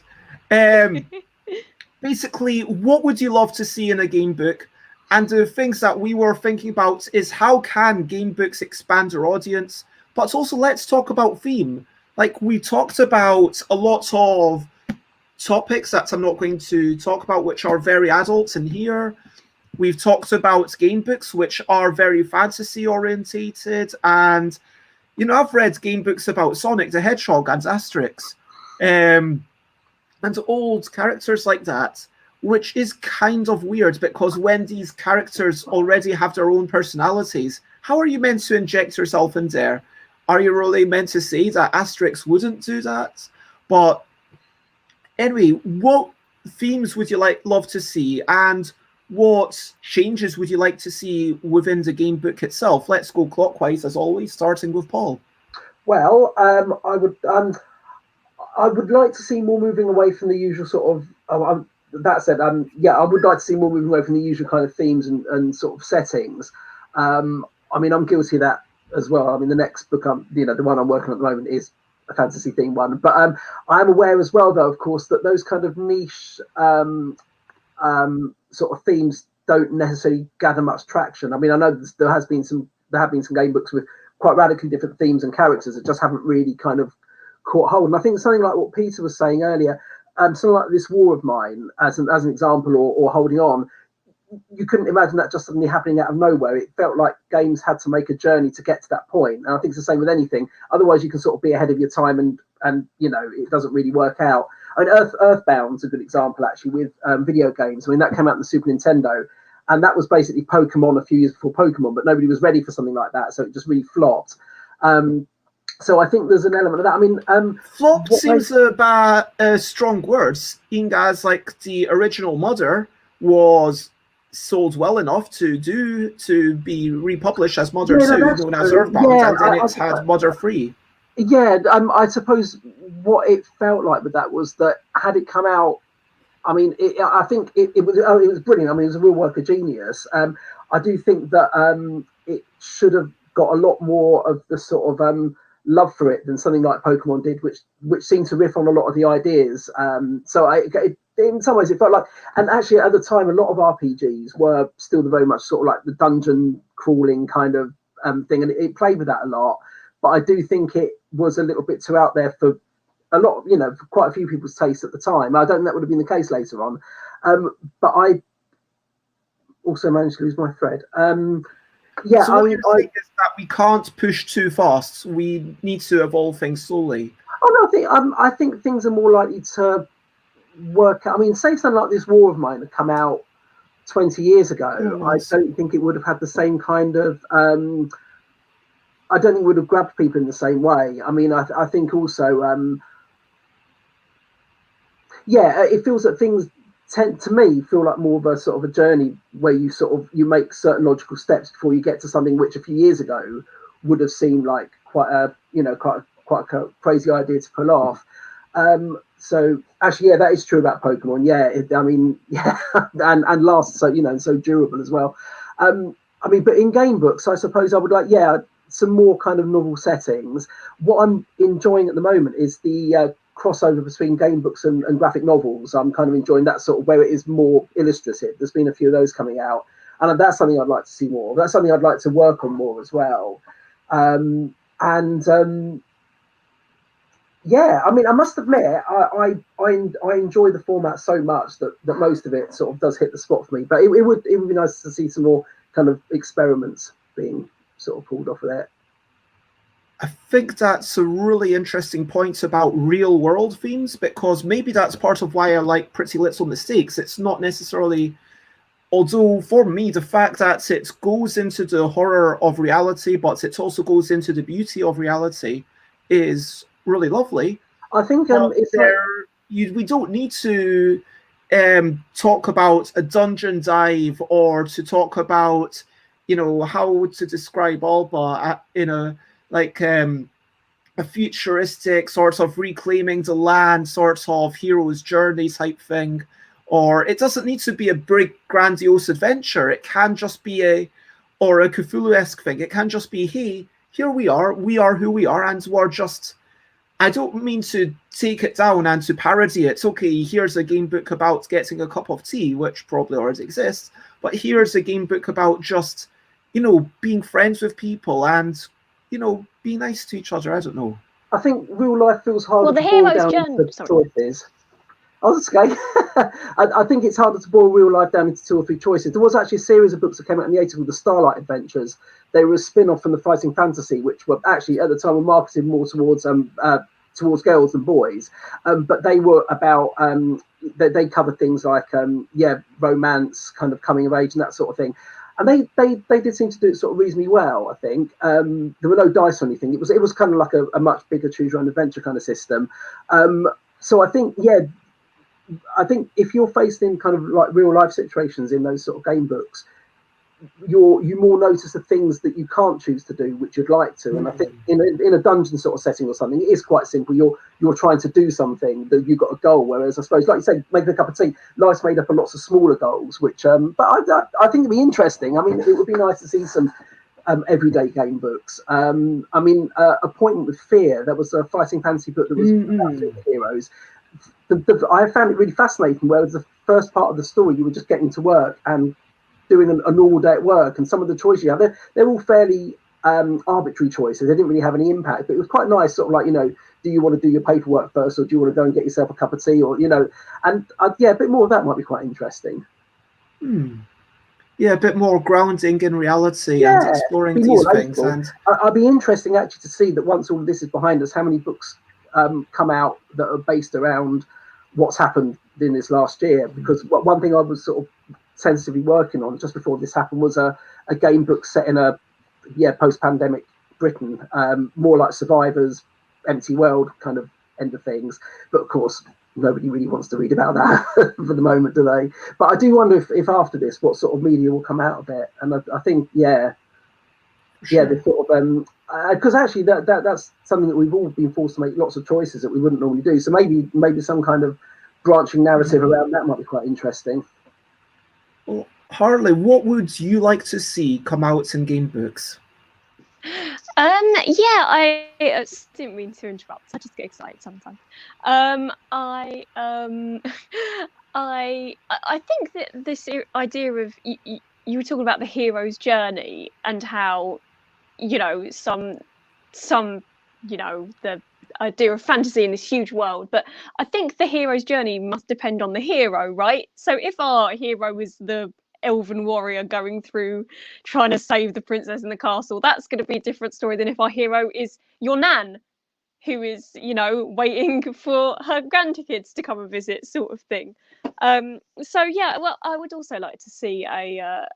Basically, what would you love to see in a game book? And the things that we were thinking about is how can game books expand their audience? But also let's talk about theme. Like we talked about a lot of topics that I'm not going to talk about, which are very adult in here. We've talked about game books, which are very fantasy orientated. And, you know, I've read game books about Sonic the Hedgehog and Asterix. And old characters like that, which is kind of weird because when these characters already have their own personalities, how are you meant to inject yourself in there? Are you really meant to say that Asterix wouldn't do that? But anyway, what themes would you love to see, and what changes would you like to see within the game book itself? Let's go clockwise as always, starting with Paul. Well, I would like to see more moving away from the usual sort of. That said, yeah, I would like to see more moving away from the usual kind of themes and sort of settings. I mean, I'm guilty of that as well. I mean, the next book, the one I'm working on at the moment is a fantasy themed one. But I am aware as well, though, of course, that those kind of niche sort of themes don't necessarily gather much traction. I mean, I know there have been some game books with quite radically different themes and characters that just haven't really kind of caught hold. And I think something like what Peter was saying earlier, something like This War of Mine as an example, or Holding On, you couldn't imagine that just suddenly happening out of nowhere. It felt like games had to make a journey to get to that point. And I think it's the same with anything. Otherwise, you can sort of be ahead of your time and you know, it doesn't really work out. I mean, Earthbound's a good example, actually, with video games. I mean, that came out on the Super Nintendo, and that was basically Pokemon a few years before Pokemon, but nobody was ready for something like that, so it just really flopped. So I think there's an element of that. I mean, flop seems a strong word, seeing as like the original Mother was sold well enough to be republished as Mother 2, known as Earthbound, and then it's had Mother 3. Yeah, I suppose what it felt like with that was that had it come out, I mean, I think it was brilliant. I mean, it was a real work of genius. I do think that it should have got a lot more of the sort of love for it than something like Pokemon did, which seemed to riff on a lot of the ideas. So in some ways it felt like, and actually at the time a lot of RPGs were still very much sort of like the dungeon crawling kind of thing, and it played with that a lot. But I do think it was a little bit too out there for a lot, you know, for quite a few people's taste at the time. I don't think that would have been the case later on. But I also managed to lose my thread. Yeah, so what you're saying is that we can't push too fast. We need to evolve things slowly. Oh no, I think things are more likely to work out. I mean, say something like This War of Mine had come out 20 years ago. I don't think it would have had the same kind of. I don't think it would have grabbed people in the same way. I mean, I think also, yeah, it feels that things tend to me feel like more of a sort of a journey where you make certain logical steps before you get to something which a few years ago would have seemed like quite a crazy idea to pull off. So actually, yeah, that is true about Pokemon. Yeah, and lasts so durable as well. But in game books, I suppose I would like some more kind of novel settings. What I'm enjoying at the moment is the crossover between game books and graphic novels. I'm kind of enjoying that sort of where it is more illustrative. There's been a few of those coming out, and that's something I'd like to see more. That's something I'd like to work on more as well. I must admit, I enjoy the format so much that most of it sort of does hit the spot for me. But it would be nice to see some more kind of experiments being sort of pulled off of it. I think that's a really interesting point about real world themes, because maybe that's part of why I like Pretty Little Mistakes. It's not necessarily, although for me, the fact that it goes into the horror of reality, but it also goes into the beauty of reality is really lovely. I think we don't need to talk about a dungeon dive or to talk about, how to describe Alba in a futuristic sort of reclaiming the land sort of hero's journey type thing. Or it doesn't need to be a big grandiose adventure. It can just be a Cthulhu-esque thing. It can just be, hey, here we are who we are, and we're just, I don't mean to take it down and to parody it. Okay, here's a game book about getting a cup of tea, which probably already exists, but here's a game book about just, being friends with people and, be nice to each other. I don't know. I think real life feels harder Well, the to boil hero's down journey. into choices. Oh, that's okay. I think it's harder to boil real life down into 2 or 3 choices. There was actually a series of books that came out in the 80s called the Starlight Adventures. They were a spin-off from the Fighting Fantasy, which were actually at the time were marketed more towards girls than boys. But they were about they covered things like romance, kind of coming of age and that sort of thing. And they did seem to do it sort of reasonably well, I think. There were no dice or anything. It was kind of like a much bigger choose your own adventure kind of system. So I think if you're faced in kind of like real life situations in those sort of game books, you more notice the things that you can't choose to do, which you'd like to. And I think in a dungeon sort of setting or something, it is quite simple. You're trying to do something that you've got a goal. Whereas I suppose, like you say, making a cup of tea, life's made up of lots of smaller goals. Which, but I think it'd be interesting. I mean, it would be nice to see some everyday game books. Appointment with Fear. There was a fighting fantasy book that was about heroes. I found it really fascinating. Whereas the first part of the story, you were just getting to work and doing a normal day at work, and some of the choices you have, they're all fairly arbitrary choices. They didn't really have any impact, but it was quite nice, sort of like, do you want to do your paperwork first, or do you want to go and get yourself a cup of tea, or and a bit more of that might be quite interesting. Yeah, a bit more grounding in reality and exploring these things. And I'd be interesting actually to see that once all of this is behind us, how many books come out that are based around what's happened in this last year. Because one thing I was sort of tentatively working on just before this happened was a game book set in a post-pandemic Britain, more like Survivors, Empty World kind of end of things. But of course, nobody really wants to read about that for the moment, do they? But I do wonder if after this, what sort of media will come out of it. And I think, the sort of because actually that's something that we've all been forced to make lots of choices that we wouldn't normally do. So maybe some kind of branching narrative around that might be quite interesting. Well, Harley, what would you like to see come out in game books? I didn't mean to interrupt. I just get excited sometimes. I think that this idea of you were talking about the hero's journey and how some the idea of fantasy in this huge world, but I think the hero's journey must depend on the hero, right? So if our hero is the elven warrior going through trying to save the princess in the castle, that's going to be a different story than if our hero is your nan who is waiting for her grandkids to come and visit, sort of thing. I would also like to see a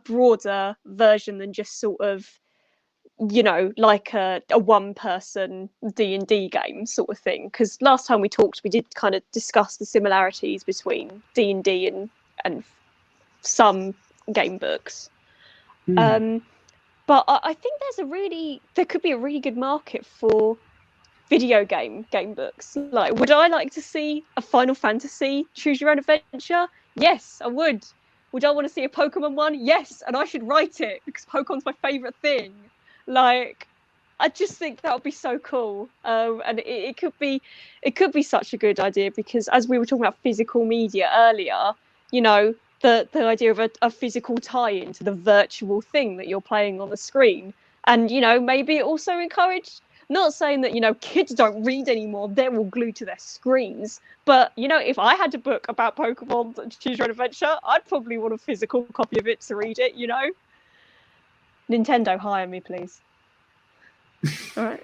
broader version than just sort of you know, like a one-person D&D game sort of thing. Because last time we talked, we did kind of discuss the similarities between D&D and some game books. But I think there could be a really good market for video game books. Like, would I like to see a Final Fantasy Choose Your Own Adventure? Yes, I would. Would I want to see a Pokemon one? Yes, and I should write it because Pokemon's my favourite thing. Like, I just think that would be so cool. And it could be such a good idea because as we were talking about physical media earlier, you know, the idea of a physical tie-in to the virtual thing that you're playing on the screen. And, you know, maybe it also encouraged, not saying that, you know, kids don't read anymore, they're all glued to their screens. But, you know, if I had a book about Pokemon and Choose Your Own Adventure, I'd probably want a physical copy of it to read it, you know? Nintendo, hire me, please. All right.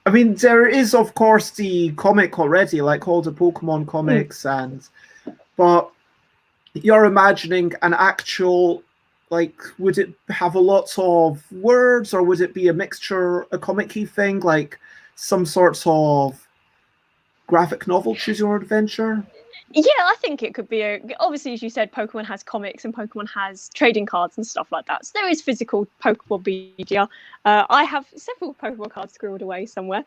I mean, there is, of course, the comic already, like all the Pokemon comics, but you're imagining an actual, like, would it have a lot of words, or would it be a mixture, a comic-y thing, like some sorts of graphic novel, Choose Your Own Adventure? Yeah, I think it could be obviously, as you said, Pokemon has comics and Pokemon has trading cards and stuff like that. So there is physical Pokemon media. I have several Pokemon cards scribbled away somewhere.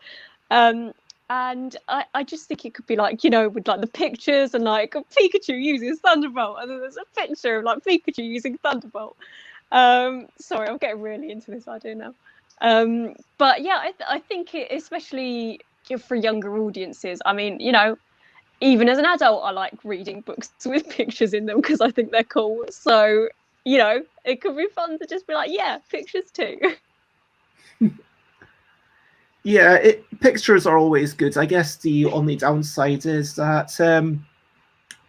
And I just think it could be like, you know, with like the pictures and like Pikachu using Thunderbolt, and then there's a picture of like Pikachu using Thunderbolt. Sorry, I'm getting really into this idea now. But yeah, I think it, especially for younger audiences, I mean, you know, even as an adult, I like reading books with pictures in them because I think they're cool. So, you know, it could be fun to just be like, yeah, pictures too. Yeah, pictures are always good. I guess the only downside is that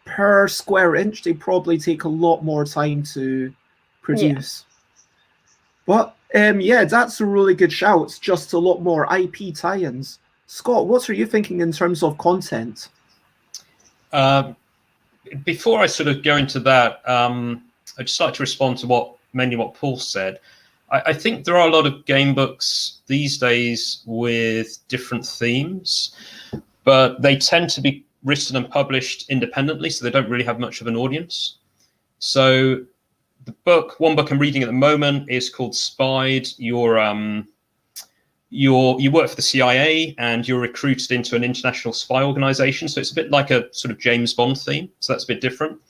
per square inch, they probably take a lot more time to produce. Yeah. But yeah, that's a really good shout. It's just a lot more IP tie-ins. Scott, what are you thinking in terms of content? Before I sort of go into that, I'd just like to respond to mainly what Paul said. I think there are a lot of game books these days with different themes, but they tend to be written and published independently, so they don't really have much of an audience. So one book I'm reading at the moment is called Spied. You work for the CIA and you're recruited into an international spy organization. So it's a bit like a sort of James Bond theme. So that's a bit different.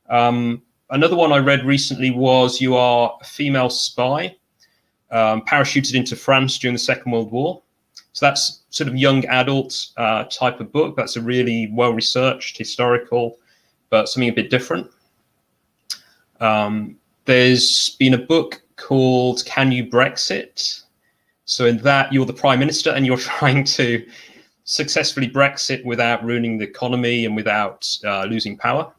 Another one I read recently was you are a female spy, parachuted into France during the Second World War. So that's sort of young adult type of book. That's a really well-researched, historical, but something a bit different. There's been a book called Can You Brexit? So in that, you're the Prime Minister and you're trying to successfully Brexit without ruining the economy and without losing power.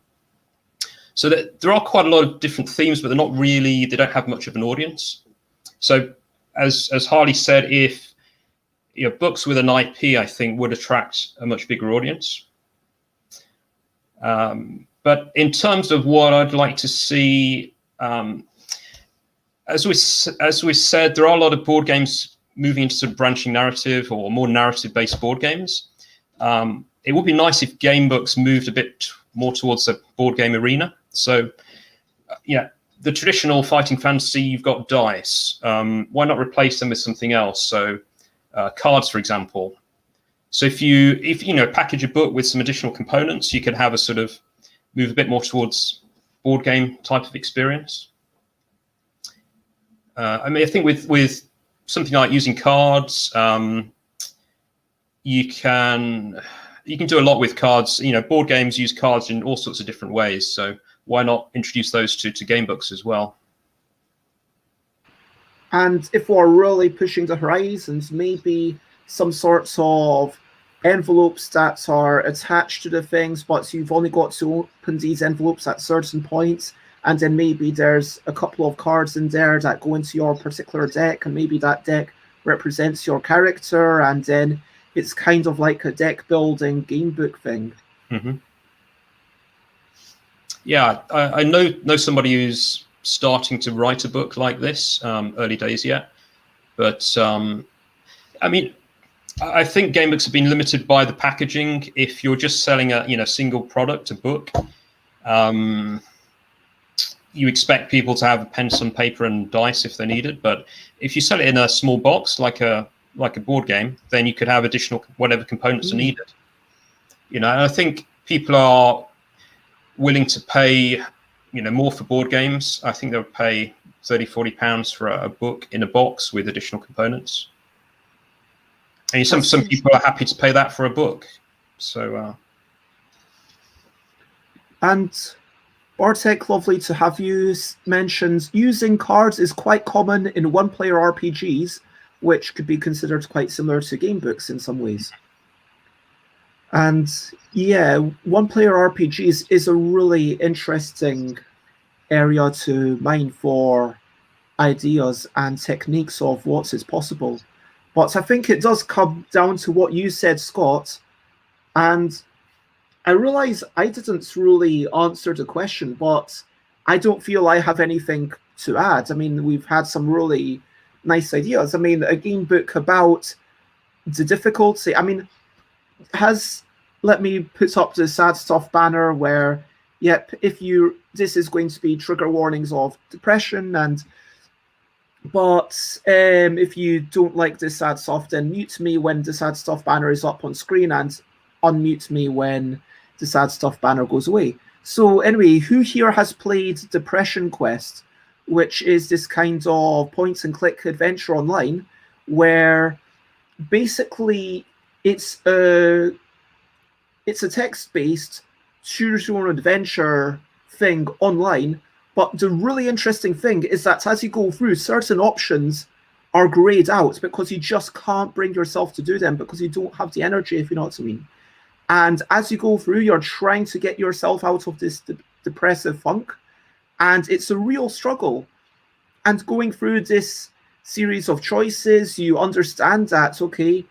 So there are quite a lot of different themes, but they don't have much of an audience. So as Harley said, if books with an IP, I think, would attract a much bigger audience. But in terms of what I'd like to see, as we said, there are a lot of board games moving into sort of branching narrative or more narrative-based board games. It would be nice if game books moved a bit more towards the board game arena. So, yeah, the traditional fighting fantasy, you've got dice. Why not replace them with something else? So, cards, for example. So if you package a book with some additional components, you could have a sort of move a bit more towards board game type of experience. I mean, I think with something like using cards, you can do a lot with cards. Board games use cards in all sorts of different ways. So why not introduce those to game books as well? And if we're really pushing the horizons, maybe some sorts of envelopes that are attached to the things, but you've only got to open these envelopes at certain points, and then maybe there's a couple of cards in there that go into your particular deck, and maybe that deck represents your character, and then it's kind of like a deck building game book thing. Mm-hmm. Yeah, I know somebody who's starting to write a book like this, early days yet. But I mean, I think gamebooks have been limited by the packaging. If you're just selling a single product, a book, you expect people to have a pencil and paper and dice if they need it. But if you sell it in a small box, like a board game, then you could have additional whatever components are needed. And I think people are willing to pay, more for board games. I think they'll pay £30-40 for a book in a box with additional components. And some people are happy to pay that for a book. So. And Bartek, lovely to have you. Mentions using cards is quite common in one-player RPGs, which could be considered quite similar to game books in some ways. And yeah, one-player RPGs is a really interesting area to mine for ideas and techniques of what is possible. But I think it does come down to what you said, Scott. And I realize I didn't really answer the question, but I don't feel I have anything to add. I mean, we've had some really nice ideas. I mean, a game book about the difficulty. I mean, let me put up the sad stuff banner where, yep, this is going to be trigger warnings of depression, but if you don't like this sad stuff, then mute me when the sad stuff banner is up on screen and unmute me when the sad stuff banner goes away. So anyway, who here has played Depression Quest, which is this kind of point and click adventure online where basically it's a text-based choose your own adventure thing online. But the really interesting thing is that as you go through, certain options are grayed out because you just can't bring yourself to do them because you don't have the energy, if you know what I mean. And as you go through, you're trying to get yourself out of this depressive funk. And it's a real struggle. And going through this series of choices, you understand that, okay,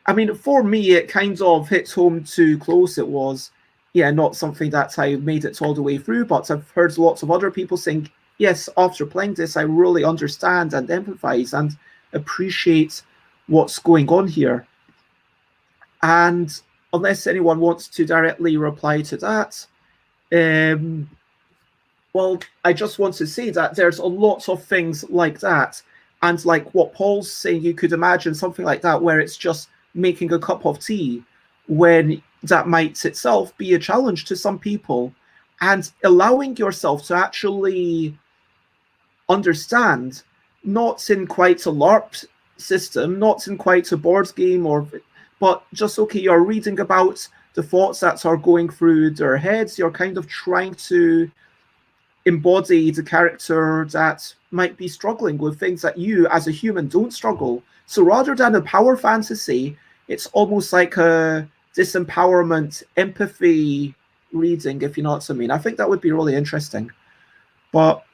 I mean, for me, it kind of hits home too close. It was, yeah, not something that I made it all the way through, but I've heard lots of other people saying, yes, after playing this, I really understand and empathize and appreciate what's going on here. And unless anyone wants to directly reply to that, well, I just want to say that there's a lot of things like that. And like what Paul's saying, you could imagine something like that where it's just making a cup of tea when that might itself be a challenge to some people, and allowing yourself to actually understand, not in quite a LARP system, not in quite a board game, but just, okay, you're reading about the thoughts that are going through their heads, you're kind of trying to embody the character that might be struggling with things that you as a human don't struggle. So rather than a power fantasy, it's almost like a disempowerment, empathy reading, if you know what I mean. I think that would be really interesting. But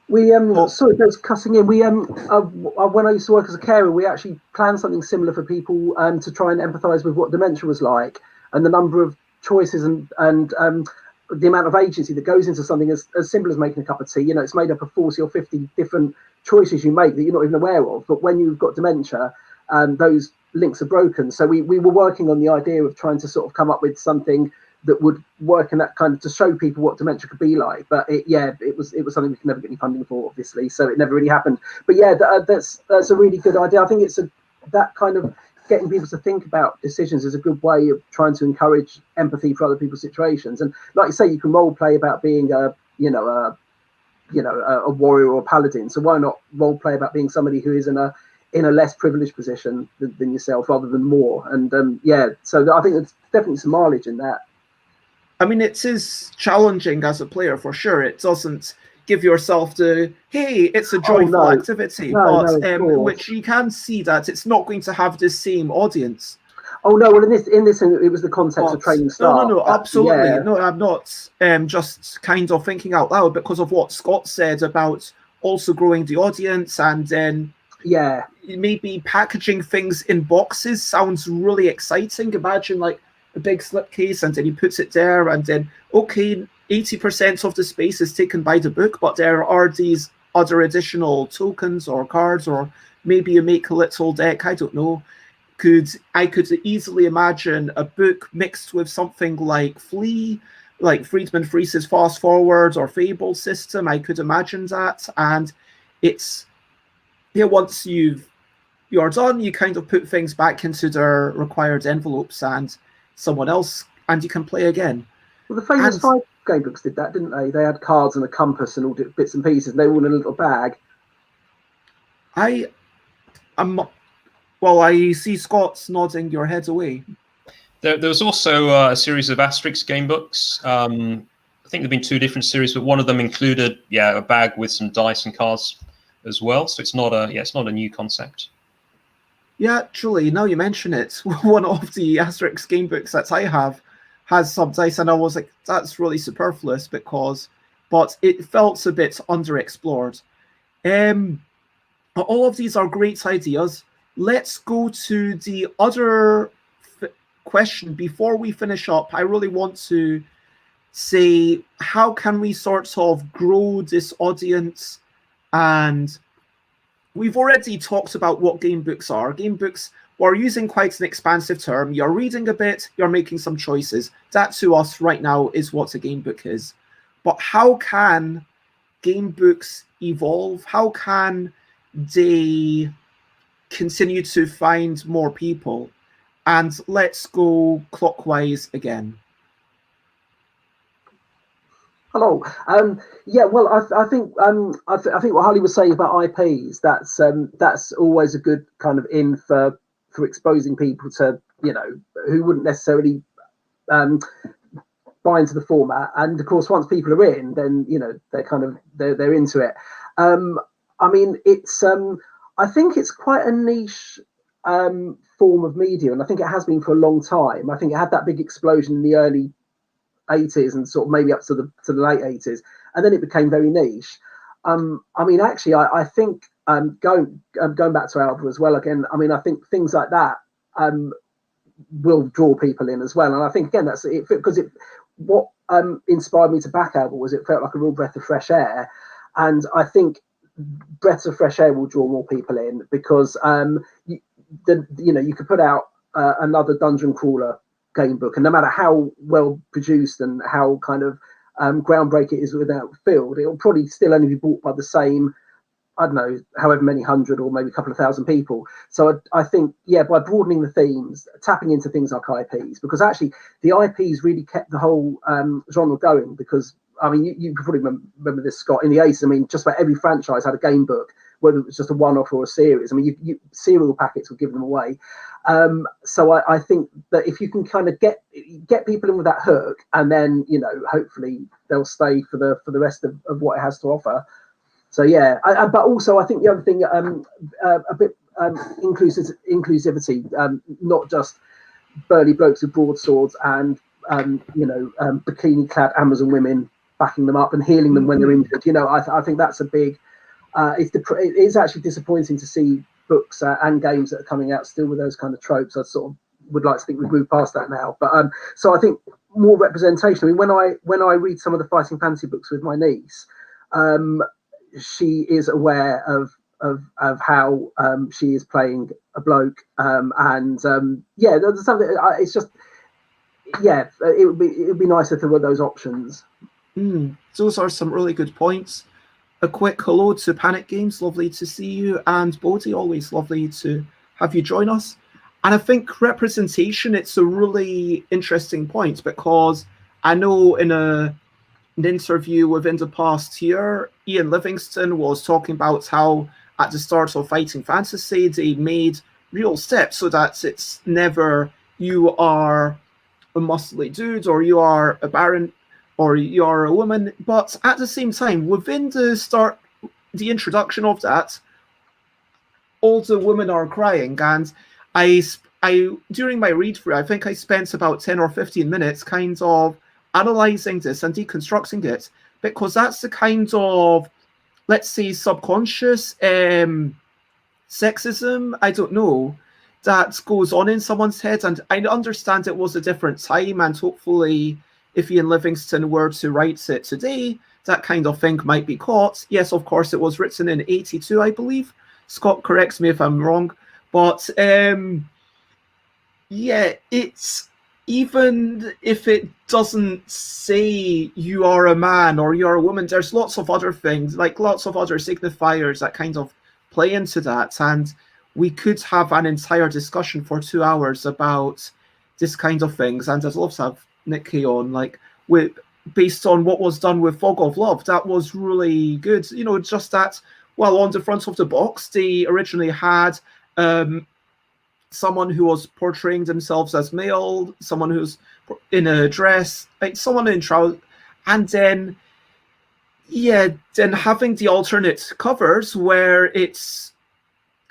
we sorry, there's cutting in. We when I used to work as a carer, we actually planned something similar for people to try and empathise with what dementia was like, and the number of choices and the amount of agency that goes into something as simple as making a cup of tea. You know, it's made up of 40 or 50 different choices you make that you're not even aware of. But when you've got dementia, those links are broken. So we were working on the idea of trying to sort of come up with something that would work in that kind of, to show people what dementia could be like. But it was something we could never get any funding for, obviously. So it never really happened. But yeah, that's a really good idea. I think it's that kind of getting people to think about decisions is a good way of trying to encourage empathy for other people's situations. And like you say, you can role play about being a warrior or a paladin. So why not role play about being somebody who is in a less privileged position than yourself, rather than more? And so I think there's definitely some mileage in that. I mean, it is challenging as a player for sure. It doesn't give yourself the, hey, it's a joyful activity, which you can see that it's not going to have the same audience. Oh no! Well, in this, it was the context of training staff. No, absolutely. Yeah. No, I'm not just kind of thinking out loud because of what Scott said about also growing the audience, and then maybe packaging things in boxes sounds really exciting. Imagine like a big slipcase, and then he puts it there, and then 80% of the space is taken by the book, but there are these other additional tokens or cards, or maybe you make a little deck, I don't know. I could easily imagine a book mixed with something like Flea, like Friedman Freese's Fast Forward or Fable system. I could imagine that. And it's, once you're done, you kind of put things back into their required envelopes and you can play again. Well, the famous 5 game books did that, didn't they? They had cards and a compass and all bits and pieces, and they were all in a little bag. Well, I see Scott's nodding your head away. There was also a series of Asterix game books. I think there've been 2 different series, but one of them included, a bag with some dice and cards as well. So it's not a new concept. Yeah, actually, now you mention it, one of the Asterix game books that I have has some dice, and I was like, that's really superfluous but it felt a bit underexplored. All of these are great ideas. Let's go to the other question before we finish up. I really want to say, how can we sort of grow this audience? And we've already talked about what game books are. Game books, we're using quite an expansive term. You're reading a bit, you're making some choices. That to us right now is what a game book is. But how can game books evolve? How can they continue to find more people? And let's go clockwise again. Hello. Well, I think what Harley was saying about IPs, that's always a good kind of in for exposing people to, who wouldn't necessarily buy into the format. And of course, once people are in, then they're into it. I think it's quite a niche form of media, and I think it has been for a long time. I think it had that big explosion in the early 80s and sort of maybe up to the late 80s, and then it became very niche. I think going back to Alba as well again, I think things like that will draw people in as well. And I think again that's it, because what inspired me to back Alba was it felt like a real breath of fresh air, and I think breaths of fresh air will draw more people in, because you could put out another dungeon crawler game book, and no matter how well produced and how kind of groundbreaking it is without field, it'll probably still only be bought by the same, I don't know, however many hundred or maybe a couple of thousand people. So I think, by broadening the themes, tapping into things like IPs, because actually the IPs really kept the whole genre going, because you could probably remember this, Scott, in the 80s. Just about every franchise had a game book, whether it was just a one-off or a series. Cereal packets were giving them away. So I think that if you can kind of get people in with that hook, and then hopefully they'll stay for the rest of what it has to offer. So but also I think the other thing, a bit inclusivity, not just burly blokes with broadswords and bikini-clad Amazon women backing them up and healing them when they're injured. I think that's a big. It's actually disappointing to see books and games that are coming out still with those kind of tropes. I sort of would like to think we've moved past that now. But so I think more representation. When I read some of the fighting fantasy books with my niece, she is aware of how she is playing a bloke, there's something. It's just it would be nicer if there were those options. Those are some really good points. A quick hello to Panic Games, lovely to see you, and Bodhi, always lovely to have you join us. And I think representation, it's a really interesting point, because I know in an interview within the past year, Ian Livingston was talking about how at the start of Fighting Fantasy they made real steps so that it's never you are a muscly dude or you are a baron or you are a woman, but at the same time, within the introduction of that, all the women are crying, and I during my read through, I think I spent about 10 or 15 minutes kind of analyzing this and deconstructing it, because that's the kind of, let's say, subconscious sexism, I don't know, that goes on in someone's head. And I understand it was a different time, and hopefully if Ian Livingston were to write it today, that kind of thing might be caught. Yes, of course, it was written in 82, I believe. Scott corrects me if I'm wrong. But yeah, it's, even if it doesn't say you are a man or you're a woman, there's lots of other things, like lots of other signifiers that kind of play into that. And we could have an entire discussion for 2 hours about this kind of things. And I'd love to have Nick Kay on, like, based on what was done with Fog of Love. That was really good. You know, just that, well, on the front of the box, they originally had someone who was portraying themselves as male, someone who's in a dress, like someone in trousers, and then, yeah, then having the alternate covers where it's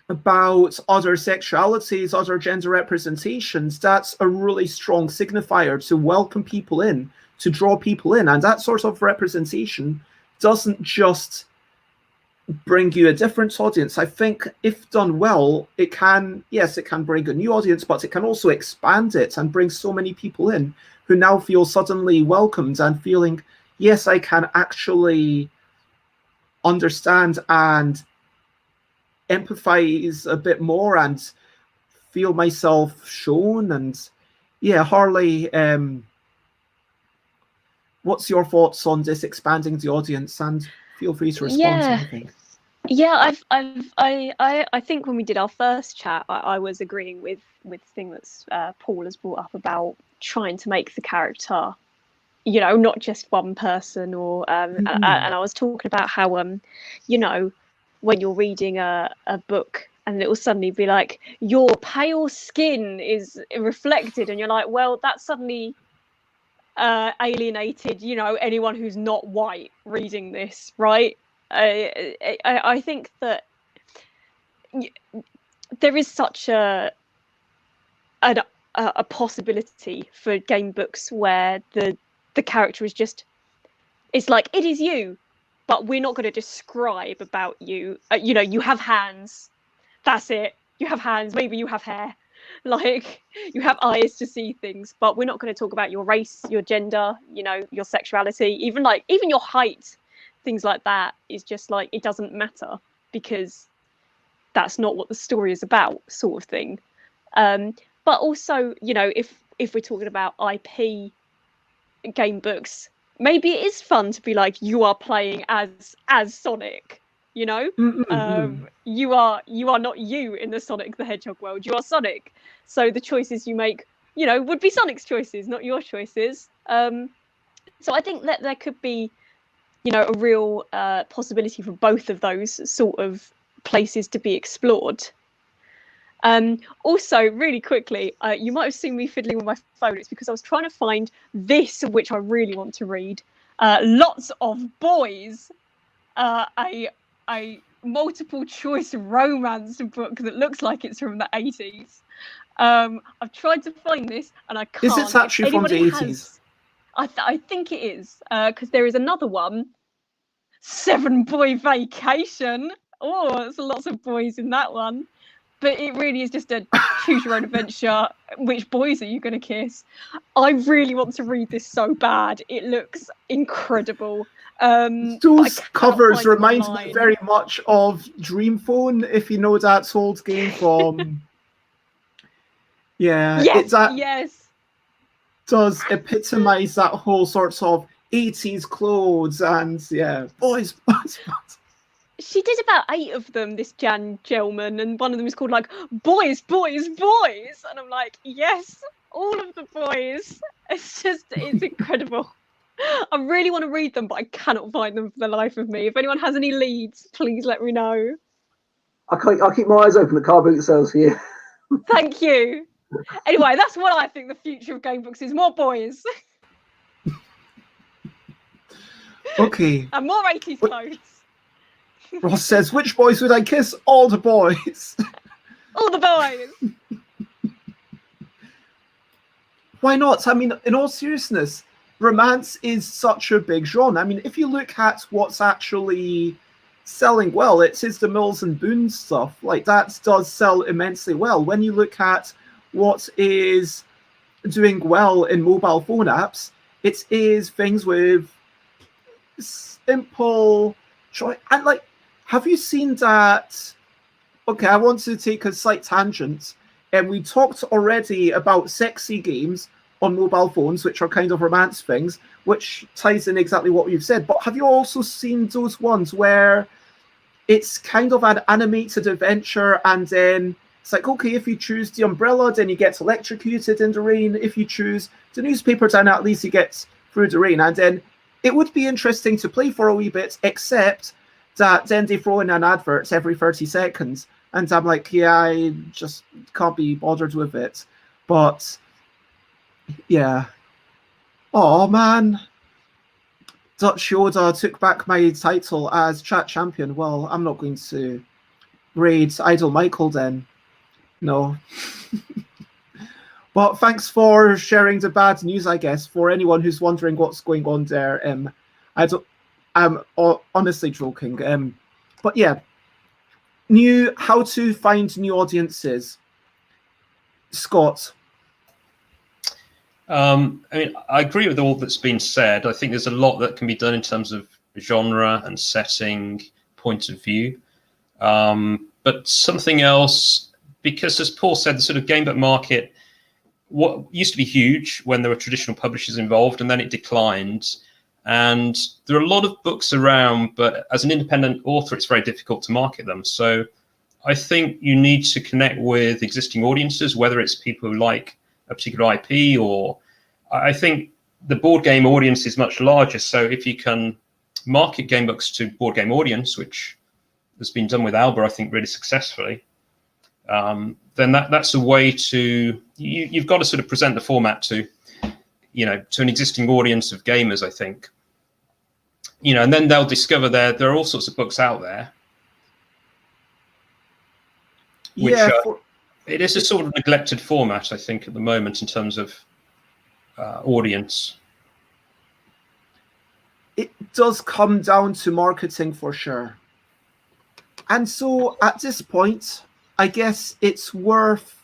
about other sexualities, other gender representations. That's a really strong signifier to welcome people in, to draw people in. And that sort of representation doesn't just bring you a different audience. I think if done well, it can, yes, it can bring a new audience, but it can also expand it and bring so many people in who now feel suddenly welcomed and feeling, yes, I can actually understand and empathize a bit more and feel myself shown. And yeah, Harley, what's your thoughts on this expanding the audience? And feel free to respond to anything. Yeah, I think when we did our first chat, I was agreeing with the thing that's Paul has brought up about trying to make the character, you know, not just one person, or and I was talking about how you know, when you're reading a book and it will suddenly be like, your pale skin is reflected, and you're like, well, that's suddenly alienated, you know, anyone who's not white reading this, right? I think that there is such a possibility for game books where the character is just, it's like, it is you, but we're not going to describe about you. You know, you have hands, that's it. You have hands, maybe you have hair, like you have eyes to see things, but we're not going to talk about your race, your gender, you know, your sexuality, even your height. Things like that is just like, it doesn't matter because that's not what the story is about, sort of thing. But also, you know, if we're talking about IP game books, maybe it is fun to be like, you are playing as Sonic, you know. You are not you in the Sonic the Hedgehog world, you are Sonic, so the choices you make, you know, would be Sonic's choices, not your choices. So I think that there could be, you know, a real possibility for both of those sort of places to be explored. Also, really quickly, you might have seen me fiddling with my phone. It's because I was trying to find this, which I really want to read. Lots of Boys, a multiple choice romance book that looks like it's from the 80s. I've tried to find this and I can't. Is it actually from the 80s? I think it is, because there is another one, 7 Boy Vacation. Oh, there's lots of boys in that one. But it really is just a choose your own adventure. Which boys are you going to kiss? I really want to read this so bad. It looks incredible. Those covers remind me very much of Dream Phone, if you know that old game from... Yeah, yes. Does epitomize that whole sort of 80s clothes and yeah, boys. She did about 8 of them, this Jan Gelman, and one of them is called like Boys, Boys, Boys, and I'm like, yes, all of the boys. It's incredible. I really want to read them, but I cannot find them for the life of me. If anyone has any leads, please let me know. I'll keep my eyes open at car boot sales for you. Thank you. Anyway, that's what I think the future of game books is: more boys. Okay. And more 80s clothes. Ross says, which boys would I kiss? All the boys. All the boys. Why not? I mean, in all seriousness, romance is such a big genre. I mean, if you look at what's actually selling well, it is the Mills and Boone stuff. Like, that does sell immensely well. When you look at what is doing well in mobile phone apps, it is things with simple choice. And like, have you seen that? Okay, I want to take a slight tangent. And we talked already about sexy games on mobile phones, which are kind of romance things, which ties in exactly what you've said. But have you also seen those ones where it's kind of an animated adventure, and then it's like, okay, if you choose the umbrella, then you get electrocuted in the rain. If you choose the newspaper, then at least you get through the rain. And then it would be interesting to play for a wee bit, except that then they throw in an advert every 30 seconds. And I'm like, yeah, I just can't be bothered with it. But yeah. Oh, man. Dutch Yoda took back my title as chat champion. Well, I'm not going to raid Idol Michael then. No. But thanks for sharing the bad news, I guess, for anyone who's wondering what's going on there. I'm honestly joking. But yeah. How to find new audiences. Scott. I mean, I agree with all that's been said. I think there's a lot that can be done in terms of genre and setting, point of view. But something else, because as Paul said, the sort of gamebook market, what used to be huge when there were traditional publishers involved, and then it declined. And there are a lot of books around, but as an independent author, it's very difficult to market them. So I think you need to connect with existing audiences, whether it's people who like a particular IP, or I think the board game audience is much larger. So if you can market game books to board game audience, which has been done with Alba, I think, really successfully, then that's a way to, you've got to sort of present the format to, to an existing audience of gamers, I think. And then they'll discover there are all sorts of books out there. Which, it is a sort of neglected format, I think, at the moment in terms of audience. It does come down to marketing for sure. And so at this point, I guess it's worth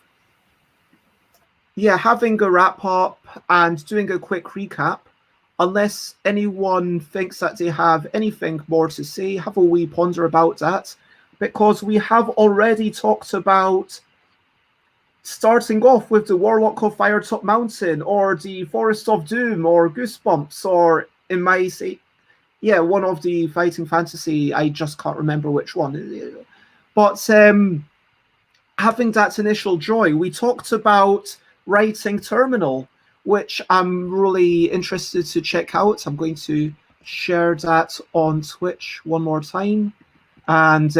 having a wrap up and doing a quick recap. Unless anyone thinks that they have anything more to say, have a wee ponder about that. Because we have already talked about starting off with the Warlock of Firetop Mountain, or the Forest of Doom, or Goosebumps, or in my say, one of the fighting fantasy, I just can't remember which one. But having that initial joy, we talked about writing Terminal, which I'm really interested to check out. I'm going to share that on Twitch one more time. And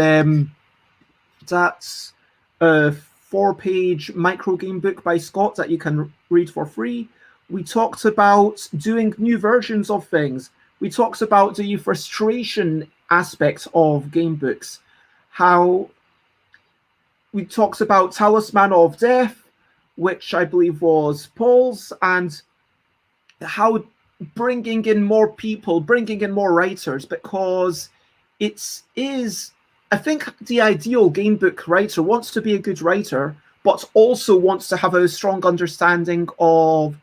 that's a 4-page micro game book by Scott that you can read for free. We talked about doing new versions of things. We talked about the frustration aspect of game books. How we talked about Talisman of Death, which I believe was Paul's, and how bringing in more people, bringing in more writers, because it is, I think the ideal game book writer wants to be a good writer, but also wants to have a strong understanding of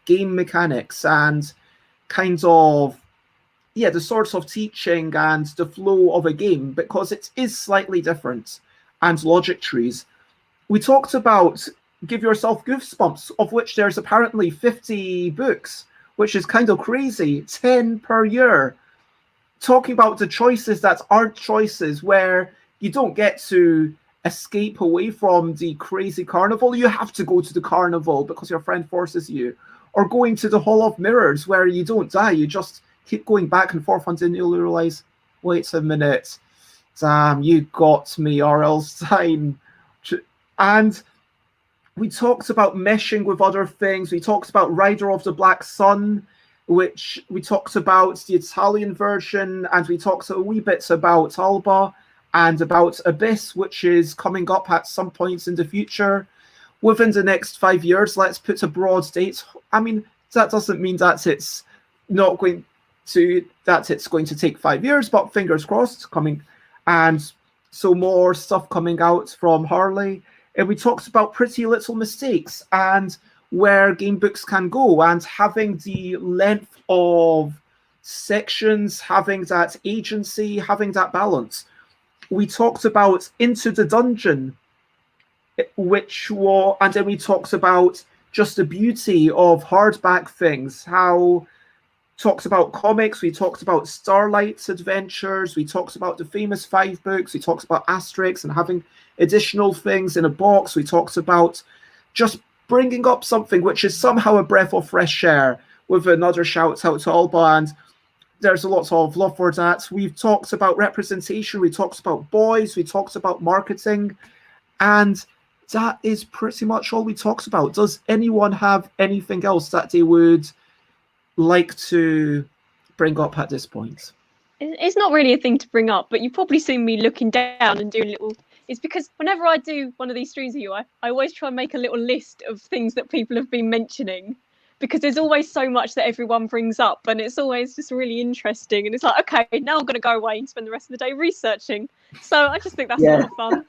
game mechanics and kind of, the sorts of teaching and the flow of a game, because it is slightly different, and logic trees. We talked about Give Yourself Goosebumps, of which there's apparently 50 books, which is kind of crazy, 10 per year. Talking about the choices that aren't choices, where you don't get to escape away from the crazy carnival. You have to go to the carnival because your friend forces you. Or going to the Hall of Mirrors, where you don't die. You just keep going back and forth until you realize, wait a minute, damn, you got me, R.L. Stein. And we talked about meshing with other things. We talked about Ryder of the Black Sun, which we talked about the Italian version, and we talked a wee bit about Alba and about Abyss, which is coming up at some points in the future. Within the next 5 years, let's put a broad date. I mean, that doesn't mean that it's going to take 5 years, but fingers crossed, coming. And so more stuff coming out from Harley. And we talked about Pretty Little Mistakes and where game books can go, and having the length of sections, having that agency, having that balance. We talked about Into the Dungeon, and then we talked about just the beauty of hardback things, how talked about comics, we talked about Starlight's adventures, we talked about the famous 5 books, we talked about Asterix and having additional things in a box, we talked about just bringing up something which is somehow a breath of fresh air, with another shout out to Alba, and there's a lot of love for that. We've talked about representation, we talked about boys, we talked about marketing, and that is pretty much all we talked about. Does anyone have anything else that they would like to bring up at this point? It's not really a thing to bring up, but you've probably seen me looking down and doing little. It's because whenever I do one of these streams with you, I always try and make a little list of things that people have been mentioning, because there's always so much that everyone brings up, and it's always just really interesting. And it's like, okay, now I'm going to go away and spend the rest of the day researching. So I just think that's a lot of fun.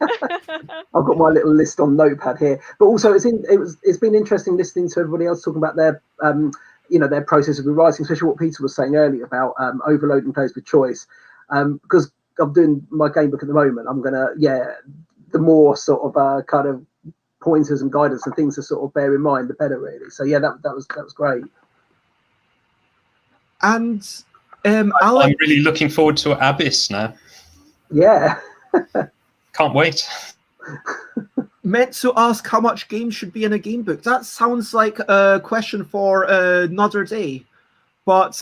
I've got my little list on Notepad here, but also it's been interesting listening to everybody else talking about their their process of rewriting, especially what Peter was saying earlier about overloading players with choice. Because I'm doing my game book at the moment, I'm gonna the more sort of kind of pointers and guidance and things to sort of bear in mind, the better, really. So yeah, that was great. And I'm really looking forward to Abyss now. Yeah. Can't wait. Meant to ask how much game should be in a game book. That sounds like a question for another day. But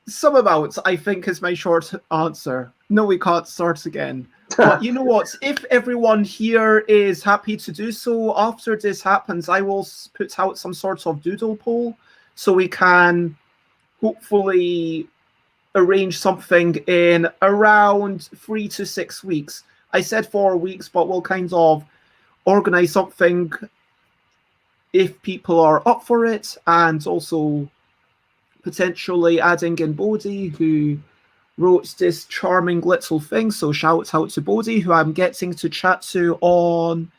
some amount, I think, is my short answer. No, we can't start again. But you know what? If everyone here is happy to do so, after this happens, I will put out some sort of doodle poll so we can hopefully arrange something in around 3 to 6 weeks. I said 4 weeks, but we'll kind of organize something if people are up for it, and also potentially adding in Bodhi, who wrote this charming little thing. So shout out to Bodhi, who I'm getting to chat to on,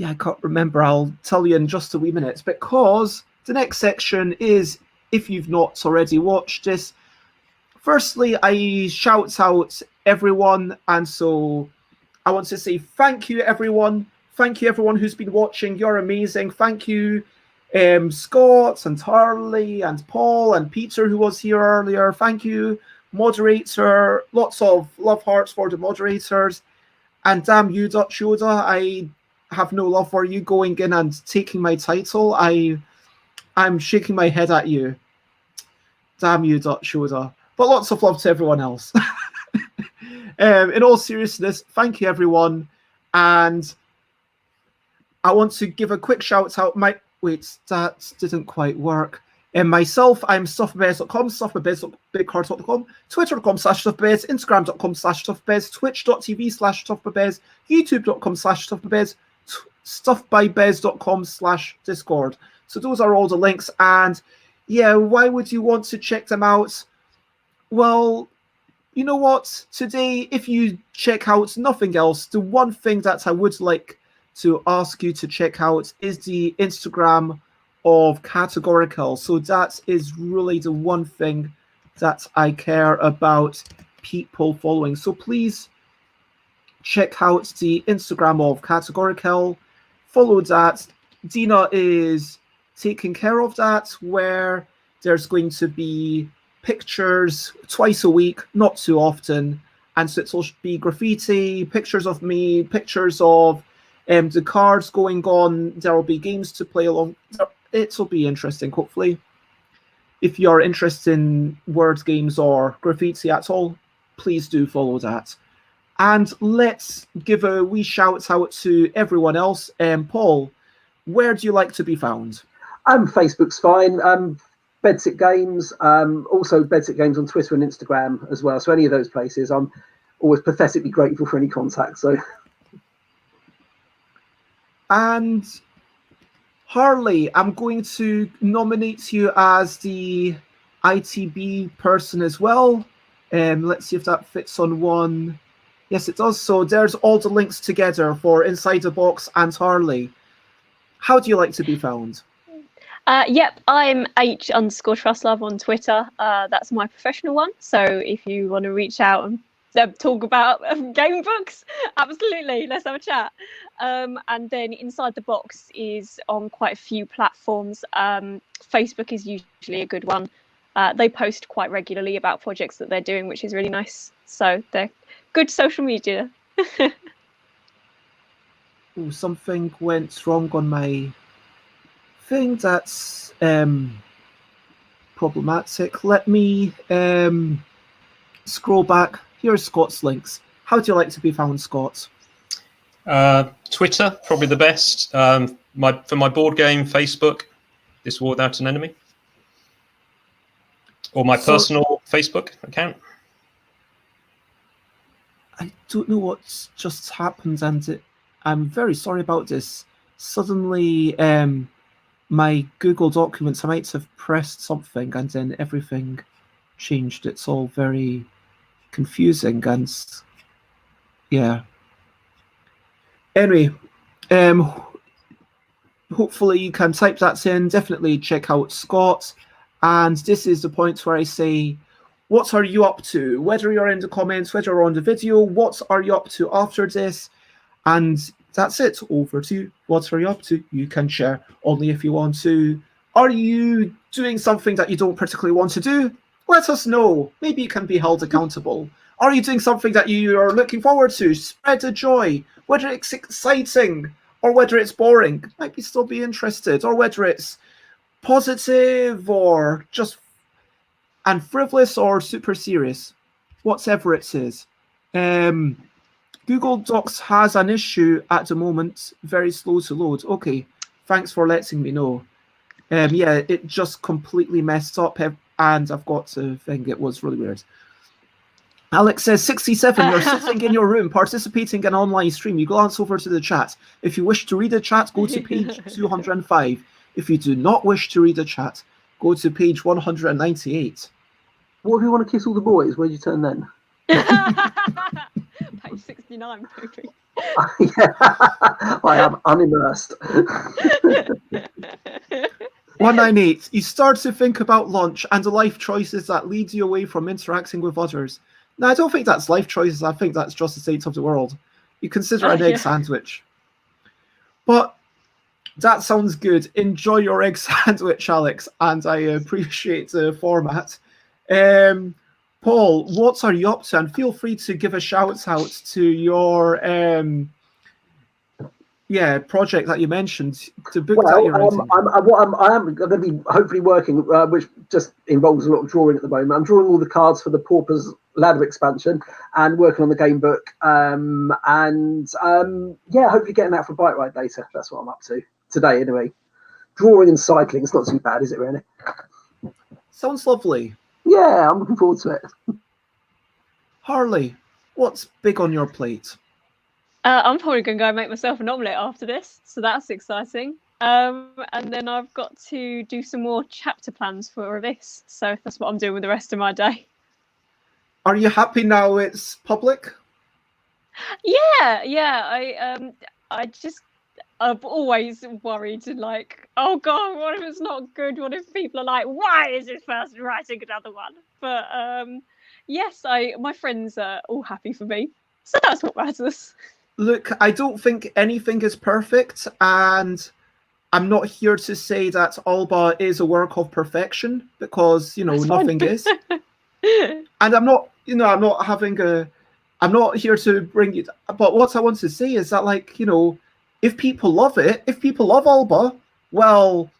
I can't remember, I'll tell you in just a wee minute, because the next section is, if you've not already watched this, firstly, I shout out everyone, and so I want to say thank you, everyone. Thank you, everyone who's been watching. You're amazing. Thank you, Scott and Harley and Paul and Peter, who was here earlier. Thank you, moderator. Lots of love hearts for the moderators. And damn you, Dutch Yoda. I have no love for you going in and taking my title. I'm shaking my head at you. Damn you, Dutch Yoda. But lots of love to everyone else. In all seriousness, thank you, everyone. And I want to give a quick shout out. Wait, that didn't quite work. Myself, I'm stuffbabez.com, stuffbabez.bigcards.com, twitter.com/stuffbabez, instagram.com/stuffbabez, twitch.tv/stuffbabez, youtube.com/stuffbabez, stuffbybez.com/discord. So those are all the links. And yeah, why would you want to check them out? Well, you know what? Today, if you check out nothing else, the one thing that I would like to ask you to check out is the Instagram of Categorical. So that is really the one thing that I care about people following. So please check out the Instagram of Categorical. Follow that. Dina is taking care of that, where there's going to be pictures twice a week, not too often, and so it'll be graffiti, pictures of me, pictures of the cards going on. There will be games to play along. It'll be interesting, hopefully. If you're interested in word games or graffiti at all, please do follow that. And let's give a wee shout out to everyone else. Paul, where do you like to be found? Facebook's fine. Bedsit Games, also Bedsit Games on Twitter and Instagram as well. So any of those places, I'm always pathetically grateful for any contact. So, and Harley, I'm going to nominate you as the ITB person as well. Let's see if that fits on one. Yes, it does. So there's all the links together for Inside the Box and Harley. How do you like to be found? Yep, I'm H_Truslove on Twitter. That's my professional one. So if you want to reach out and talk about game books, absolutely, let's have a chat. And then Inside the Box is on quite a few platforms. Facebook is usually a good one. They post quite regularly about projects that they're doing, which is really nice. So they're good social media. Oh, something went wrong on my thing. That's problematic. Let me scroll back. Here's Scott's links. How do you like to be found, Scott? Twitter, probably the best. For my board game, Facebook, This War Without an Enemy. Or my personal Facebook account. I don't know what's just happened, and I'm very sorry about this. Suddenly, my Google Documents, I might have pressed something and then everything changed. It's all very confusing, and yeah. Anyway, hopefully you can type that in. Definitely check out Scott. And this is the point where I say, what are you up to? Whether you're in the comments, whether you're on the video, what are you up to after this? And that's it. Over to you. What are you up to? You can share only if you want to. Are you doing something that you don't particularly want to do? Let us know. Maybe you can be held accountable. Are you doing something that you are looking forward to? Spread the joy. Whether it's exciting or whether it's boring, might be still be interested. Or whether it's positive or just and frivolous or super serious, whatever it is. Google Docs has an issue at the moment, very slow to load. Okay, thanks for letting me know. Yeah, it just completely messed up, and I've got to think it was really weird. Alex says, 67, you're sitting in your room, participating in an online stream. You glance over to the chat. If you wish to read the chat, go to page 205. If you do not wish to read the chat, go to page 198. What if you want to kiss all the boys? Where'd you turn then? Page 69, maybe. Yeah, I am unimmersed. 198. You start to think about lunch and the life choices that lead you away from interacting with others. No, I don't think that's life choices. I think that's just the state of the world. You consider an egg sandwich. But that sounds good. Enjoy your egg sandwich, Alex, and I appreciate the format. Paul, what are you up to? And feel free to give a shout out to your project that you mentioned, the book that you're writing. I am going to be hopefully working, which just involves a lot of drawing at the moment. I'm drawing all the cards for the Pauper's Ladder expansion and working on the game book. Hopefully getting that for Bike Ride later. That's what I'm up to today, anyway. Drawing and cycling, it's not too bad, is it, really? Sounds lovely. Yeah, I'm looking forward to it. Harley, what's big on your plate? I'm probably going to go make myself an omelette after this, so that's exciting. And then I've got to do some more chapter plans for this, so that's what I'm doing with the rest of my day. Are you happy now it's public? Yeah. I've always worried, like, oh God, what if it's not good? What if people are like, why is this person writing another one? But yes, my friends are all happy for me, so that's what matters. Look, I don't think anything is perfect, and I'm not here to say that Alba is a work of perfection, because nothing is. And I'm not here to bring it. But what I want to say is that, if people love it, if people love Alba, well,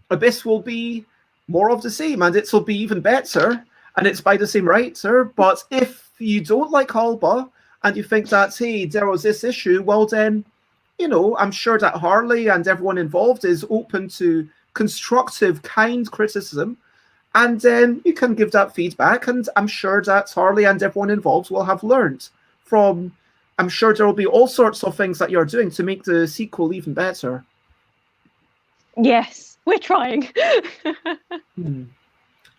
Abyss will be more of the same, and it will be even better, and it's by the same writer. But if you don't like Alba, and you think that, hey, there was this issue, well then, I'm sure that Harley and everyone involved is open to constructive, kind criticism, and then you can give that feedback, and I'm sure that Harley and everyone involved will have learned from. I'm sure there will be all sorts of things that you're doing to make the sequel even better. Yes, we're trying.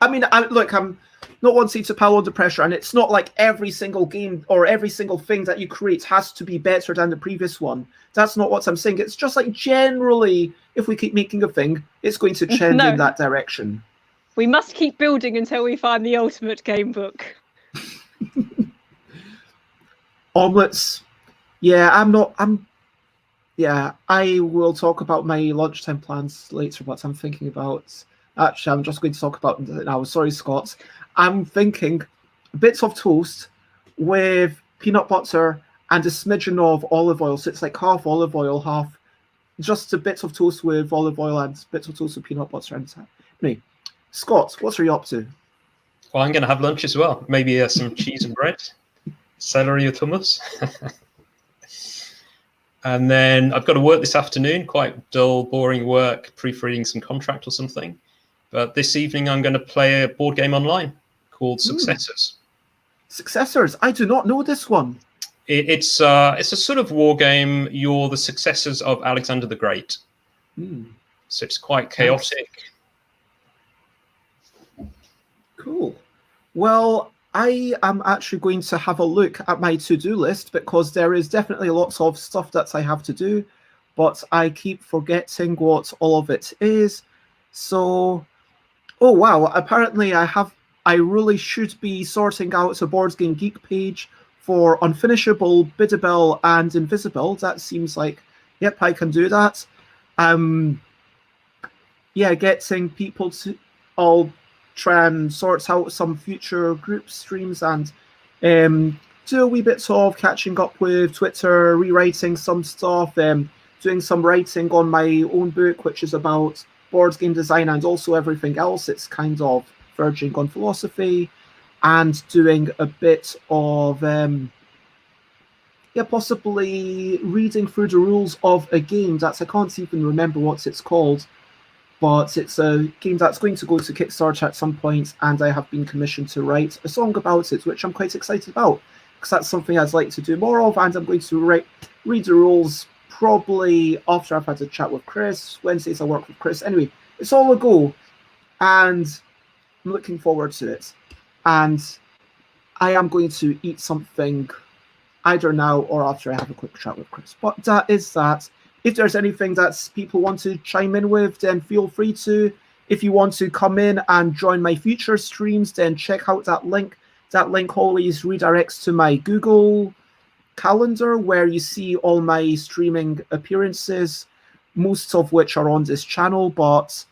I mean, look, I'm not wanting to pile under pressure, and it's not like every single game or every single thing that you create has to be better than the previous one. That's not what I'm saying. It's just like generally, if we keep making a thing, it's going to trend in that direction. We must keep building until we find the ultimate game book. Omelets. Yeah, I will talk about my lunchtime plans later, but I'm thinking about... Actually, I'm just going to talk about it now. Sorry, Scott. I'm thinking bits of toast with peanut butter and a smidgen of olive oil. So it's like half olive oil, half just a bit of toast with olive oil and bits of toast with peanut butter. And anyway, Scott, what are you up to? Well, I'm going to have lunch as well. Maybe some cheese and bread, celery with hummus. And then I've got to work this afternoon, quite dull, boring work, proofreading some contract or something. But this evening I'm going to play a board game online called Successors. Successors? I do not know this one. It's a sort of war game. You're the successors of Alexander the Great. So it's quite chaotic. Cool. Well, I am actually going to have a look at my to-do list because there is definitely lots of stuff that I have to do, but I keep forgetting what all of it is. So, oh wow, apparently I really should be sorting out a Board Game Geek page for Unfinishable, Biddable, and Invisible. That seems like, yep, I can do that. Yeah, getting people to all try and sort out some future group streams and do a wee bit of catching up with Twitter, rewriting some stuff, doing some writing on my own book, which is about board game design and also everything else. It's kind of verging on philosophy, and doing a bit of possibly reading through the rules of a game that I can't even remember what it's called. But it's a game that's going to go to Kickstarter at some point, and I have been commissioned to write a song about it, which I'm quite excited about, because that's something I'd like to do more of, and I'm going to read the rules probably after I've had a chat with Chris. Wednesdays I work with Chris. Anyway, it's all a go, and I'm looking forward to it. And I am going to eat something either now or after I have a quick chat with Chris. But that is that. If there's anything that people want to chime in with, then feel free to. If you want to come in and join my future streams, then check out that link. That link always redirects to my Google Calendar, where you see all my streaming appearances, most of which are on this channel. But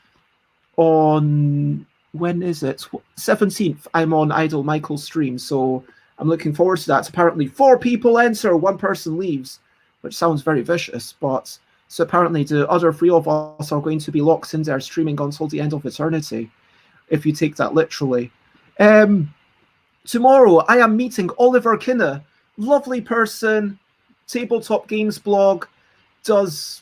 on, when is it? 17th, I'm on Idle Michael's stream, so I'm looking forward to that. Apparently 4 people enter, 1 person leaves, which sounds very vicious, but so apparently the other 3 of us are going to be locked in there streaming until the end of eternity, if you take that literally. Tomorrow I am meeting Oliver Kinna, lovely person, Tabletop Games blog, does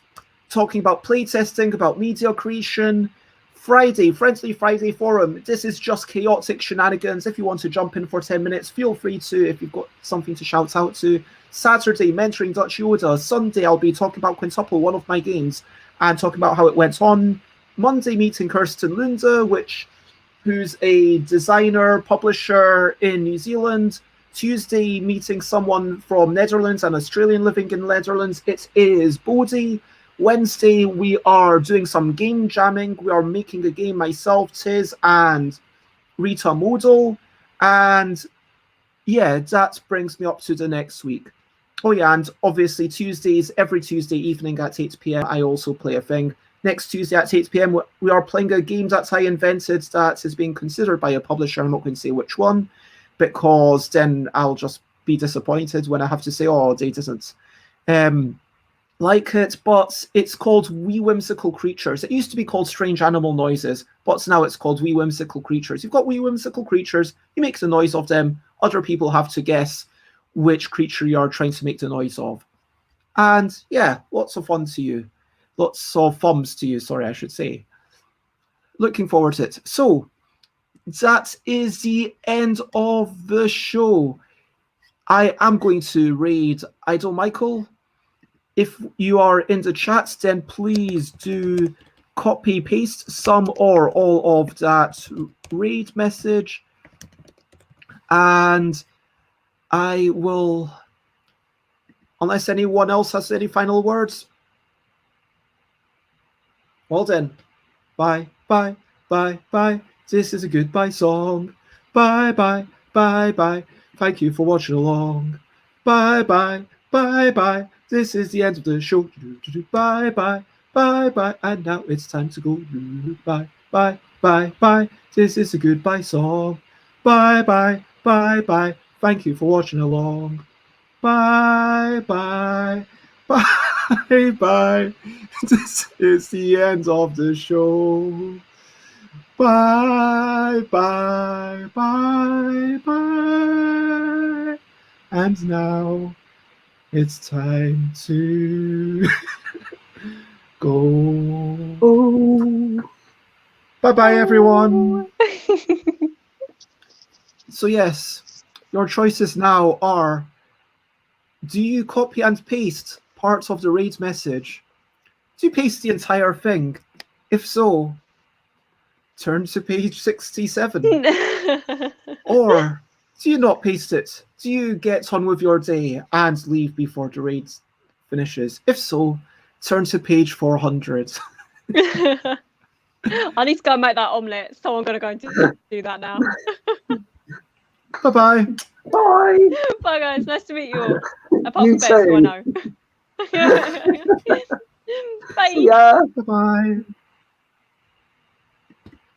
talking about playtesting, about media creation. Friday, Friendly Friday Forum. This is just chaotic shenanigans. If you want to jump in for 10 minutes, feel free to, if you've got something to shout out to. Saturday, mentoring Dutch Yoda. Sunday, I'll be talking about Quintuple, one of my games, and talking about how it went on. Monday, meeting Kirsten Lunde, who's a designer, publisher in New Zealand. Tuesday, meeting someone from Netherlands, an Australian living in Netherlands. It is Bodhi. Wednesday, we are doing some game jamming. We are making a game, myself, Tiz, and Rita Modal. And yeah, that brings me up to the next week. Oh yeah, and obviously Tuesdays, every Tuesday evening at 8 p.m, I also play a thing. Next Tuesday at 8 p.m, we are playing a game that I invented that is being considered by a publisher. I'm not going to say which one, because then I'll just be disappointed when I have to say, oh, they didn't like it. But it's called Wee Whimsical Creatures. It used to be called Strange Animal Noises, but now it's called Wee Whimsical Creatures. You've got wee whimsical creatures, you make the noise of them, other people have to guess which creature you are trying to make the noise of. And yeah, lots of fun to you. Lots of thumbs to you, sorry, I should say. Looking forward to it. So, that is the end of the show. I am going to raid Idle Michael. If you are in the chat, then please do copy paste some or all of that raid message, and I will, unless anyone else has any final words. Well then, bye, bye, bye, bye. This is a goodbye song. Bye, bye, bye, bye. Thank you for watching along. Bye, bye, bye, bye. This is the end of the show. Bye, bye, bye, bye. And now it's time to go. Bye, bye, bye, bye. This is a goodbye song. Bye, bye, bye, bye. Thank you for watching along. Bye, bye, bye, bye. This is the end of the show. Bye, bye, bye, bye. And now it's time to go. Oh. Bye-bye, everyone. So yes, your choices now are: do you copy and paste parts of the raid message? Do you paste the entire thing? If so, turn to page 67. Or do you not paste it? Do you get on with your day and leave before the raid finishes? If so, turn to page 400. I need to go and make that omelette, so I'm going to go and do that now. Bye-bye. Bye. Bye, guys. Nice to meet you all. Apart You from Beth, who I too. know. Bye. See ya. Bye-bye.